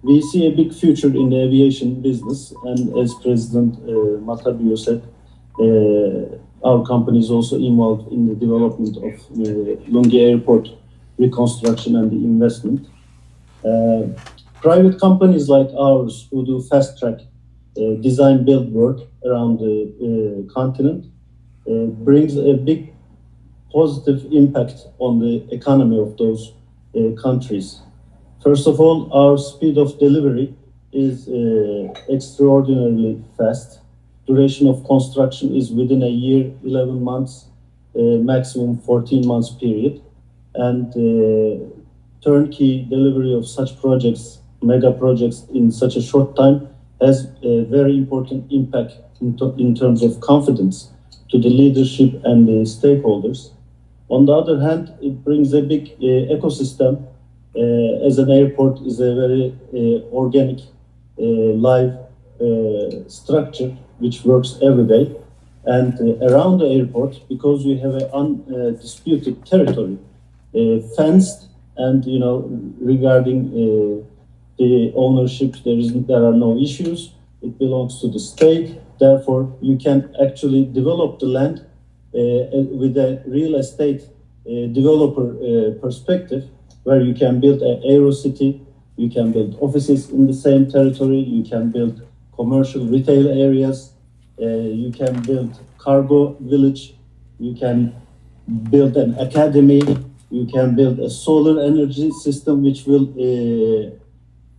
We see a big future in the aviation business, and as President Matabio said, our company is also involved in the development of Lungi Airport reconstruction and the investment. Private companies like ours who do fast-track design build work around the continent brings a big positive impact on the economy of those countries. First of all, our speed of delivery is extraordinarily fast. Duration of construction is within a year, 11 months, maximum 14 months period. And turnkey delivery of such projects, mega projects in such a short time has a very important impact in terms of confidence to the leadership and the stakeholders. On the other hand, it brings a big ecosystem, as an airport is a very organic, live structure which works every day. And around the airport, because we have an undisputed territory, fenced, and regarding the ownership, there are no issues. It belongs to the state. Therefore, you can actually develop the land with a real estate developer perspective, where you can build an aero city, you can build offices in the same territory, you can build commercial retail areas, you can build cargo village, you can build an academy, you can build a solar energy system which will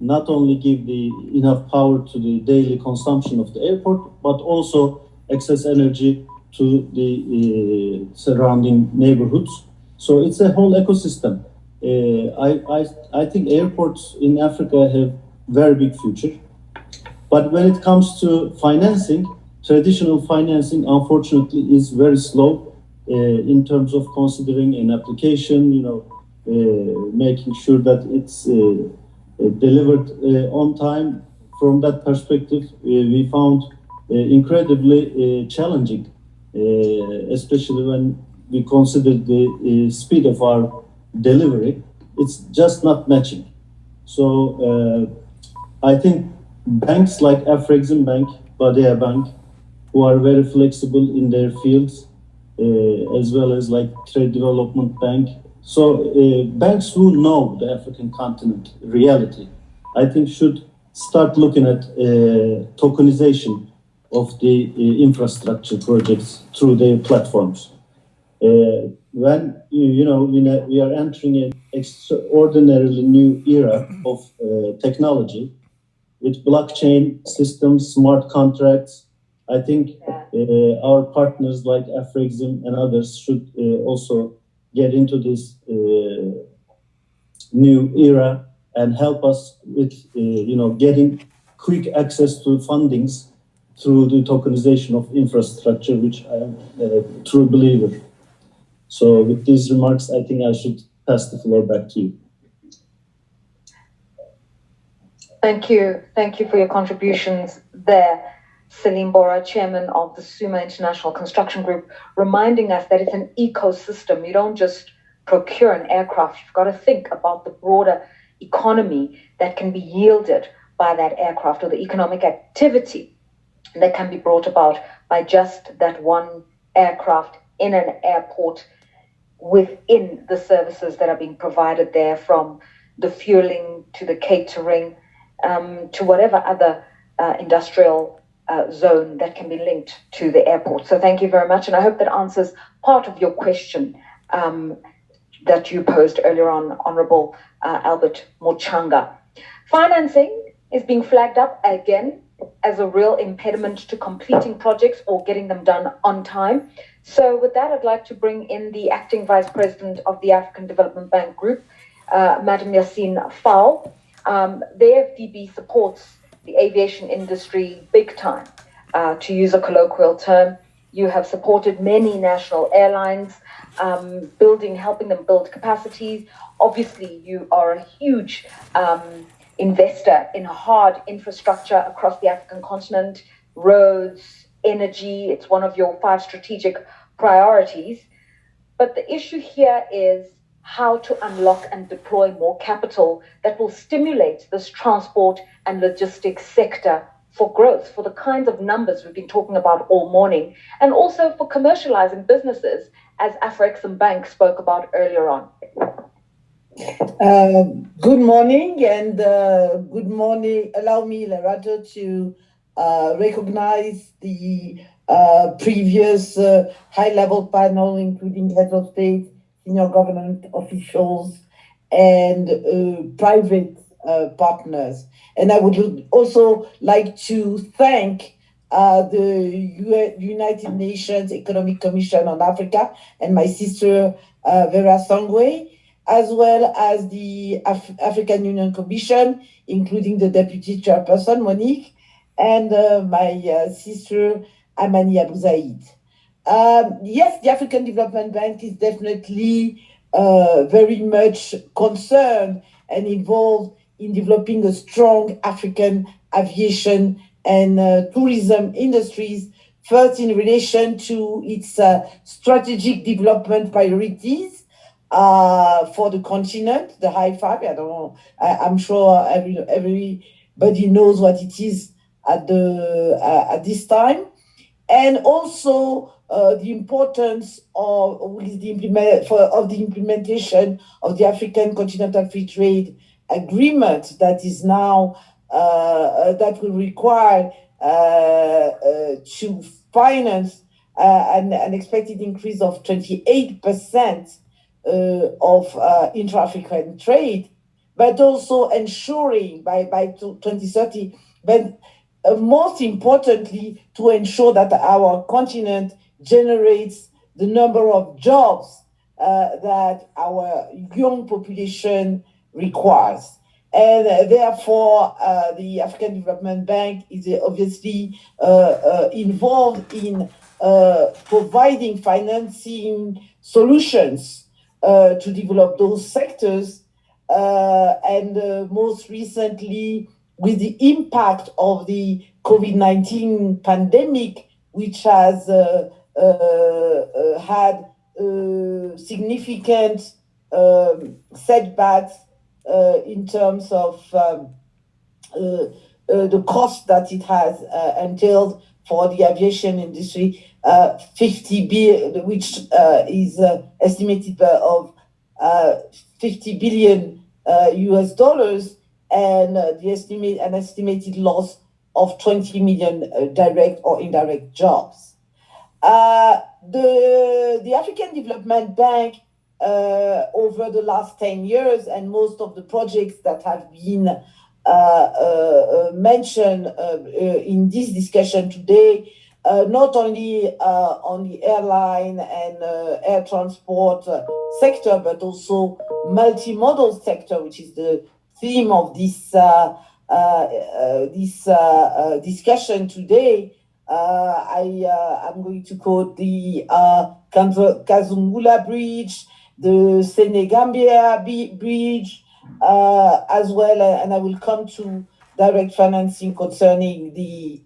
not only give enough power to the daily consumption of the airport, but also excess energy to the surrounding neighborhoods. So it's a whole ecosystem. I think airports in Africa have very big future. But when it comes to financing, traditional financing, unfortunately, is very slow in terms of considering an application, making sure that it's delivered on time. From that perspective, we found incredibly challenging, especially when we consider the speed of our delivery. It's just not matching. So I think banks like Afrexim Bank, Badea Bank, who are very flexible in their fields, as well as like Trade Development Bank. So banks who know the African continent reality, I think should start looking at tokenization of the infrastructure projects through their platforms. When we are entering an extraordinarily new era of technology with blockchain systems, smart contracts, I think our partners like Afrexim and others should also get into this new era and help us with getting quick access to fundings through the tokenization of infrastructure, which I am a true believer. So with these remarks, I think I should pass the floor back to you. Thank you. Thank you for your contributions there, Salim Bora, Chairman of the SUMA International Construction Group, reminding us that it's an ecosystem. You don't just procure an aircraft. You've got to think about the broader economy that can be yielded by that aircraft, or the economic activity that can be brought about by just that one aircraft in an airport, within the services that are being provided there, from the fueling to the catering to whatever other industrial zone that can be linked to the airport. So thank you very much. And I hope that answers part of your question that you posed earlier on, Honorable Albert Mochanga. Financing is being flagged up again as a real impediment to completing projects or getting them done on time. So with that, I'd like to bring in the Acting Vice President of the African Development Bank Group, Madam Yassine Fall. The AFDB supports the aviation industry big time. To use a colloquial term, you have supported many national airlines, helping them build capacities. Obviously, you are a huge investor in hard infrastructure across the African continent, roads, energy. It's one of your 5 strategic priorities. But the issue here is how to unlock and deploy more capital that will stimulate this transport and logistics sector for growth, for the kinds of numbers we've been talking about all morning, and also for commercializing businesses, as Afrexim Bank spoke about earlier on. Good morning, and good morning. Allow me, Lerato, to recognize the previous high-level panel, including heads of state, senior government officials, and private partners. And I would also like to thank the United Nations Economic Commission on Africa and my sister Vera Songwe, as well as the African Union Commission, including the Deputy Chairperson, Monique, and my sister, Amani Abu Zaid. Yes, the African Development Bank is definitely very much concerned and involved in developing a strong African aviation and tourism industries, first in relation to its strategic development priorities for the continent, the high 5. I don't know. I'm sure everybody knows what it is at this time, and also the importance of the implementation of the African Continental Free Trade Agreement that is now that will require to finance an expected increase of 28% of intra-African trade, but also ensuring by 2030, but most importantly, to ensure that our continent generates the number of jobs that our young population requires. And therefore, the African Development Bank is obviously involved in providing financing solutions to develop those sectors, and most recently with the impact of the COVID-19 pandemic, which has had significant setbacks in terms of the cost that it has entailed for the aviation industry, 50 billion, which is estimated of 50 billion US dollars, and an estimated loss of 20 million direct or indirect jobs. The African Development Bank over the last 10 years, and most of the projects that have been mentioned in this discussion today, not only on the airline and air transport sector, but also multimodal sector, which is the theme of this discussion today. I'm going to quote the Kazungula Bridge, the Senegambia Bridge, as well, and I will come to direct financing concerning the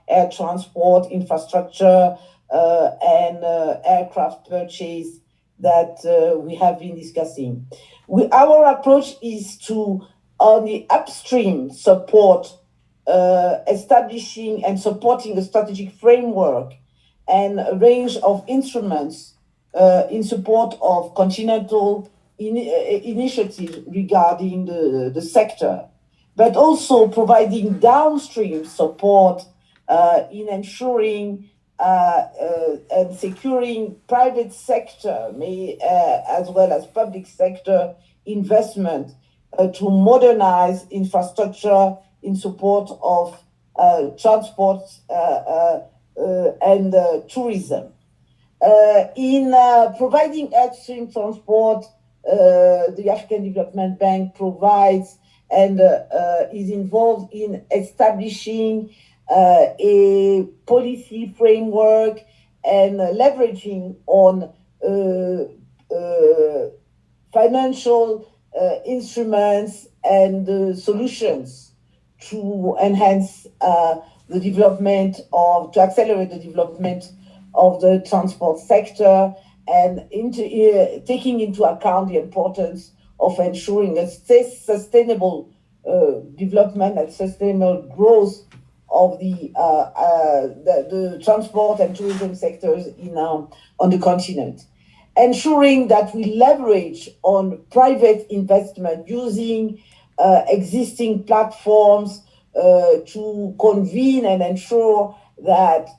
air transport infrastructure and aircraft purchase that we have been discussing. Our approach is to, on the upstream, support establishing and supporting a strategic framework and a range of instruments in support of Continental initiatives regarding the sector, but also providing downstream support in ensuring and securing private sector, as well as public sector investment to modernize infrastructure in support of transport and tourism. In providing upstream transport, the African Development Bank provides and is involved in establishing a policy framework and leveraging on financial instruments and solutions to enhance the development of, to accelerate the development of the transport sector, and taking into account the importance of ensuring a sustainable development and sustainable growth of the transport and tourism sectors on the continent. Ensuring that we leverage on private investment using existing platforms to convene and ensure that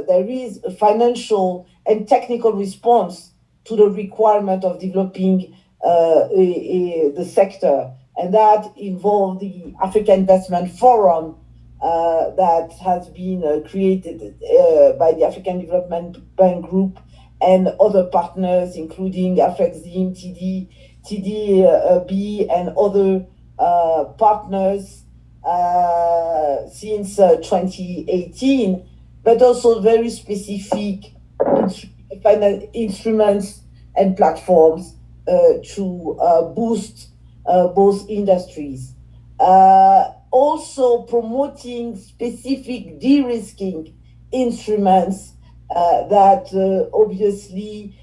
there is a financial and technical response to the requirement of developing the sector. And that involved the African Investment Forum that has been created by the African Development Bank Group and other partners, including Afrexim, TDB, and other partners since 2018, but also very specific instruments and platforms to boost both industries. Also promoting specific de-risking instruments that obviously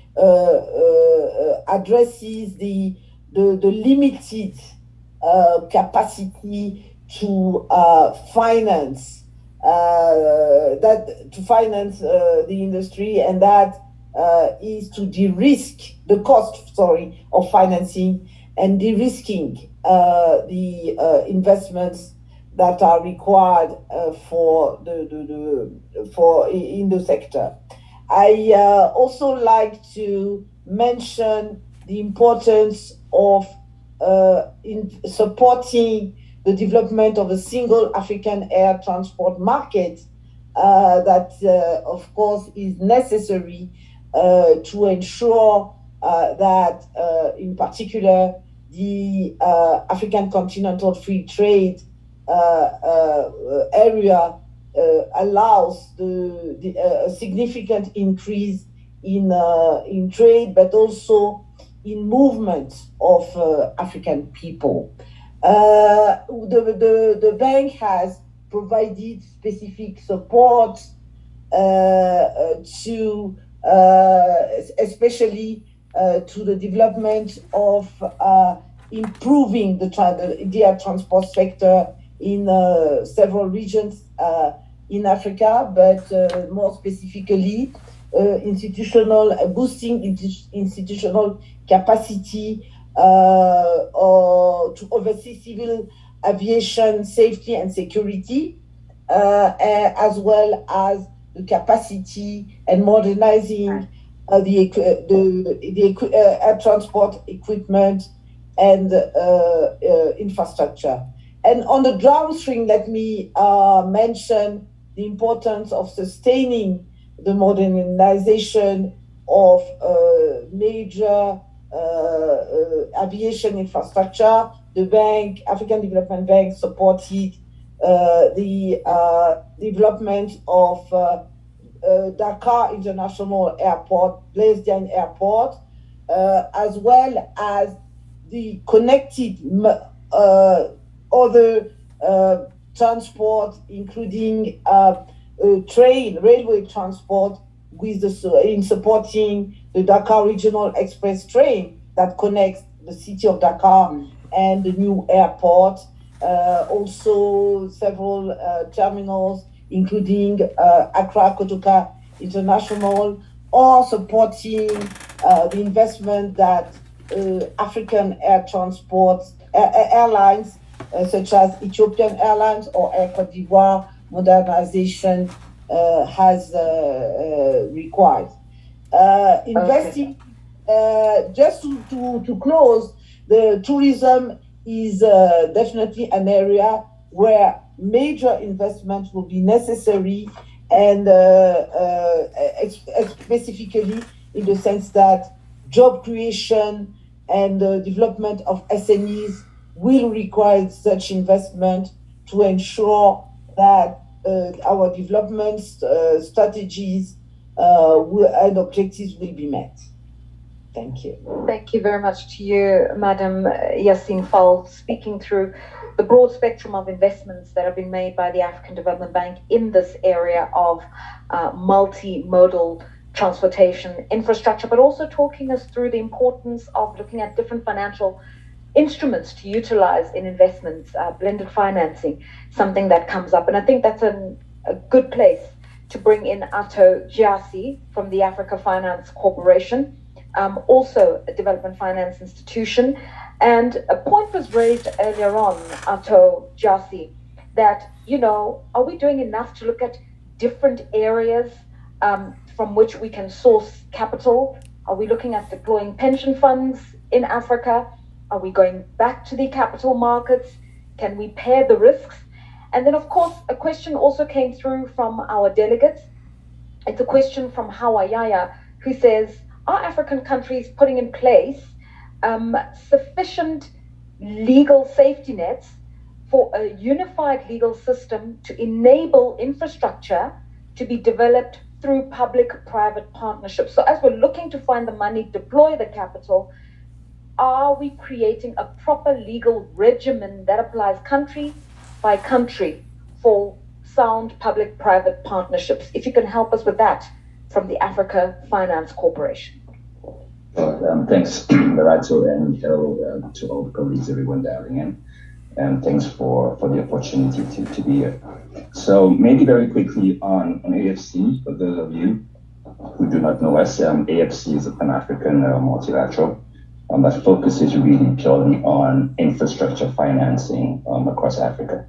addresses the limited capacity to finance the industry, and that is to de-risk the cost, of financing and de-risking the investments that are required in the sector. I also like to mention the importance of in supporting the development of a single African air transport market that, of course, is necessary to ensure that, in particular, the African Continental Free Trade area allows a significant increase in trade, but also in movement of African people. The bank has provided specific support to, especially to the development of improving the air transport sector in several regions in Africa, but more specifically, boosting institutional capacity to oversee civil aviation safety and security, as well as the capacity and modernizing the air transport equipment and infrastructure. And on the downstream, let me mention the importance of sustaining the modernization of major aviation infrastructure. The African Development Bank, supported the development of Dakar International Airport, Blaise Diagne Airport, as well as the connected other transport, including railway transport, in supporting the Dakar Regional Express train that connects the city of Dakar and the new airport. Also, several terminals, including Accra Kotoka International, or supporting the investment that African air transport airlines, such as Ethiopian Airlines or Air Cote d'Ivoire modernization has required. Investing, just to close, the tourism is definitely an area where major investment will be necessary, and specifically in the sense that job creation and the development of SMEs will require such investment to ensure that our development strategies and objectives will be met. Thank you. Thank you very much to you, Madam Yassine Fall, speaking through the broad spectrum of investments that have been made by the African Development Bank in this area of multimodal transportation infrastructure, but also talking us through the importance of looking at different financial instruments to utilize in investments, blended financing, something that comes up. And I think that's a good place to bring in Atto Giassi from the Africa Finance Corporation, also a development finance institution. And a point was raised earlier on, Atto Giassi, that, are we doing enough to look at different areas from which we can source capital? Are we looking at deploying pension funds in Africa? Are we going back to the capital markets? Can we pair the risks? And then, of course, a question also came through from our delegates. It's a question from Hawayaya, who says, are African countries putting in place sufficient legal safety nets for a unified legal system to enable infrastructure to be developed through public-private partnerships? So as we're looking to find the money, deploy the capital, are we creating a proper legal regimen that applies country by country for sound public-private partnerships? If you can help us with that from the Africa Finance Corporation. Thanks, Lerato, and hello to all the colleagues, everyone dialing in. And thanks for the opportunity to be here. So maybe very quickly on AFC, for those of you who do not know us, AFC is a Pan-African multilateral that focuses really purely on infrastructure financing across Africa.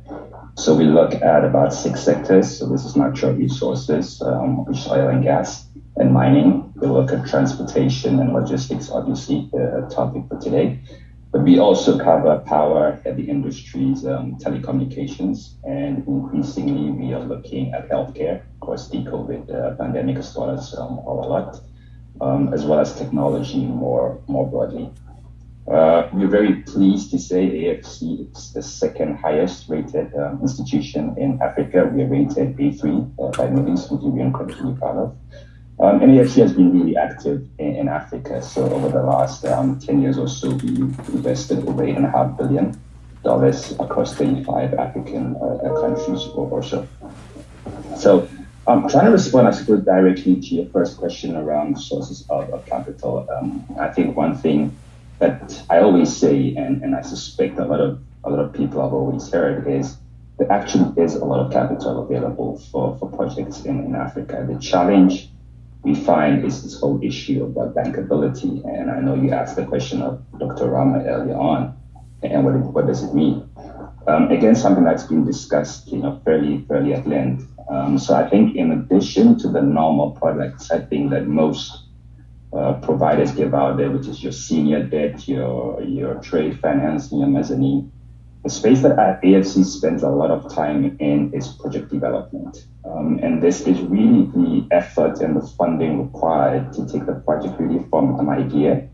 So we look at about 6 sectors. So this is natural resources, which is oil and gas and mining. We look at transportation and logistics, obviously a topic for today. But we also cover power, heavy industries, telecommunications, and increasingly we are looking at healthcare. Of course, the COVID pandemic has taught us all a lot, as well as technology more broadly. We're very pleased to say AFC is the second highest rated institution in Africa. We are rated A3 by Moody's, which we're incredibly proud of. And AFC has been really active in Africa. So over the last 10 years or so, we invested over $8.5 billion across 35 African countries or so. So I'm trying to respond, I suppose, directly to your first question around sources of capital. I think one thing that I always say, and I suspect a lot of people have always heard, is there actually is a lot of capital available for projects in Africa. The challenge we find is this whole issue about bankability. And I know you asked the question of Dr. Rama earlier on, and what does it mean? Again, something that's been discussed, fairly at length. So I think in addition to the normal products, I think that most providers give out there, which is your senior debt, your trade finance, and your mezzanine. The space that AFC spends a lot of time in is project development. And this is really the effort and the funding required to take the project really from an idea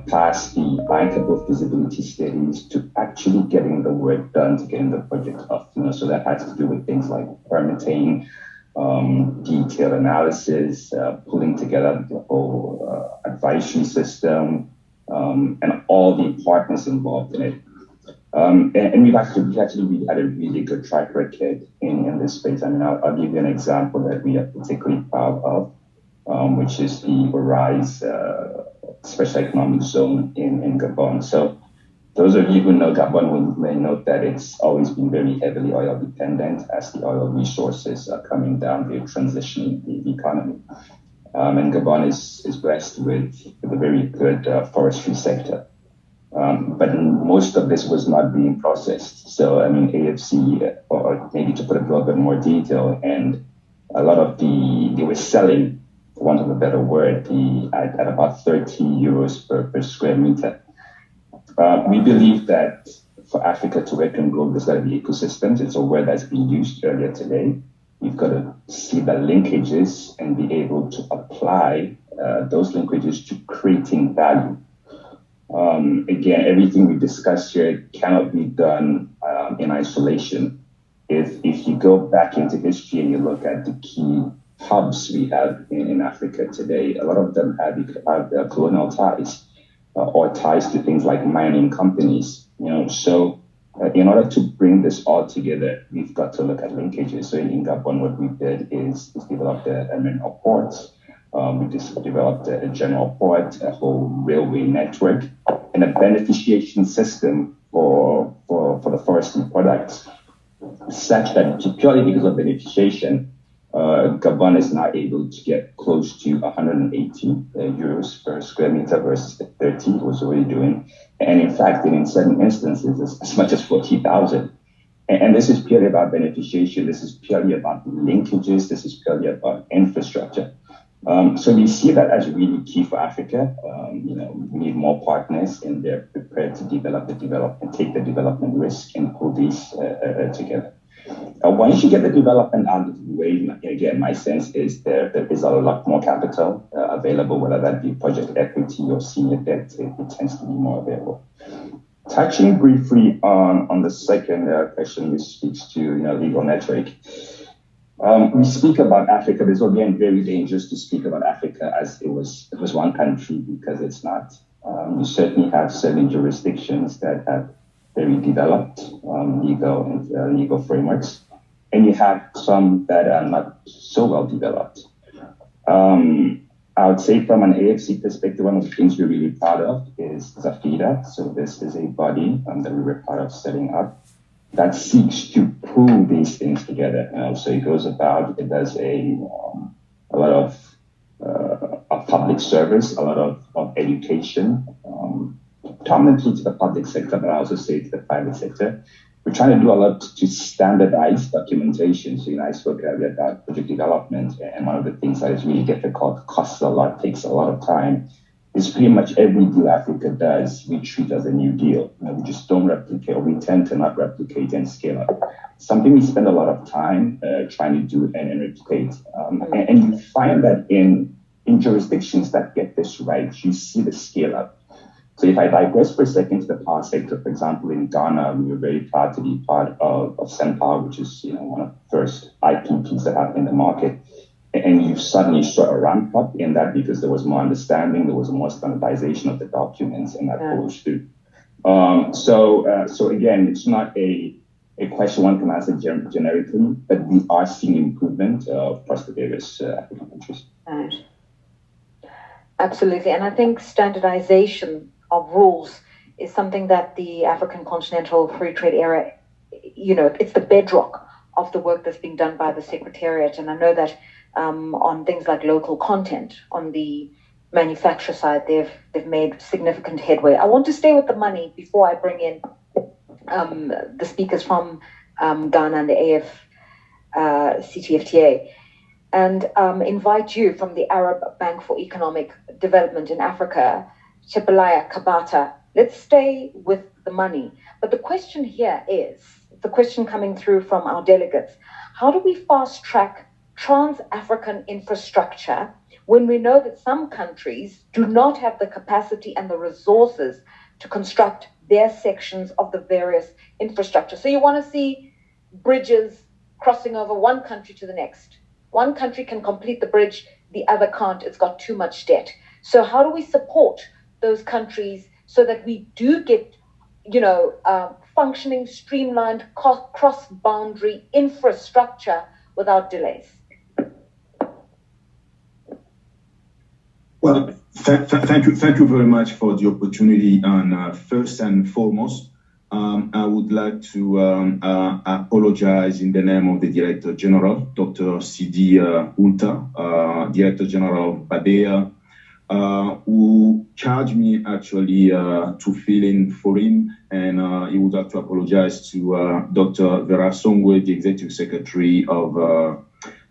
past the bankable feasibility studies to actually getting the work done to getting the project up. So that has to do with things like permitting, detailed analysis, pulling together the whole advisory system, and all the partners involved in it. And we actually really had a really good track record in this space. I mean, I'll give you an example that we are particularly proud of, which is the Arise Special Economic Zone in Gabon. So those of you who know Gabon may note that it's always been very heavily oil dependent as the oil resources are coming down, they're transitioning the economy. And Gabon is blessed with a very good forestry sector. But most of this was not being processed. So, I mean, AFC, or maybe to put a little bit more detail, and a lot of they were selling, for want of a better word, at about 30 euros per square meter. We believe that for Africa to work and grow, there's got to be ecosystems. It's a word that's been used earlier today. You've got to see the linkages and be able to apply those linkages to creating value. Again, everything we discussed here cannot be done in isolation. If you go back into history and you look at the key hubs we have in Africa today, a lot of them have colonial ties or ties to things like mining companies. So in order to bring this all together, we've got to look at linkages. So in Gabon, what we did is develop a mineral ports. We just developed a general port, a whole railway network, and a beneficiation system for the forestry products, such that purely because of beneficiation, Gabon is now able to get close to 180 euros per square meter versus the 30 it was already doing. And in fact, in certain instances, as much as 40,000. And this is purely about beneficiation. This is purely about linkages. This is purely about infrastructure. So we see that as really key for Africa. We need more partners, and they're prepared to develop take the development risk and pull these together. Once you get the development out of the way, again, my sense is there is a lot more capital available, whether that be project equity or senior debt, it tends to be more available. Touching briefly on the second question, which speaks to legal network. We speak about Africa, but it's again very dangerous to speak about Africa as it was one country, because it's not. You certainly have 7 jurisdictions that have very developed legal frameworks, and you have some that are not so well developed. I would say from an AFC perspective, one of the things we're really proud of is Zafida. So this is a body that we were part of setting up that seeks to pull these things together. So it goes about, it does a lot of public service, a lot of education, predominantly to the public sector, but I also say to the private sector. We're trying to do a lot to standardize documentation. So, I spoke earlier about project development, and one of the things that is really difficult, costs a lot, takes a lot of time, is pretty much every deal Africa does, we treat as a new deal. We just don't replicate, or we tend to not replicate and scale up. Something we spend a lot of time trying to do and replicate. And you find that in jurisdictions that get this right, you see the scale up. So if I digress for a second to the power sector, for example, in Ghana, we were very proud to be part of SunPower, which is one of the first IPPs that happened in the market. And you suddenly saw a ramp up in that because there was more understanding, there was more standardization of the documents, and that goes through. So again, it's not a question one can answer generically, but we are seeing improvement across the various African countries. Right. Absolutely, and I think standardization of rules is something that the African Continental Free Trade Area, it's the bedrock of the work that's being done by the Secretariat. And I know that on things like local content, on the manufacturer side, they've made significant headway. I want to stay with the money before I bring in the speakers from Ghana and the CTFTA, and invite you from the Arab Bank for Economic Development in Africa, Chepelaya Kabata. Let's stay with the money. But the question here is, the question coming through from our delegates, how do we fast track trans-African infrastructure when we know that some countries do not have the capacity and the resources to construct their sections of the various infrastructure? So you want to see bridges crossing over one country to the next. One country can complete the bridge, the other can't. It's got too much debt. So how do we support those countries so that we do get, functioning, streamlined, cross-boundary infrastructure without delays? Well, thank you very much for the opportunity. And first and foremost, I would like to apologize in the name of the Director General, Dr. Sidi Unta, Director General of Badea, who charged me actually to fill in for him, and he would like to apologize to Dr. Vera Songwe, the Executive Secretary of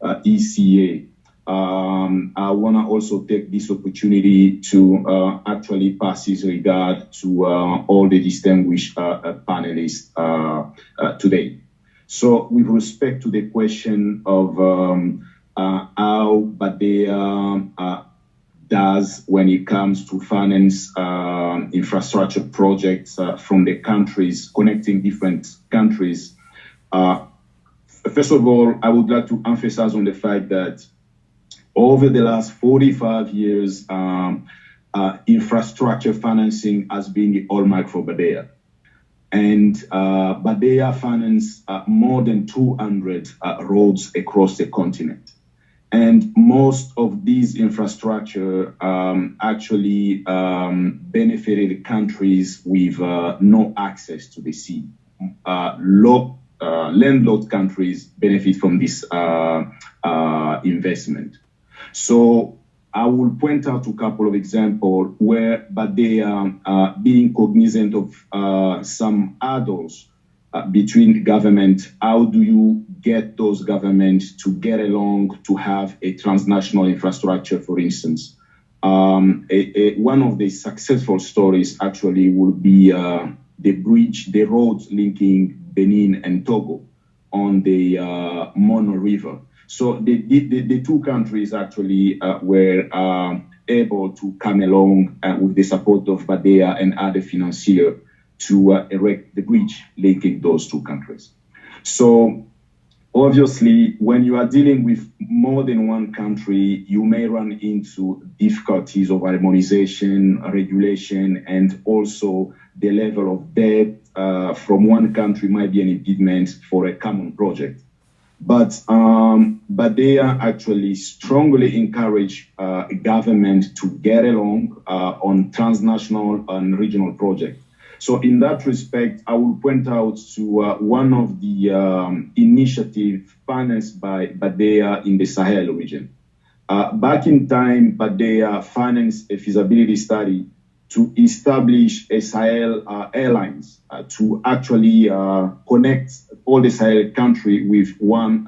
ECA. I want to also take this opportunity to actually pass his regard to all the distinguished panelists today. So with respect to the question of how Badea does when it comes to finance infrastructure projects from the countries, connecting different countries, first of all, I would like to emphasize on the fact that over the last 45 years, infrastructure financing has been the hallmark for Badea. And Badea financed more than 200 roads across the continent. And most of these infrastructure actually benefited countries with no access to the sea. Landlocked countries benefit from this investment. So I will point out a couple of examples where Badea, being cognizant of some hurdles between government, how do you get those governments to get along to have a transnational infrastructure, for instance? One of the successful stories actually would be the road linking Benin and Togo on the Mono River. So the two countries actually were able to come along with the support of Badea and other financiers to erect the bridge linking those two countries. So obviously, when you are dealing with more than one country, you may run into difficulties of harmonization, regulation, and also the level of debt from one country might be an impediment for a common project. But Badea actually strongly encourage government to get along on transnational and regional projects. So in that respect, I will point out to one of the initiatives financed by Badea in the Sahel region. Back in time, Badea financed a feasibility study to establish a Sahel Airlines to actually connect all the Sahel country with one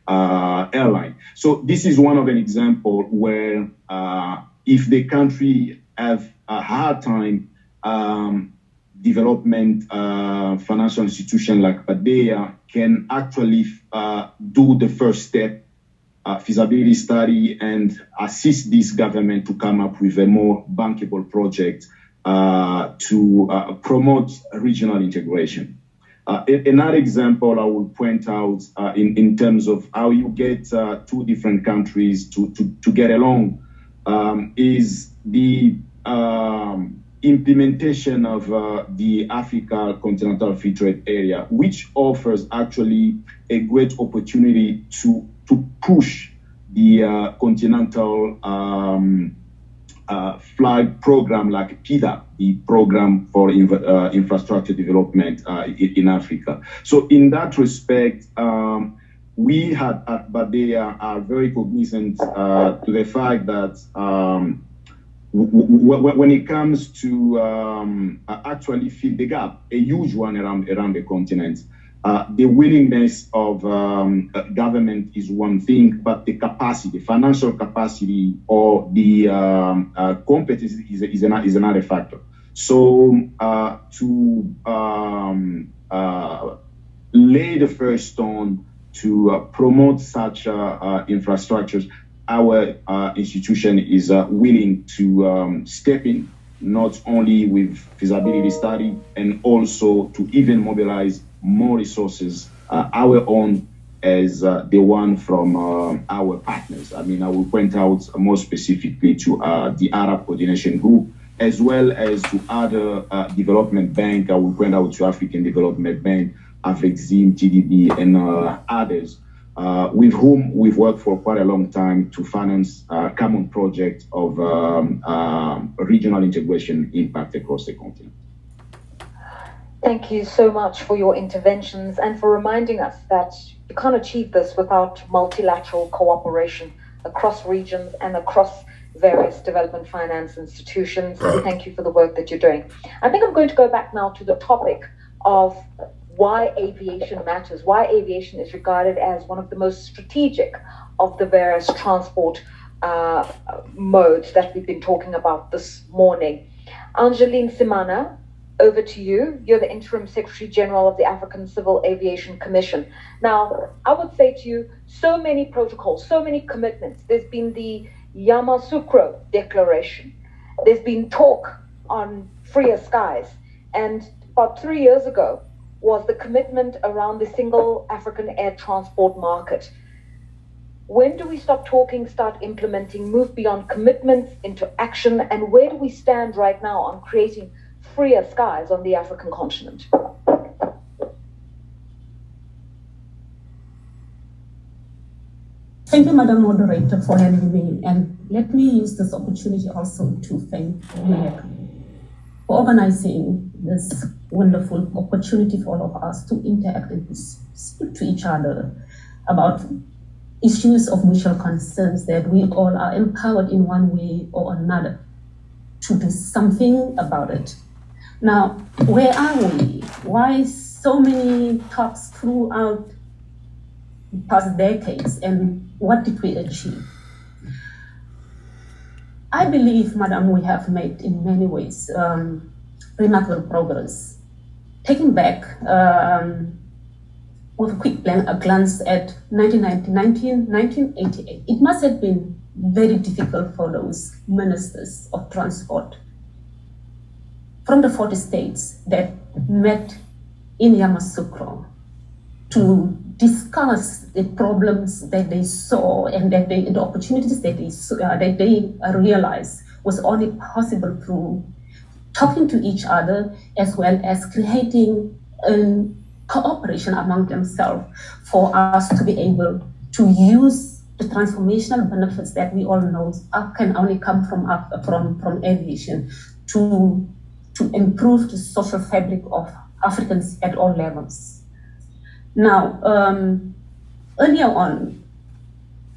airline. So this is one of an example where if the country have a hard time development financial institution like Badea can actually do the first step, feasibility study, and assist this government to come up with a more bankable project to promote regional integration. Another example I will point out in terms of how you get two different countries to get along is the implementation of the Africa Continental Free Trade Area, which offers actually a great opportunity to push the Continental flag program like PIDA, the program for infrastructure development in Africa. So in that respect, we at Badea are very cognizant to the fact that when it comes to actually fill the gap, a huge one around the continent. The willingness of government is one thing, but the capacity, financial capacity, or the competence is another factor. So to lay the first stone to promote such infrastructures, our institution is willing to step in, not only with feasibility study, and also to even mobilize more resources, our own as the one from our partners. I mean, I will point out more specifically to the Arab Coordination Group, as well as to other development bank. I will point out to African Development Bank, Afrexim, TDB, and others, with whom we've worked for quite a long time to finance common projects of regional integration impact across the continent. Thank you so much for your interventions and for reminding us that you can't achieve this without multilateral cooperation across regions and across various development finance institutions. Thank you for the work that you're doing. I think I'm going to go back now to the topic of why aviation matters, why aviation is regarded as one of the most strategic of the various transport modes that we've been talking about this morning. Angeline Simana, over to you. You're the Interim Secretary General of the African Civil Aviation Commission. Now, I would say to you, so many protocols, so many commitments. There's been the Yamoussoukro Declaration. There's been talk on freer skies. And about 3 years ago was the commitment around the single African air transport market. When do we stop talking, start implementing, move beyond commitments into action? And where do we stand right now on creating freer skies on the African continent? Thank you, Madam Moderator, for having me. And let me use this opportunity also to thank UNEC for organizing this wonderful opportunity for all of us to interact and speak to each other about issues of mutual concerns that we all are empowered in one way or another to do something about it. Now, where are we? Why so many talks throughout the past decades, and what did we achieve? I believe, Madam, we have made in many ways remarkable progress. Taking back with a quick glance at 1988, it must have been very difficult for those ministers of transport from the 40 states that met in Yamoussoukro to discuss the problems that they saw and that the opportunities that they realized was only possible through talking to each other, as well as creating cooperation among themselves for us to be able to use the transformational benefits that we all know can only come from aviation to improve the social fabric of Africans at all levels. Now, earlier on,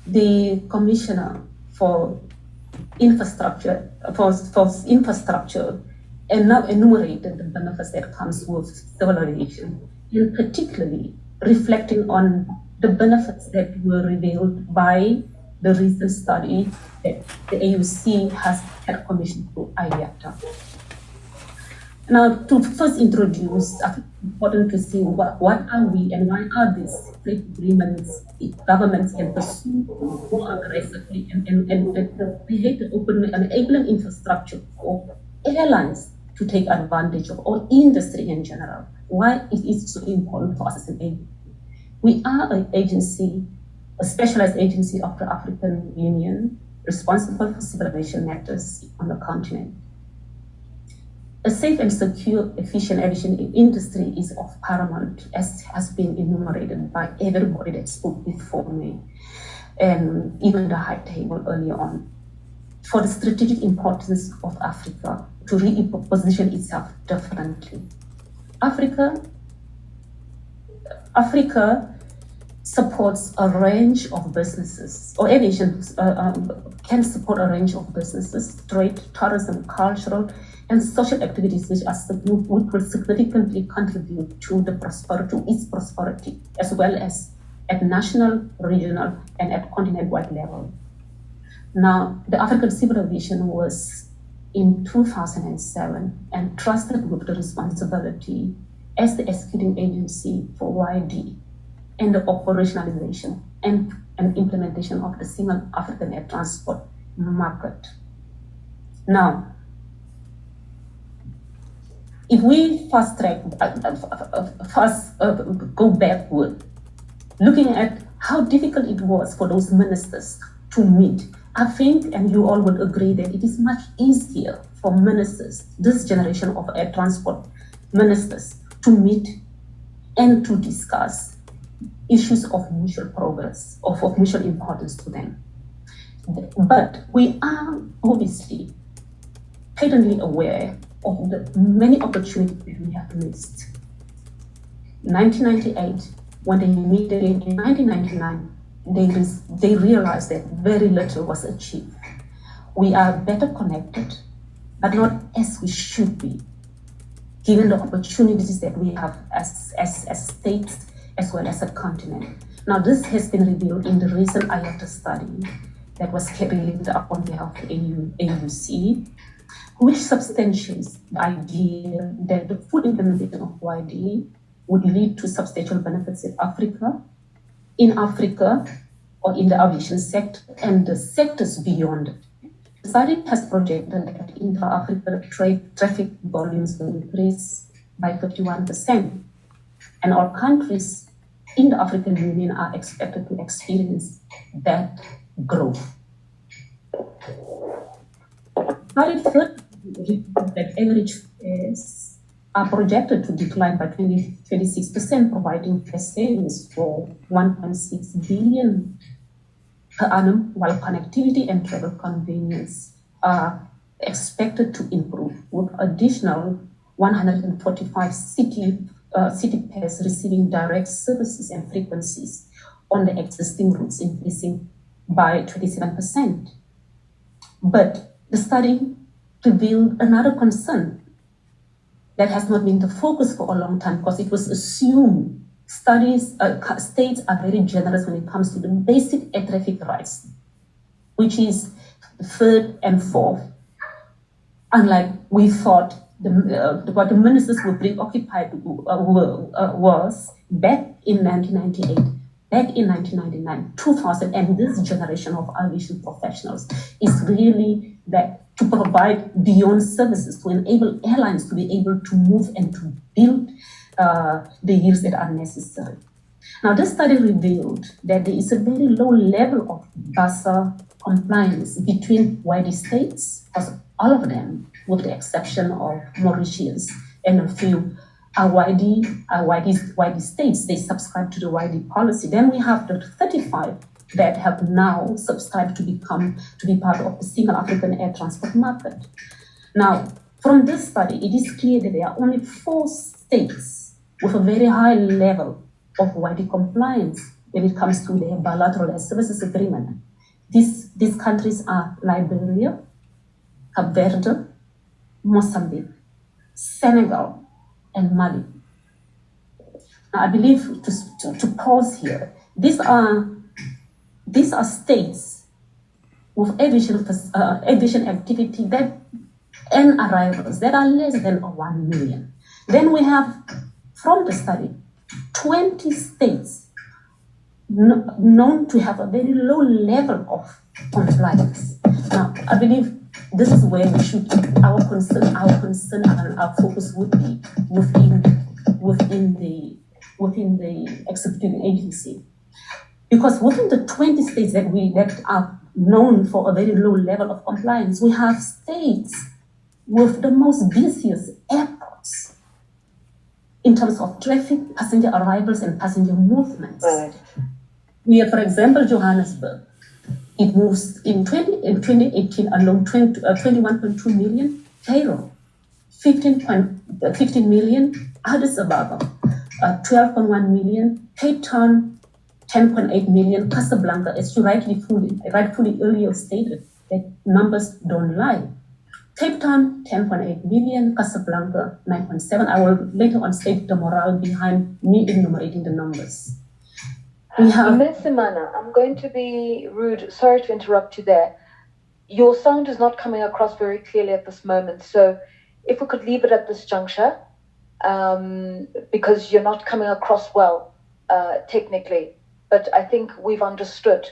the Commissioner for Infrastructure and now enumerated the benefits that comes with civil aviation, and particularly reflecting on the benefits that were revealed by the recent study that the AUC has had commissioned through IATA. Now, to first introduce, I think it's important to see what are we and why are these trade agreements governments can pursue more aggressively and create an open and enabling infrastructure for airlines to take advantage of, or industry in general. Why it is so important for us as an agency. We are an agency, a specialized agency of the African Union, responsible for civil aviation matters on the continent. A safe and secure, efficient aviation industry is of paramount, as has been enumerated by everybody that spoke before me, and even the high table earlier on. For the strategic importance of Africa to reposition itself differently. Africa supports a range of businesses, or aviation can support a range of businesses, trade, tourism, cultural, and social activities which will significantly contribute to the prosperity, to its prosperity, as well as at national, regional, and at continent-wide level. Now, the African Civil Aviation was in 2007 entrusted with the responsibility as the executing agency for YD and the operationalization and implementation of the single African air transport market. Now, if we go backward, looking at how difficult it was for those ministers to meet, I think, and you all would agree, that it is much easier for ministers, this generation of air transport ministers, to meet and to discuss issues of mutual progress, of mutual importance to them. But we are obviously patently aware of the many opportunities that we have missed. 1998, when they met again in 1999, they realized that very little was achieved. We are better connected, but not as we should be, given the opportunities that we have as states as well as a continent. Now, this has been revealed in the recent IATA study that was carried upon behalf of AUC, which substantiates the idea that the full implementation of YD would lead to substantial benefits in Africa, or in the aviation sector, and the sectors beyond it. The study has projected that intra-Africa traffic volumes will increase by 51%, and all countries in the African Union are expected to experience that growth. Study further reports that average fares are projected to decline by 26%, providing fare savings for 1.6 billion per annum, while connectivity and travel convenience are expected to improve, with additional 145 city pairs receiving direct services and frequencies on the existing routes, increasing by 27%. But the study revealed another concern that has not been the focus for a long time, because it was assumed states are very generous when it comes to the basic air traffic rights, which is the third and fourth. Unlike we thought what the ministers were preoccupied was back in 1998, back in 1999, 2000, and this generation of aviation professionals is really that to provide beyond services, to enable airlines to be able to move and to build the yields that are necessary. Now, this study revealed that there is a very low level of BASA compliance between YD states, because all of them, with the exception of Mauritius and a few, are YD states. They subscribe to the YD policy. Then we have the 35 that have now subscribed to be part of the single African air transport market. Now, from this study, it is clear that there are only 4 states with a very high level of YD compliance when it comes to their bilateral air services agreement. These countries are Liberia, Cape Verde, Mozambique, Senegal, and Mali. Now, I believe to pause here, these are states with aviation activity and arrivals that are less than 1 million. Then we have, from the study, 20 states known to have a very low level of compliance. Now, I believe this is where we should, our concern and our focus would be within the executive agency. Because within the 20 states that are known for a very low level of compliance, we have states with the most busiest airports in terms of traffic, passenger arrivals, and passenger movements. Right. We have, for example, Johannesburg. It moves in 2018 alone 21.2 million. Cairo, 15 million. Addis Ababa, 12.1 million. Cape Town, 10.8 million. Casablanca, as you rightfully earlier stated, that numbers don't lie. Cape Town, 10.8 million. Casablanca, 9.7. I will later on state the morale behind me enumerating the numbers. We have... Ms. Simana, I'm going to be rude. Sorry to interrupt you there. Your sound is not coming across very clearly at this moment. So if we could leave it at this juncture, because you're not coming across well, technically. But I think we've understood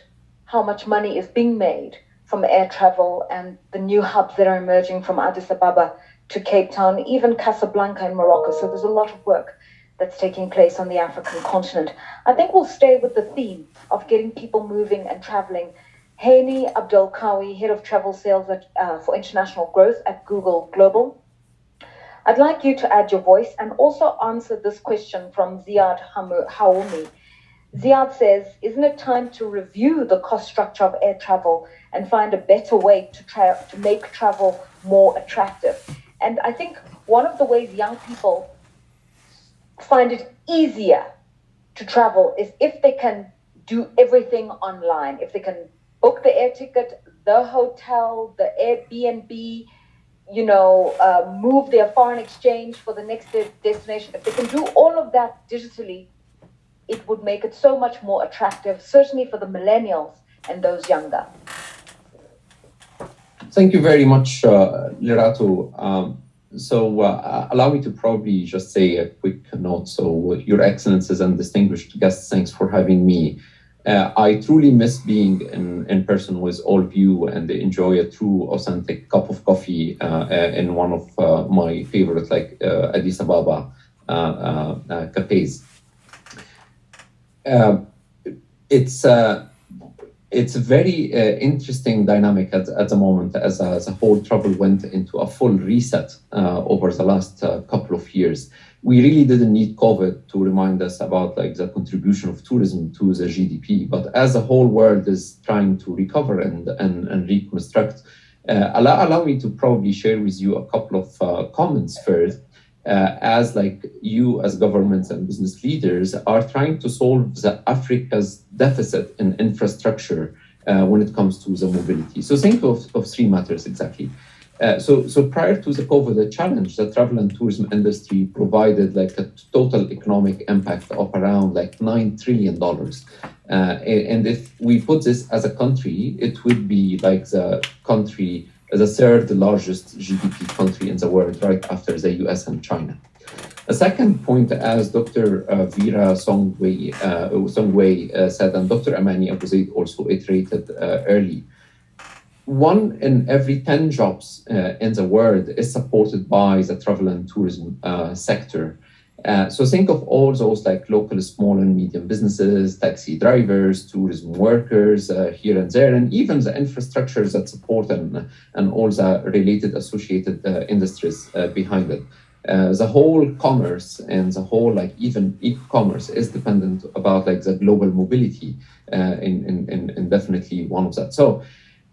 how much money is being made from air travel and the new hubs that are emerging from Addis Ababa to Cape Town, even Casablanca in Morocco. So there's a lot of work that's taking place on the African continent. I think we'll stay with the theme of getting people moving and traveling. Hani Abdelkawi, Head of Travel Sales for International Growth at Google Global. I'd like you to add your voice and also answer this question from Ziad Haoumi. Ziad says, isn't it time to review the cost structure of air travel and find a better way to make travel more attractive? And I think one of the ways young people find it easier to travel is if they can do everything online, if they can book the air ticket, the hotel, the Airbnb, move their foreign exchange for the next destination. If they can do all of that digitally, it would make it so much more attractive, certainly for the millennials and those younger. Thank you very much, Lerato. Allow me to probably just say a quick note. So, Your Excellencies and distinguished guests, thanks for having me. I truly miss being in person with all of you and enjoy a true, authentic cup of coffee in one of my favorite, Addis Ababa cafes. It's a very interesting dynamic at the moment as the whole travel went into a full reset over the last couple of years. We really didn't need COVID to remind us about the contribution of tourism to the GDP. But as the whole world is trying to recover and reconstruct, allow me to probably share with you a couple of comments first. As you as governments and business leaders are trying to solve Africa's deficit in infrastructure when it comes to the mobility. So think of three matters exactly. So prior to the COVID, the challenge, the travel and tourism industry provided a total economic impact of around $9 trillion. And if we put this as a country, it would be the third largest GDP country in the world, right after the US and China. The second point, as Dr. Vera Songwei said, and Dr. Amani Abu Zaid also iterated early, 1 in every 10 jobs in the world is supported by the travel and tourism sector. So think of all those local small and medium businesses, taxi drivers, tourism workers here and there, and even the infrastructures that support and all the related associated industries behind it. The whole commerce and the whole even e-commerce is dependent about the global mobility in definitely one of that. So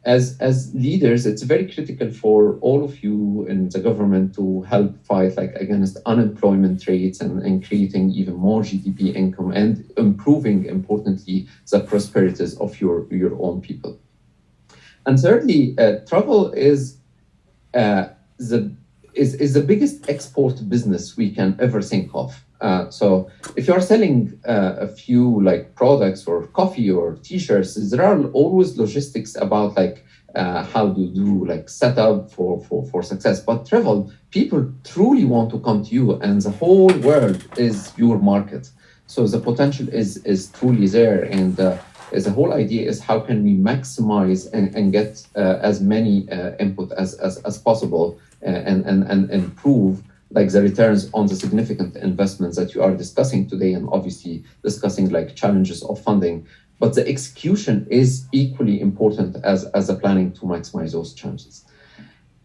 as leaders, it's very critical for all of you in the government to help fight against unemployment rates and creating even more GDP income and improving, importantly, the prosperities of your own people. And thirdly, travel is the biggest export business we can ever think of. So if you're selling a few products or coffee or t-shirts, there are always logistics about how to do setup for success. But travel, people truly want to come to you, and the whole world is your market. So the potential is truly there, and the whole idea is how can we maximize and get as many input as possible and improve the returns on the significant investments that you are discussing today, and obviously discussing challenges of funding. But the execution is equally important as the planning to maximize those chances.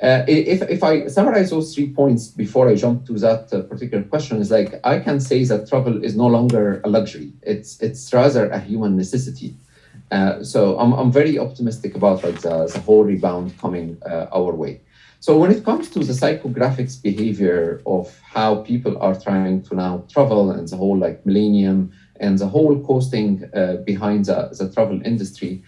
If I summarize those 3 points before I jump to that particular question, is I can say that travel is no longer a luxury. It's rather a human necessity. So I'm very optimistic about the whole rebound coming our way. So when it comes to the psychographics behavior of how people are trying to now travel and the whole millennium and the whole costing behind the travel industry,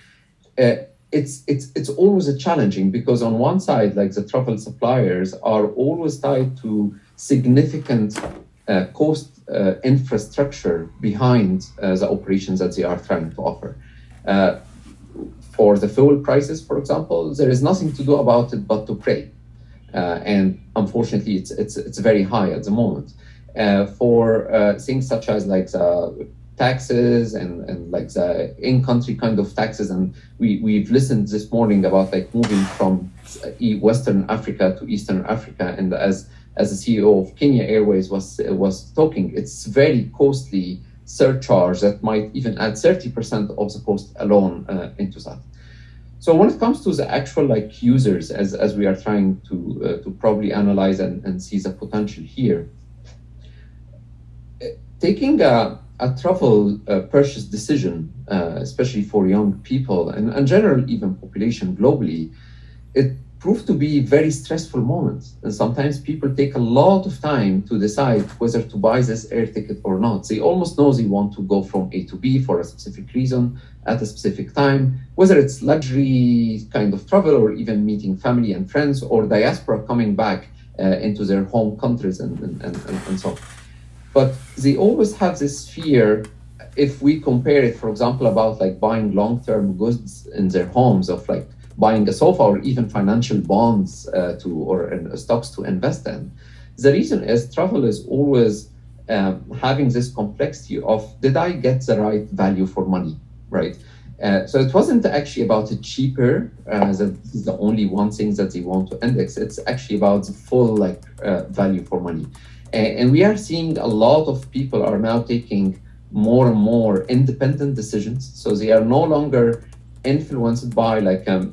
it's always challenging, because on one side, like, the travel suppliers are always tied to significant cost infrastructure behind the operations that they are trying to offer. For the fuel prices, for example, there is nothing to do about it but to pray. And unfortunately, it's very high at the moment. For things such as like the taxes and like the in-country kind of taxes, and we've listened this morning about like moving from Western Africa to Eastern Africa, and as the CEO of Kenya Airways was talking, it's very costly surcharge that might even add 30% of the cost alone into that. So when it comes to the actual like users, as we are trying to probably analyze and see the potential here, taking a travel purchase decision, especially for young people and general even population globally, it proved to be very stressful moments. And sometimes people take a lot of time to decide whether to buy this air ticket or not. They almost know they want to go from A to B for a specific reason at a specific time, whether it's luxury kind of travel or even meeting family and friends, or diaspora coming back into their home countries and so on. But they always have this fear, if we compare it, for example, about like buying long-term goods in their homes, of like buying a sofa or even financial bonds or stocks to invest in. The reason is travel is always having this complexity of, did I get the right value for money, right? So it wasn't actually about it cheaper, that this is the only one thing that they want to index. It's actually about the full like value for money. And we are seeing a lot of people are now taking more and more independent decisions. So they are no longer influenced by like a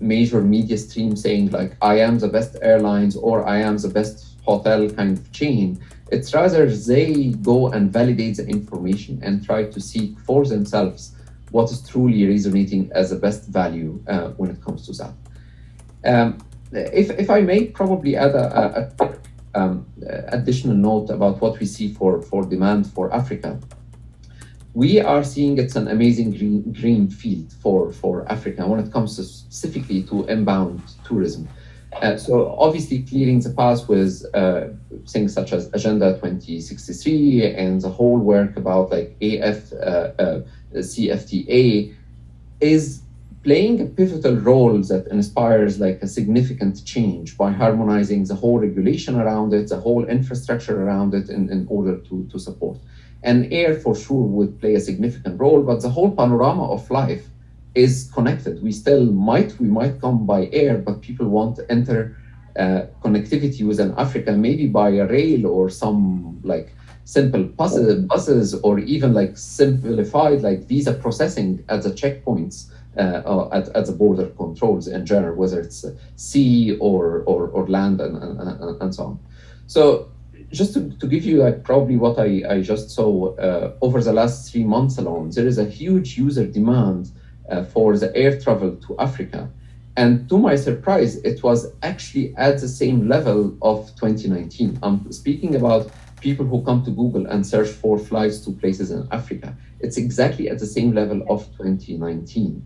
major media stream saying like, I am the best airlines or I am the best hotel kind of chain. It's rather they go and validate the information and try to seek for themselves what is truly resonating as the best value when it comes to that. If I may probably add a quick additional note about what we see for demand for Africa. We are seeing it's an amazing green field for Africa when it comes to specifically to inbound tourism. So obviously clearing the path with things such as Agenda 2063 and the whole work about like CFTA is playing a pivotal role that inspires like a significant change by harmonizing the whole regulation around it, the whole infrastructure around it in order to support. And air for sure would play a significant role, but the whole panorama of life is connected. We might come by air, but people want to enter connectivity within Africa, maybe by a rail or some like simple buses or even like simplified like visa processing at the checkpoints at the border controls in general, whether it's sea or land and so on. So just to give you like probably what I just saw over the last 3 months alone, there is a huge user demand for the air travel to Africa. And to my surprise, it was actually at the same level of 2019. I'm speaking about people who come to Google and search for flights to places in Africa. It's exactly at the same level of 2019.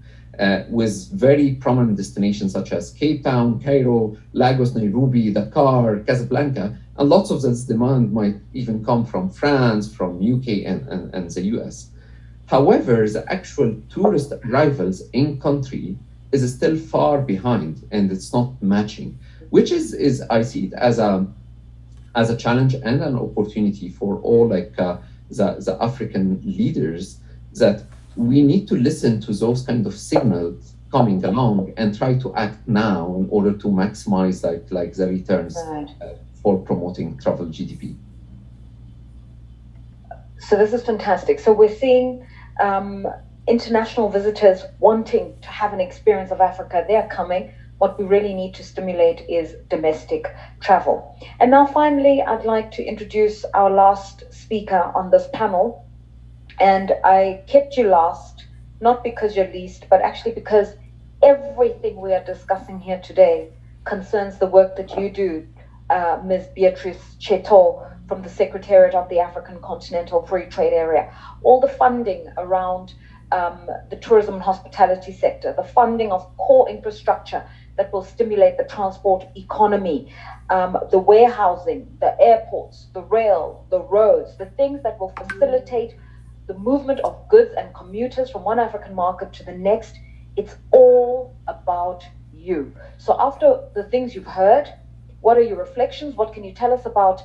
With very prominent destinations such as Cape Town, Cairo, Lagos, Nairobi, Dakar, Casablanca, and lots of this demand might even come from France, from UK and the US. However, the actual tourist arrivals in country is still far behind and it's not matching, which is I see it as a challenge and an opportunity for all like the African leaders, that we need to listen to those kind of signals coming along and try to act now in order to maximize like the returns for promoting travel GDP. So this is fantastic. So we're seeing international visitors wanting to have an experience of Africa. They're coming. What we really need to stimulate is domestic travel. And now finally, I'd like to introduce our last speaker on this panel. And I kept you last, not because you're least, but actually because everything we are discussing here today concerns the work that you do, Ms. Beatrice Cheto, from the Secretariat of the African Continental Free Trade Area, all the funding around the tourism and hospitality sector, the funding of core infrastructure that will stimulate the transport economy, the warehousing, the airports, the rail, the roads, the things that will facilitate the movement of goods and commuters from one African market to the next. It's all about you. So after the things you've heard, what are your reflections? What can you tell us about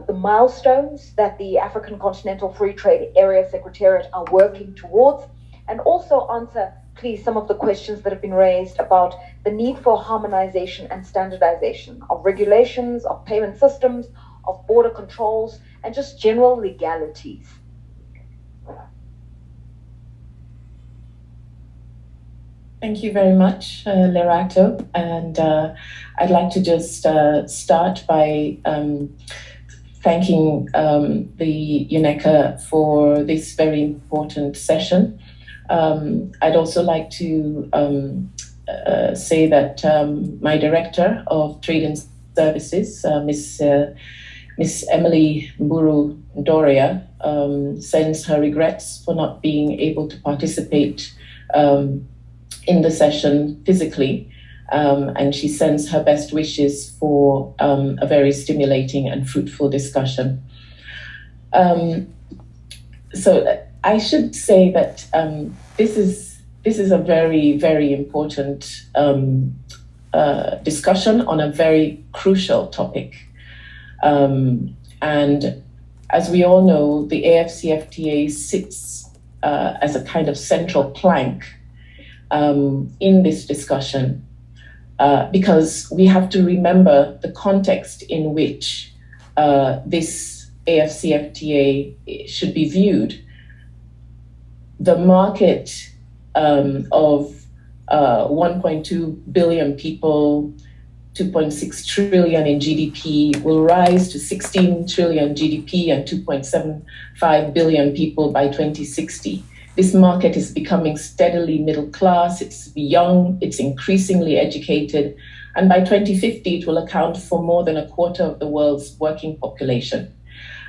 the milestones that the African Continental Free Trade Area Secretariat are working towards? And also answer, please, some of the questions that have been raised about the need for harmonization and standardization of regulations, of payment systems, of border controls, and just general legalities. Thank you very much, Lerato. And I'd like to just start by thanking the UNECA for this very important session. I'd also like to say that my Director of Trade and Services, Miss Emily Mburu Doria, sends her regrets for not being able to participate in the session physically, and she sends her best wishes for a very stimulating and fruitful discussion. So I should say that this is a very, very important discussion on a very crucial topic. And as we all know, the AFCFTA sits as a kind of central plank in this discussion, because we have to remember the context in which this AFCFTA should be viewed. The market of 1.2 billion people, 2.6 trillion in GDP, will rise to 16 trillion GDP and 2.75 billion people by 2060. This market is becoming steadily middle class, it's young, it's increasingly educated, and by 2050 it will account for more than a quarter of the world's working population.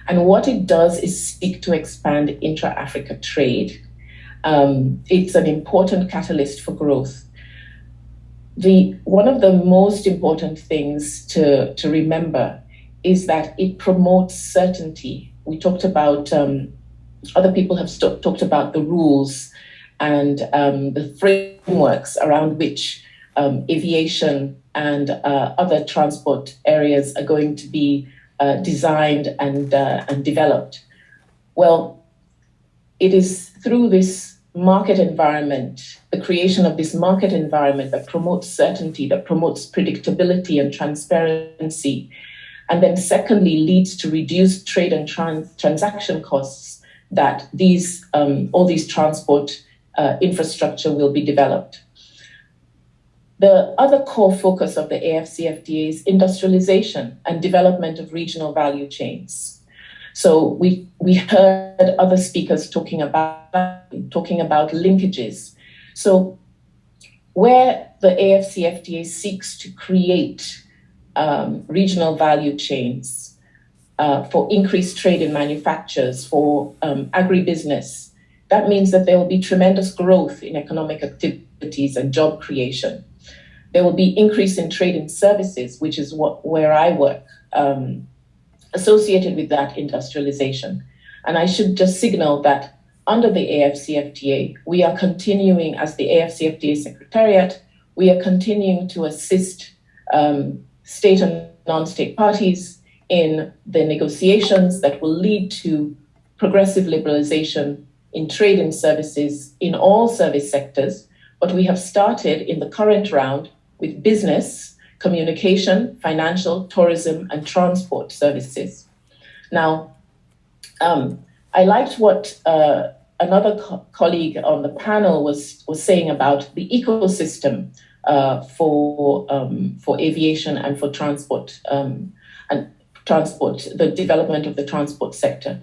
And what it does is seek to expand intra-Africa trade. It's an important catalyst for growth. One of the most important things to remember is that it promotes certainty. We talked about other people have talked about the rules and the frameworks around which aviation and other transport areas are going to be designed and developed. Well, it is through this market environment, the creation of this market environment that promotes certainty, that promotes predictability and transparency, and then secondly leads to reduced trade and transaction costs, that all these transport infrastructure will be developed. The other core focus of the AFCFTA is industrialization and development of regional value chains. So we heard other speakers talking about linkages. So where the AFCFTA seeks to create regional value chains, for increased trade in manufacturers, for agribusiness, that means that there will be tremendous growth in economic activities and job creation. There will be increase in trade in services, which is where I work, associated with that industrialization. And I should just signal that under the AFCFTA, we are continuing, as the AFCFTA Secretariat, we are continuing to assist state and non-state parties in the negotiations that will lead to progressive liberalization in trade and services in all service sectors. But we have started in the current round with business, communication, financial, tourism, and transport services. Now, I liked what another colleague on the panel was saying about the ecosystem for aviation and for transport, the development of the transport sector.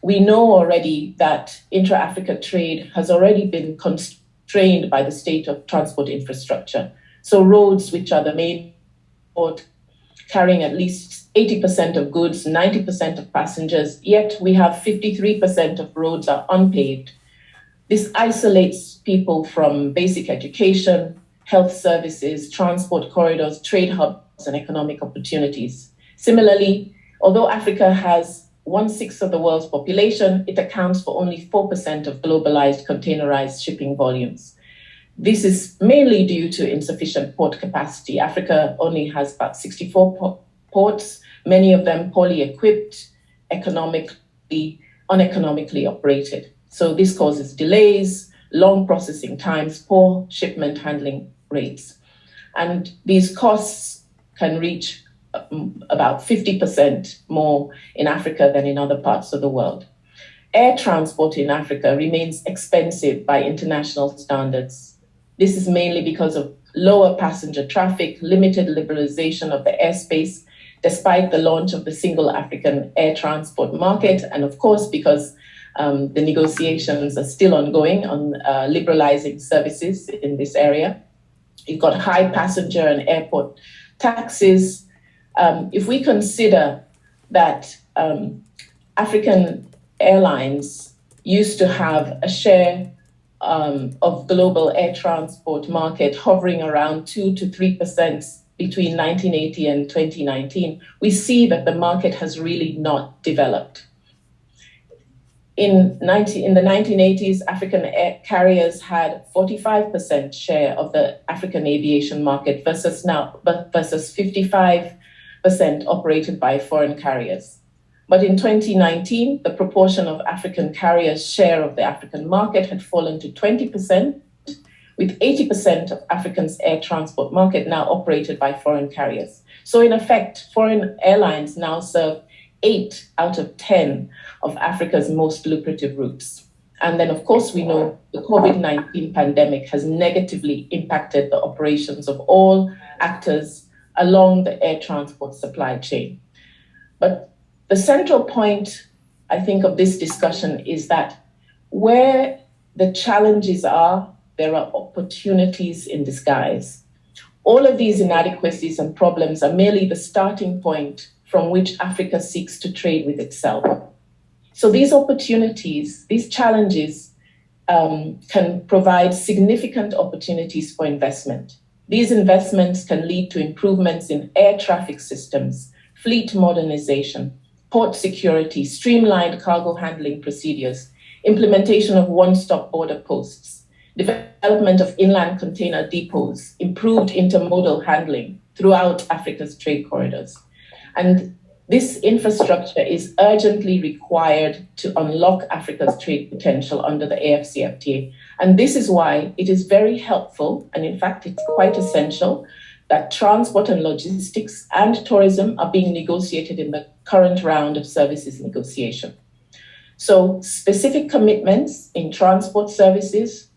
We know already that intra-Africa trade has already been constrained by the state of transport infrastructure. So roads, which are the main port, carrying at least 80% of goods, 90% of passengers, yet we have 53% of roads are unpaved. This isolates people from basic education, health services, transport corridors, trade hubs, and economic opportunities. Similarly, although Africa has 1/6 of the world's population, it accounts for only 4% of globalized containerized shipping volumes. This is mainly due to insufficient port capacity. Africa only has about 64 ports, many of them poorly equipped, uneconomically operated. So this causes delays, long processing times, poor shipment handling rates. And these costs can reach about 50% more in Africa than in other parts of the world. Air transport in Africa remains expensive by international standards. This is mainly because of lower passenger traffic, limited liberalization of the airspace, despite the launch of the single African air transport market, and of course, because the negotiations are still ongoing on liberalizing services in this area. You've got high passenger and airport taxes. If we consider that African airlines used to have a share of global air transport market hovering around 2 to 3% between 1980 and 2019, we see that the market has really not developed. In the 1980s, African air carriers had 45% share of the African aviation market versus 55% operated by foreign carriers. But in 2019, the proportion of African carriers' share of the African market had fallen to 20%, with 80% of Africa's air transport market now operated by foreign carriers. So in effect, foreign airlines now serve 8 out of 10 of Africa's most lucrative routes. And then, of course, we know the COVID-19 pandemic has negatively impacted the operations of all actors along the air transport supply chain. But the central point, I think, of this discussion is that where the challenges are, there are opportunities in disguise. All of these inadequacies and problems are merely the starting point from which Africa seeks to trade with itself. So these opportunities, these challenges can provide significant opportunities for investment. These investments can lead to improvements in air traffic systems, fleet modernization, port security, streamlined cargo handling procedures, implementation of one-stop border posts, development of inland container depots, improved intermodal handling throughout Africa's trade corridors. And this infrastructure is urgently required to unlock Africa's trade potential under the AFCFTA. And this is why it is very helpful, and in fact, it's quite essential, that transport and logistics and tourism are being negotiated in the current round of services negotiation. So specific commitments in transport services,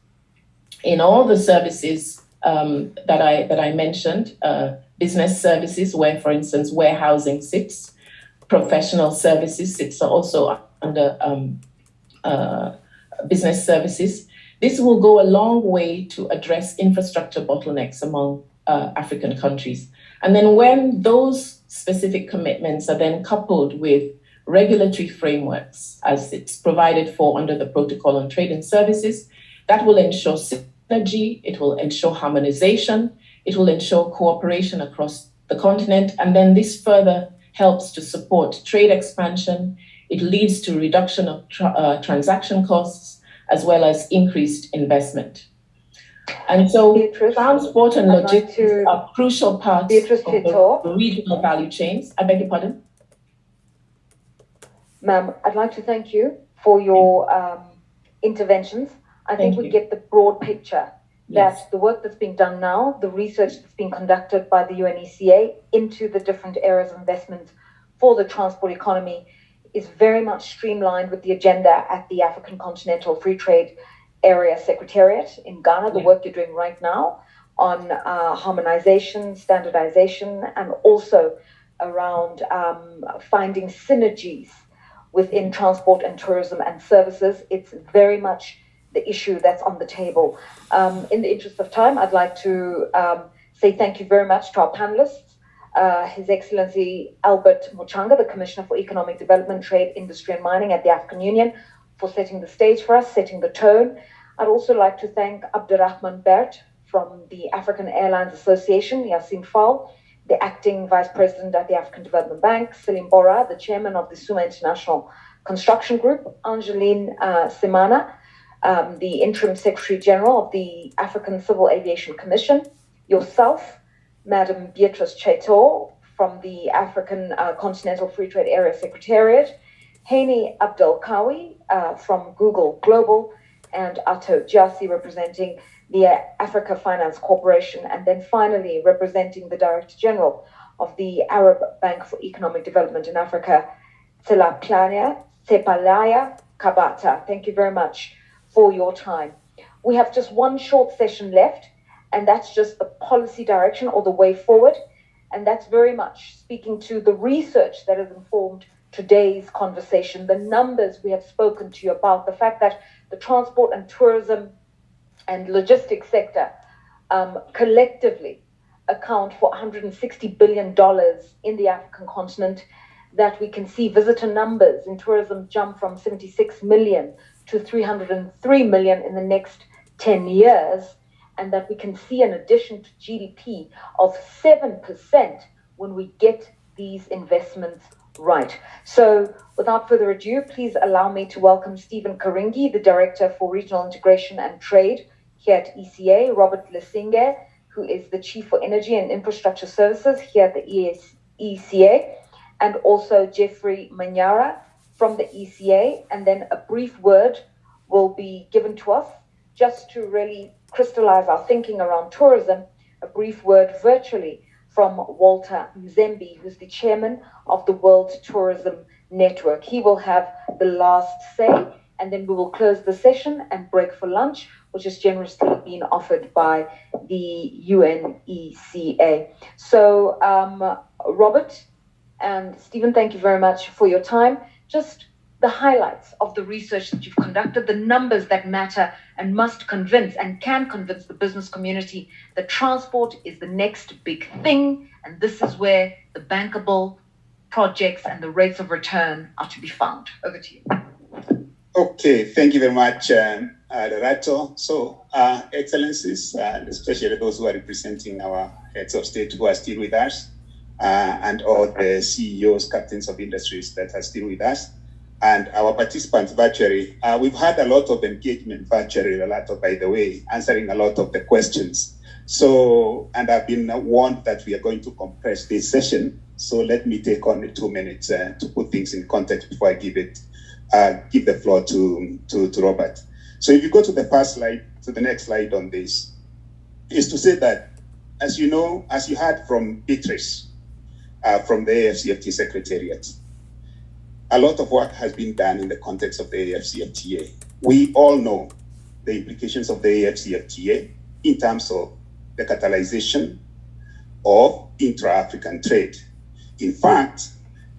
in all the services that I mentioned, business services, where, for instance, warehousing sits, professional services sits also under business services. This will go a long way to address infrastructure bottlenecks among African countries. And then when those specific commitments are then coupled with regulatory frameworks, as it's provided for under the Protocol on Trade and Services, that will ensure synergy, it will ensure harmonization, it will ensure cooperation across the continent, and then this further helps to support trade expansion. It leads to reduction of transaction costs, as well as increased investment. And so transport and logistics are crucial parts of the regional value chains. I beg your pardon? Ma'am, I'd like to thank you for your interventions. I think we get the broad picture that the work that's being done now, the research that's being conducted by the UNECA into the different areas of investment for the transport economy is very much streamlined with the agenda at the African Continental Free Trade Area Secretariat in Ghana, the work you're doing right now on harmonization, standardization, and also around finding synergies within transport and tourism and services. It's very much the issue that's on the table. In the interest of time, I'd like to say thank you very much to our panelists. His Excellency Albert Muchanga, the Commissioner for Economic Development, Trade, Industry and Mining at the African Union, for setting the stage for us, setting the tone. I'd also like to thank Abdurrahman Bert from the African Airlines Association, Yassine Fall, the Acting Vice President at the African Development Bank, Selim Bora, the Chairman of the Suma International Construction Group, Angeline Simana, the Interim Secretary General of the African Civil Aviation Commission, yourself, Madam Beatrice Chateau from the African Continental Free Trade Area Secretariat, Hani Abdel Kawi from Google Global, and Ato Jassi representing the Africa Finance Corporation, and then finally representing the Director General of the Arab Bank for Economic Development in Africa, Tselapalaya Kabata. Thank you very much for your time. We have just one short session left, and that's just the policy direction or the way forward, and that's very much speaking to the research that has informed today's conversation, the numbers we have spoken to you about, the fact that the transport and tourism and logistics sector collectively account for $160 billion in the African continent, that we can see visitor numbers in tourism jump from 76 million to 303 million in the next 10 years, and that we can see an addition to GDP of 7% when we get these investments right. So without further ado, please allow me to welcome Stephen Karingi, the Director for Regional Integration and Trade here at ECA, Robert Lesinge, who is the Chief for Energy and Infrastructure Services here at the ECA, and also Jeffrey Manyara from the ECA. And then a brief word will be given to us just to really crystallize our thinking around tourism, a brief word virtually from Walter Mzembe, who's the chairman of the World Tourism Network. He will have the last say, and then we will close the session and break for lunch, which has generously been offered by the UNECA. So, Robert and Stephen, thank you very much for your time. Just the highlights of the research that you've conducted, the numbers that matter and must convince and can convince the business community that transport is the next big thing, and this is where the bankable projects and the rates of return are to be found. Over to you. Okay, thank you very much, Lerato. So, Excellencies, especially those who are representing our heads of state who are still with us, and all the CEOs, captains of industries that are still with us, and our participants virtually. We've had a lot of engagement virtually, Lerato, by the way, answering a lot of the questions. So, and I've been warned that we are going to compress this session. So let me take only 2 minutes to put things in context before I give the floor to Robert. So if you go to the first slide, to the next slide on this, is to say that, as you know, as you heard from Beatrice, from the AFCFTA Secretariat, a lot of work has been done in the context of the AFCFTA. We all know the implications of the AFCFTA in terms of the catalyzation of intra-African trade. In fact,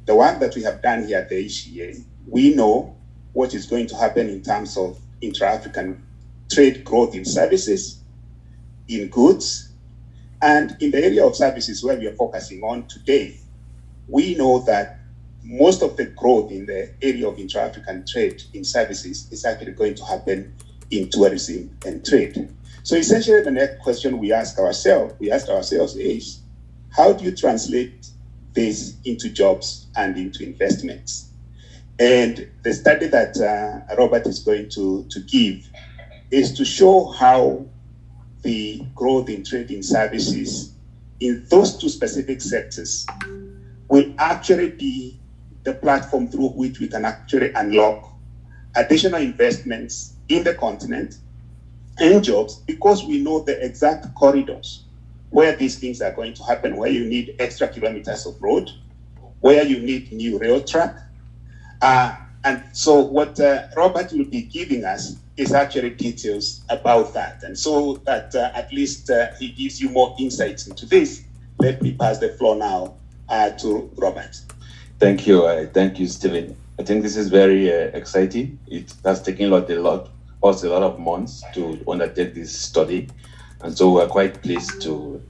the work that we have done here at the ECA, we know what is going to happen in terms of intra-African trade growth in services, in goods, and in the area of services where we are focusing on today, we know that most of the growth in the area of intra-African trade in services is actually going to happen in tourism and trade. So essentially the next question we asked ourselves is, how do you translate this into jobs and into investments? And the study that Robert is going to give is to show how the growth in trade in services in those two specific sectors will actually be the platform through which we can actually unlock additional investments in the continent and jobs, because we know the exact corridors where these things are going to happen, where you need extra kilometers of road, where you need new rail track. And so what Robert will be giving us is actually details about that. And so that at least he gives you more insights into this. Let me pass the floor now to Robert. Thank you, Stephen. I think this is very exciting. It has taken us a lot of months to undertake this study, and so we're quite pleased to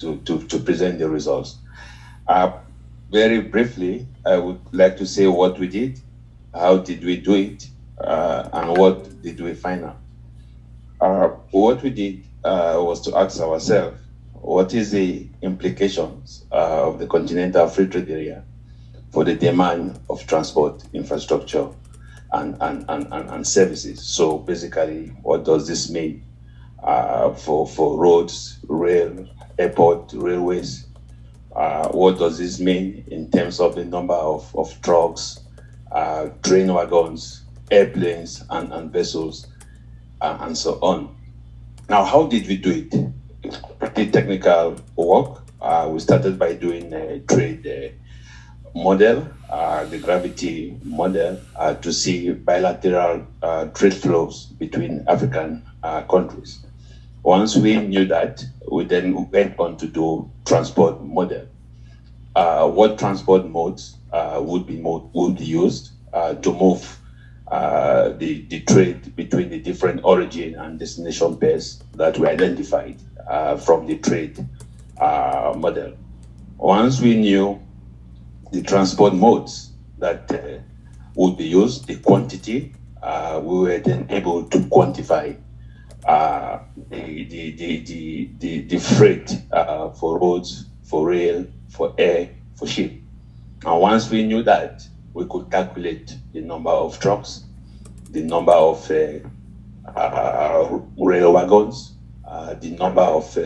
present the results. Very briefly, I would like to say what we did, how did we do it, and what did we find out. What we did was to ask ourselves, what is the implications of the Continental Free Trade Area for the demand of transport infrastructure and services? So basically, what does this mean for roads, rail, airport, railways? What does this mean in terms of the number of trucks, train wagons, airplanes, and vessels, and so on? Now, how did we do it? Pretty technical work. We started by doing a trade model, the gravity model, to see bilateral trade flows between African countries. Once we knew that, we then went on to do transport model. What transport modes would be used to move the trade between the different origin and destination pairs that we identified from the trade model. Once we knew the transport modes that would be used, the quantity, we were then able to quantify the freight for roads, for rail, for air, for ship. And once we knew that, we could calculate the number of trucks, the number of rail wagons, the number of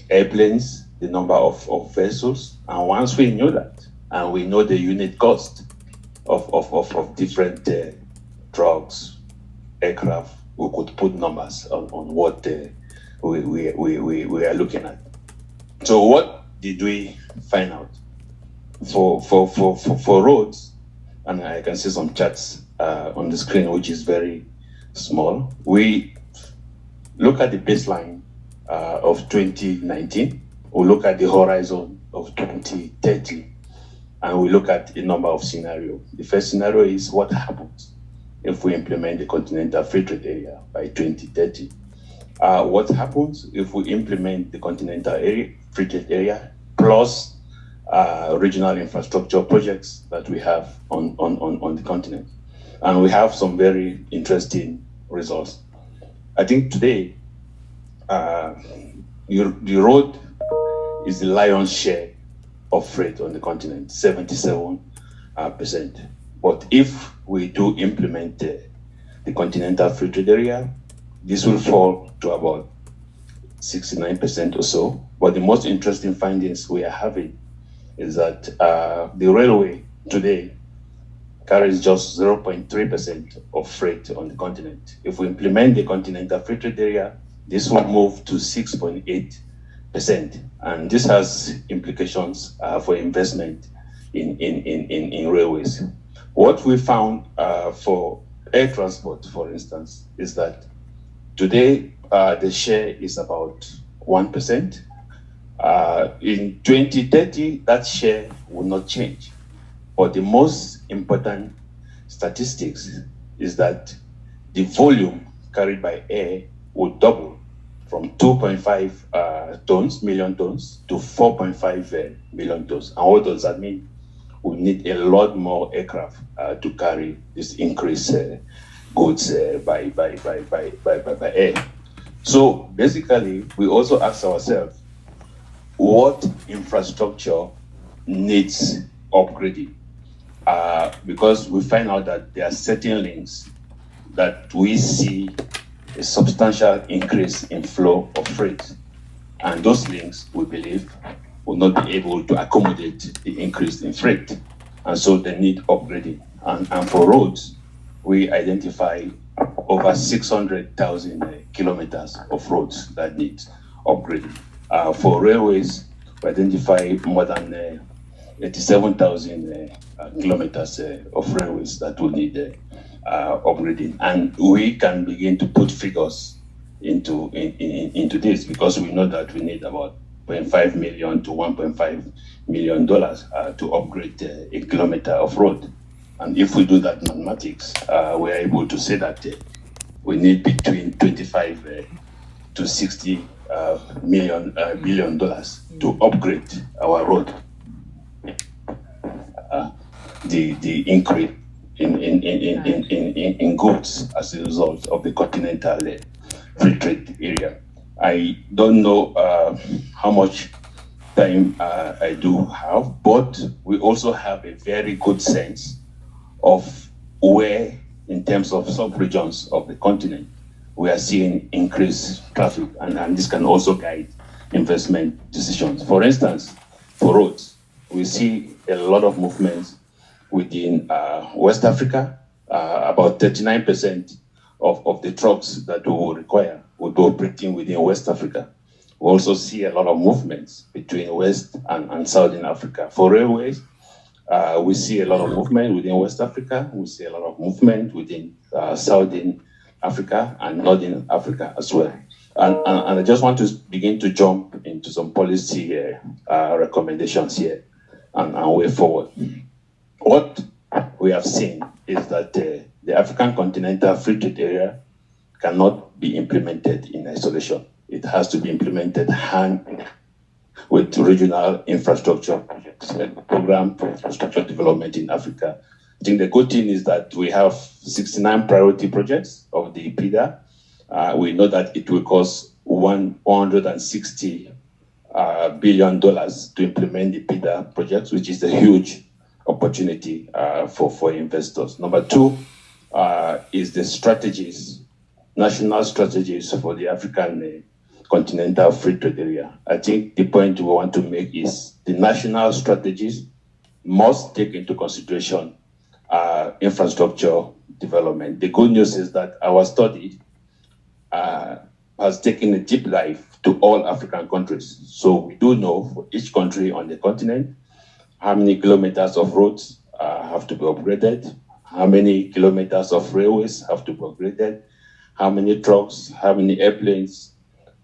airplanes, the number of vessels. And once we knew that, and we know the unit cost of different trucks, aircraft, we could put numbers on what we are looking at. So what did we find out? For roads, and I can see some charts on the screen, which is very small. We look at the baseline of 2019, we look at the horizon of 2030, and we look at a number of scenarios. The first scenario is what happens if we implement the Continental Free Trade Area by 2030. What happens if we implement the Continental Free Trade Area plus regional infrastructure projects that we have on the continent? And we have some very interesting results. I think today, the road is the lion's share of freight on the continent, 77%. But if we do implement the Continental Free Trade Area, this will fall to about 69% or so. But the most interesting findings we are having is that the railway today carries just 0.3% of freight on the continent. If we implement the Continental Free Trade Area, this will move to 6.8%. And this has implications for investment in railways. What we found for air transport, for instance, is that today the share is about 1%. In 2030, that share will not change. But the most important statistics is that the volume carried by air will double from 2.5 million tons to 4.5 million tons. And what does that mean? We need a lot more aircraft to carry this increased goods by air. So basically, we also ask ourselves, what infrastructure needs upgrading? Because we find out that there are certain links that we see a substantial increase in flow of freight. And those links, we believe, will not be able to accommodate the increase in freight. And so they need upgrading. And for roads, we identify over 600,000 kilometers of roads that need upgrading. For railways, we identify more than 87,000 kilometers of railways that will need upgrading. And we can begin to put figures into this, because we know that we need about $0.5 million to $1.5 million to upgrade a kilometer of road. And if we do that mathematics, we're able to say that we need between 25 to $60 billion to upgrade our road. the increase in goods as a result of the continental free trade area. I don't know how much time I do have, but we also have a very good sense of where, in terms of sub-regions of the continent, we are seeing increased traffic, and this can also guide investment decisions. For instance, for roads, we see a lot of movements within West Africa. About 39% of the trucks that we will require will be operating within West Africa. We also see a lot of movements between West and Southern Africa. For railways, we see a lot of movement within West Africa. We see a lot of movement within Southern Africa and Northern Africa as well. And I just want to begin to jump into some policy recommendations here and way forward. What we have seen is that the African Continental Free Trade Area cannot be implemented in isolation. It has to be implemented hand with regional infrastructure projects and program for infrastructure development in Africa. I think the good thing is that we have 69 priority projects of the PIDA. We know that it will cost $160 billion to implement the PIDA projects, which is a huge opportunity for investors. Number two is the strategies, national strategies for the African Continental Free Trade Area. I think the point we want to make is the national strategies must take into consideration infrastructure development. The good news is that our study has taken a deep dive to all African countries. So we do know for each country on the continent how many kilometers of roads have to be upgraded, how many kilometers of railways have to be upgraded, how many trucks, how many airplanes,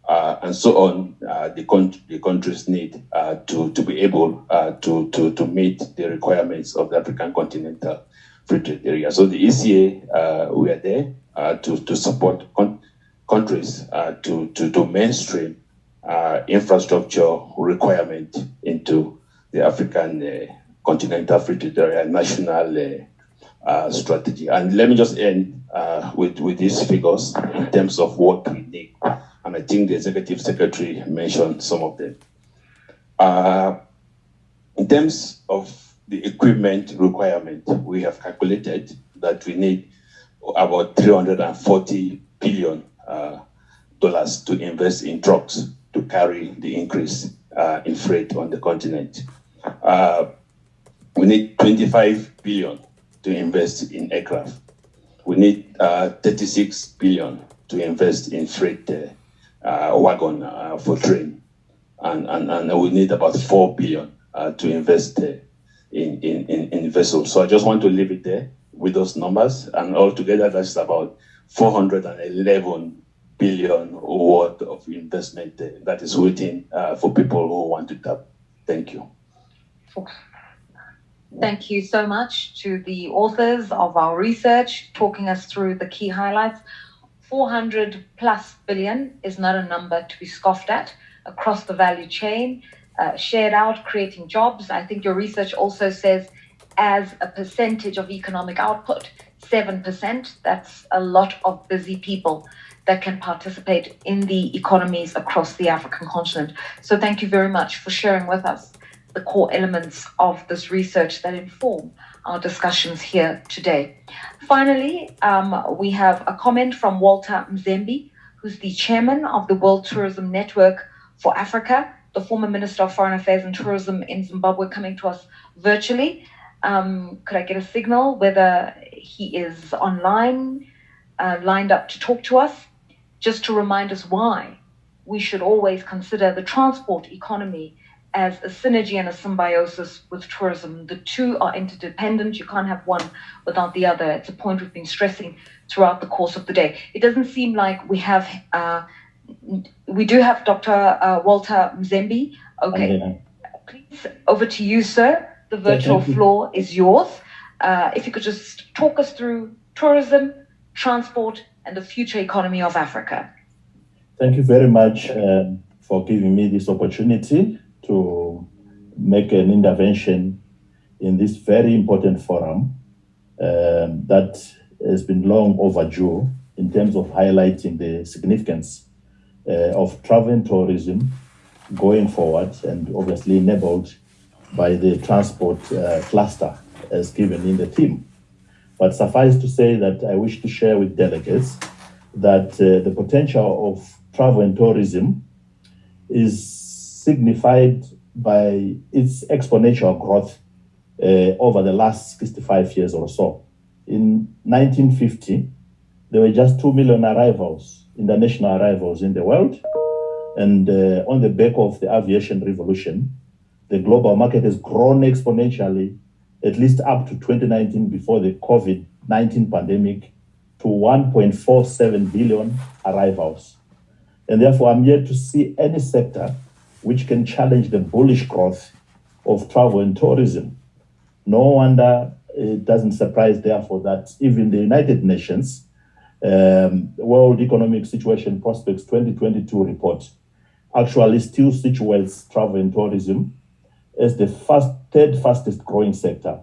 and so on, the countries need to be able to meet the requirements of the African Continental Free Trade Area. So the ECA, we are there to support countries to mainstream infrastructure requirement into the African Continental Free Trade Area national strategy. And let me just end with these figures in terms of what we need. And I think the Executive Secretary mentioned some of them. In terms of the equipment requirement, we have calculated that we need about $340 billion to invest in trucks to carry the increase in freight on the continent. We need $25 billion to invest in aircraft. We need $36 billion to invest in freight wagon for train. And we need about $4 billion to invest in vessels. So I just want to leave it there with those numbers. And altogether, that's about $411 billion worth of investment that is waiting for people who want to tap. Thank you. Thank you so much to the authors of our research, talking us through the key highlights. 400 plus billion is not a number to be scoffed at across the value chain, shared out, creating jobs. I think your research also says as a percentage of economic output, 7%, that's a lot of busy people that can participate in the economies across the African continent. So thank you very much for sharing with us the core elements of this research that inform our discussions here today. Finally, we have a comment from Walter Mzembe, who's the chairman of the World Tourism Network for Africa, the former Minister of Foreign Affairs and Tourism in Zimbabwe, coming to us virtually. Could I get a signal whether he is online, lined up to talk to us? Just to remind us why we should always consider the transport economy as a synergy and a symbiosis with tourism. The two are interdependent. You can't have one without the other. It's a point we've been stressing throughout the course of the day. It doesn't seem like we have, we do have Dr. Walter Mzembe. Okay, please, over to you, sir. The virtual floor is yours. If you could just talk us through tourism, transport, and the future economy of Africa. Thank you very much for giving me this opportunity to make an intervention in this very important forum that has been long overdue in terms of highlighting the significance of travel and tourism going forward, and obviously enabled by the transport cluster as given in the theme. But suffice to say that I wish to share with delegates that the potential of travel and tourism is signified by its exponential growth over the last 65 years or so. In 1950, there were just 2 million arrivals, international arrivals in the world. And on the back of the aviation revolution, the global market has grown exponentially, at least up to 2019, before the COVID-19 pandemic, to 1.47 billion arrivals. And therefore, I'm yet to see any sector which can challenge the bullish growth of travel and tourism. No wonder it doesn't surprise, therefore, that even the United Nations World Economic Situation Prospects 2022 report actually still situates travel and tourism as the third fastest growing sector,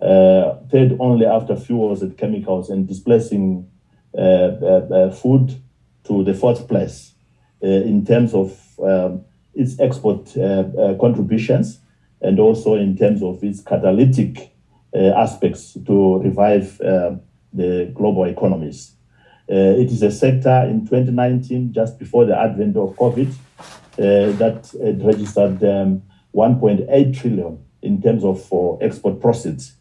third only after fuels and chemicals, and displacing food to the fourth place in terms of its export contributions, and also in terms of its catalytic aspects to revive the global economies. It is a sector in 2019, just before the advent of COVID, that registered 1.8 trillion in terms of export proceeds.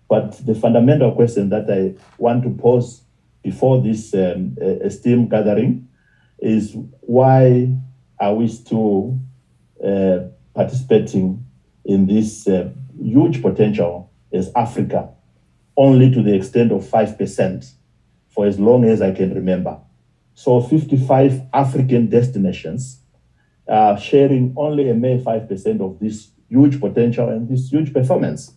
But the fundamental question that I want to pose before this esteemed gathering is, why are we still participating in this huge potential as Africa, only to the extent of 5% for as long as I can remember? So 55 African destinations are sharing only a mere 5% of this huge potential and this huge performance.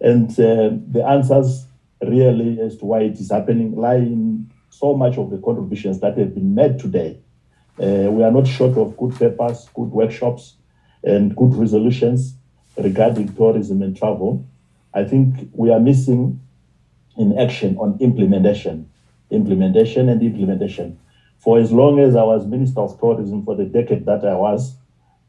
And the answers really as to why it is happening lie in so much of the contributions that have been made today. We are not short of good papers, good workshops, and good resolutions regarding tourism and travel. I think we are missing in action on implementation. For as long as I was Minister of Tourism, for the decade that I was,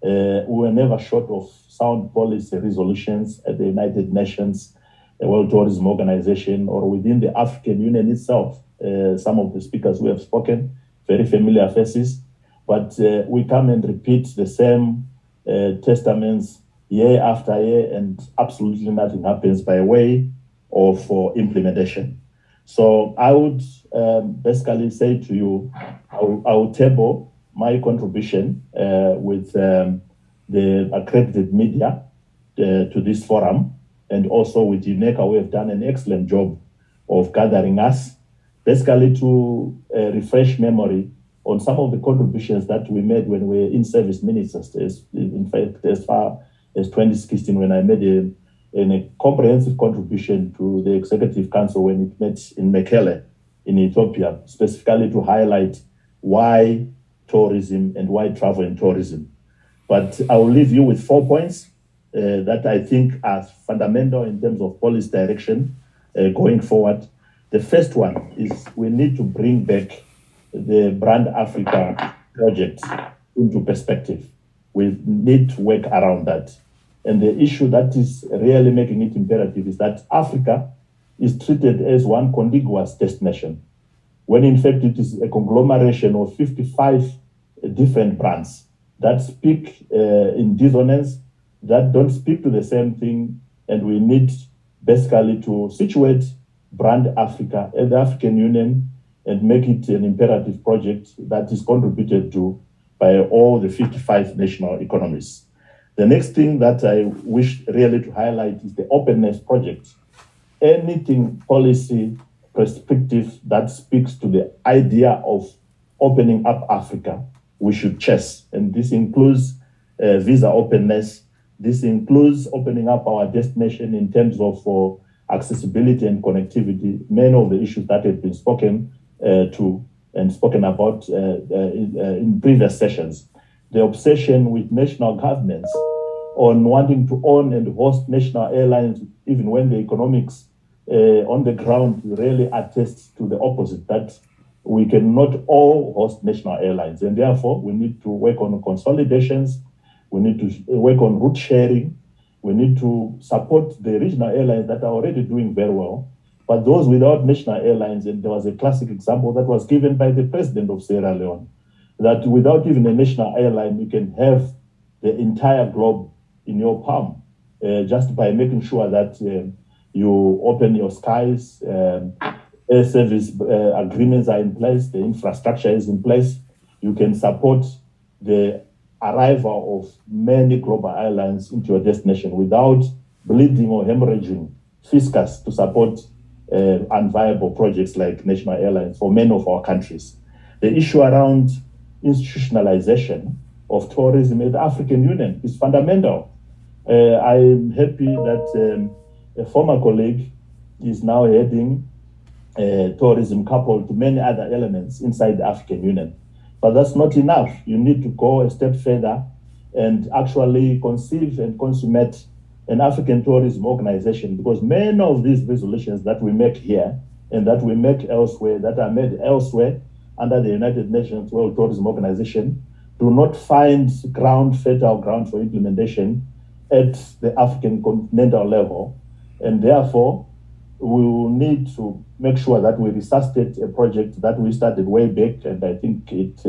we were never short of sound policy resolutions at the United Nations, the World Tourism Organization, or within the African Union itself. Some of the speakers who have spoken, very familiar faces, but we come and repeat the same testaments year after year, and absolutely nothing happens by way of implementation. So I would basically say to you, I will table my contribution with the accredited media to this forum, and also with UNECA. We have done an excellent job of gathering us, basically to refresh memory on some of the contributions that we made when we were in-service ministers. In fact, as far as 2016, when I made a comprehensive contribution to the Executive Council when it met in Mekelle in Ethiopia, specifically to highlight why tourism and why travel and tourism. But I will leave you with 4 points that I think are fundamental in terms of policy direction going forward. The first one is we need to bring back the Brand Africa project into perspective. We need to work around that. And the issue that is really making it imperative is that Africa is treated as one contiguous destination, when in fact it is a conglomeration of 55 different brands that speak in dissonance, that don't speak to the same thing. And we need basically to situate Brand Africa at the African Union and make it an imperative project that is contributed to by all the 55 national economies. The next thing that I wish really to highlight is the openness project. Anything policy perspective that speaks to the idea of opening up Africa, we should chase. And this includes visa openness. This includes opening up our destination in terms of accessibility and connectivity. Many of the issues that have been spoken to and spoken about in previous sessions. The obsession with national governments on wanting to own and host national airlines, even when the economics on the ground really attests to the opposite, that we cannot all host national airlines. And therefore, we need to work on consolidations. We need to work on route sharing. We need to support the regional airlines that are already doing very well. But those without national airlines, and there was a classic example that was given by the president of Sierra Leone, that without even a national airline, you can have the entire globe in your palm, just by making sure that you open your skies, air service agreements are in place, the infrastructure is in place. You can support the arrival of many global airlines into your destination without bleeding or hemorrhaging fiscus to support unviable projects like national airlines for many of our countries. The issue around institutionalization of tourism in the African Union is fundamental. I'm happy that a former colleague is now heading tourism coupled to many other elements inside the African Union. But that's not enough. You need to go a step further and actually conceive and consummate an African tourism organization, because many of these resolutions that we make here and that we make elsewhere, that are made elsewhere under the United Nations World Tourism Organization, do not find fertile ground for implementation at the African continental level. And therefore, we will need to make sure that we resuscitate a project that we started way back, and I think it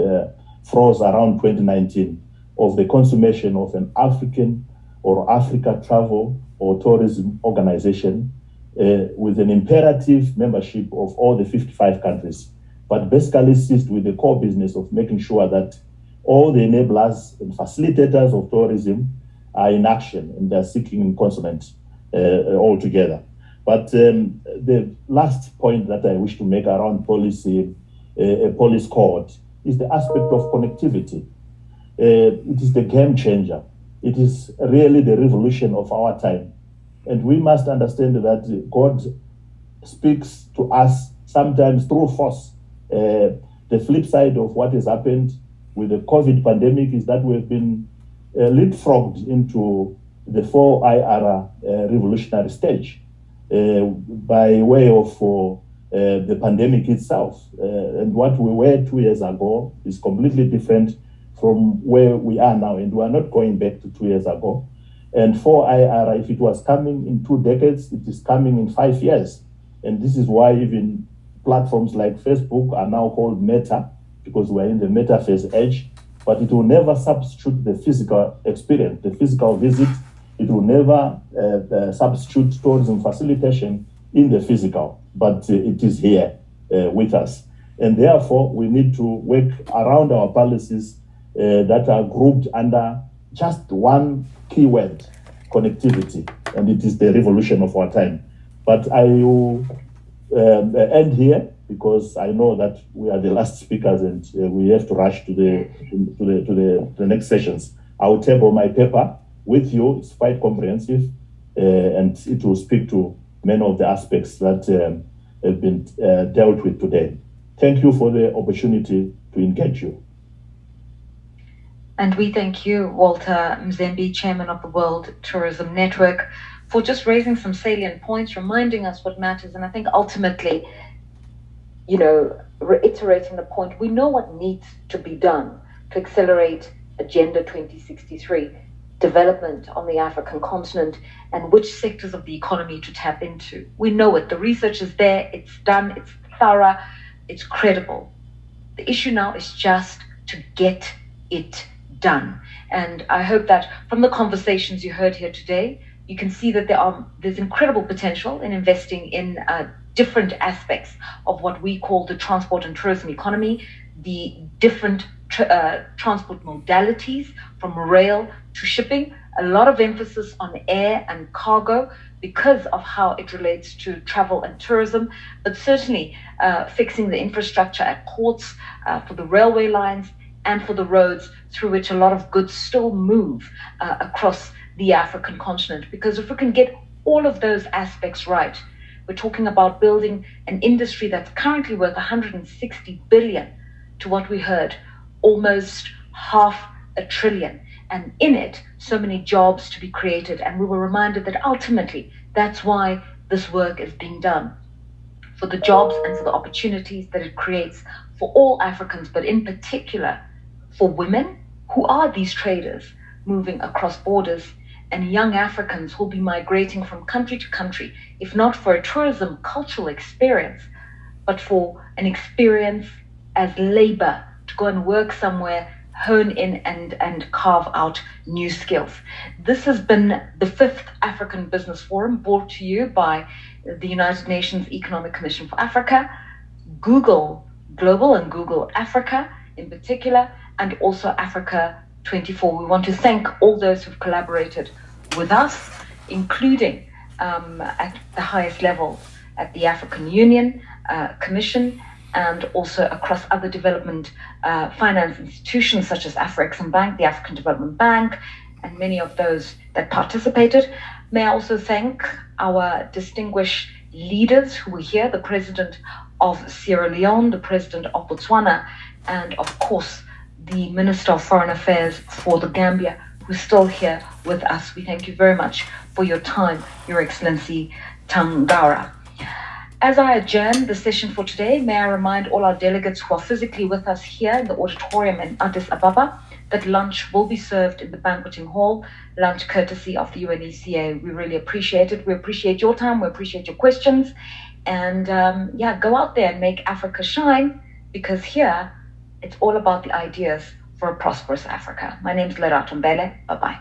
froze around 2019, of the consummation of an African or Africa travel or tourism organization with an imperative membership of all the 55 countries, but basically assist with the core business of making sure that all the enablers and facilitators of tourism are in action and they're seeking in consonance all together. But the last point that I wish to make around policy, police code, is the aspect of connectivity. It is the game changer. It is really the revolution of our time. And we must understand that God speaks to us sometimes through force. The flip side of what has happened with the COVID pandemic is that we've been leapfrogged into the 4IR revolutionary stage by way of the pandemic itself. And what we were 2 years ago is completely different from where we are now, and we are not going back to 2 years ago. And 4IR, if it was coming in 2 decades, it is coming in 5 years. And this is why even platforms like Facebook are now called Meta, because we're in the metaverse age. But it will never substitute the physical experience, the physical visit. It will never substitute tourism facilitation in the physical, but it is here with us. And therefore, we need to work around our policies that are grouped under just one keyword: connectivity. And it is the revolution of our time. But I will end here, because I know that we are the last speakers and we have to rush to the next sessions. I will table my paper with you. It's quite comprehensive, and it will speak to many of the aspects that have been dealt with today. Thank you for the opportunity to engage you. And we thank you, Walter Mzembe, Chairman of the World Tourism Network, for just raising some salient points, reminding us what matters. And I think ultimately, reiterating the point, we know what needs to be done to accelerate Agenda 2063, development on the African continent, and which sectors of the economy to tap into. We know it. The research is there. It's done. It's thorough. It's credible. The issue now is just to get it done. And I hope that from the conversations you heard here today, you can see that there's incredible potential in investing in different aspects of what we call the transport and tourism economy, the different transport modalities from rail to shipping, a lot of emphasis on air and cargo because of how it relates to travel and tourism, but certainly fixing the infrastructure at ports for the railway lines and for the roads through which a lot of goods still move across the African continent. Because if we can get all of those aspects right, we're talking about building an industry that's currently worth 160 billion to what we heard, almost $500 billion. and in it, so many jobs to be created. And we were reminded that ultimately, that's why this work is being done, for the jobs and for the opportunities that it creates for all Africans, but in particular for women who are these traders moving across borders, and young Africans who'll be migrating from country to country, if not for a tourism cultural experience, but for an experience as labor, to go and work somewhere, hone in and carve out new skills. This has been the 5th African Business Forum, brought to you by the United Nations Economic Commission for Africa, Google Global and Google Africa in particular, and also Africa 24. We want to thank all those who've collaborated with us, including at the highest level at the African Union Commission, and also across other development finance institutions such as Afrexim Bank, the African Development Bank, and many of those that participated. May I also thank our distinguished leaders who were here, the President of Sierra Leone, the President of Botswana, and of course, the Minister of Foreign Affairs for the Gambia, who's still here with us. We thank you very much for your time, Your Excellency Tangara. As I adjourn the session for today, may I remind all our delegates who are physically with us here in the auditorium in Addis Ababa that lunch will be served in the banqueting hall, lunch courtesy of the UNECA. We really appreciate it. We appreciate your time. We appreciate your questions. And go out there and make Africa shine, because here it's all about the ideas for a prosperous Africa. My name is Lerato Mbele. Bye-bye.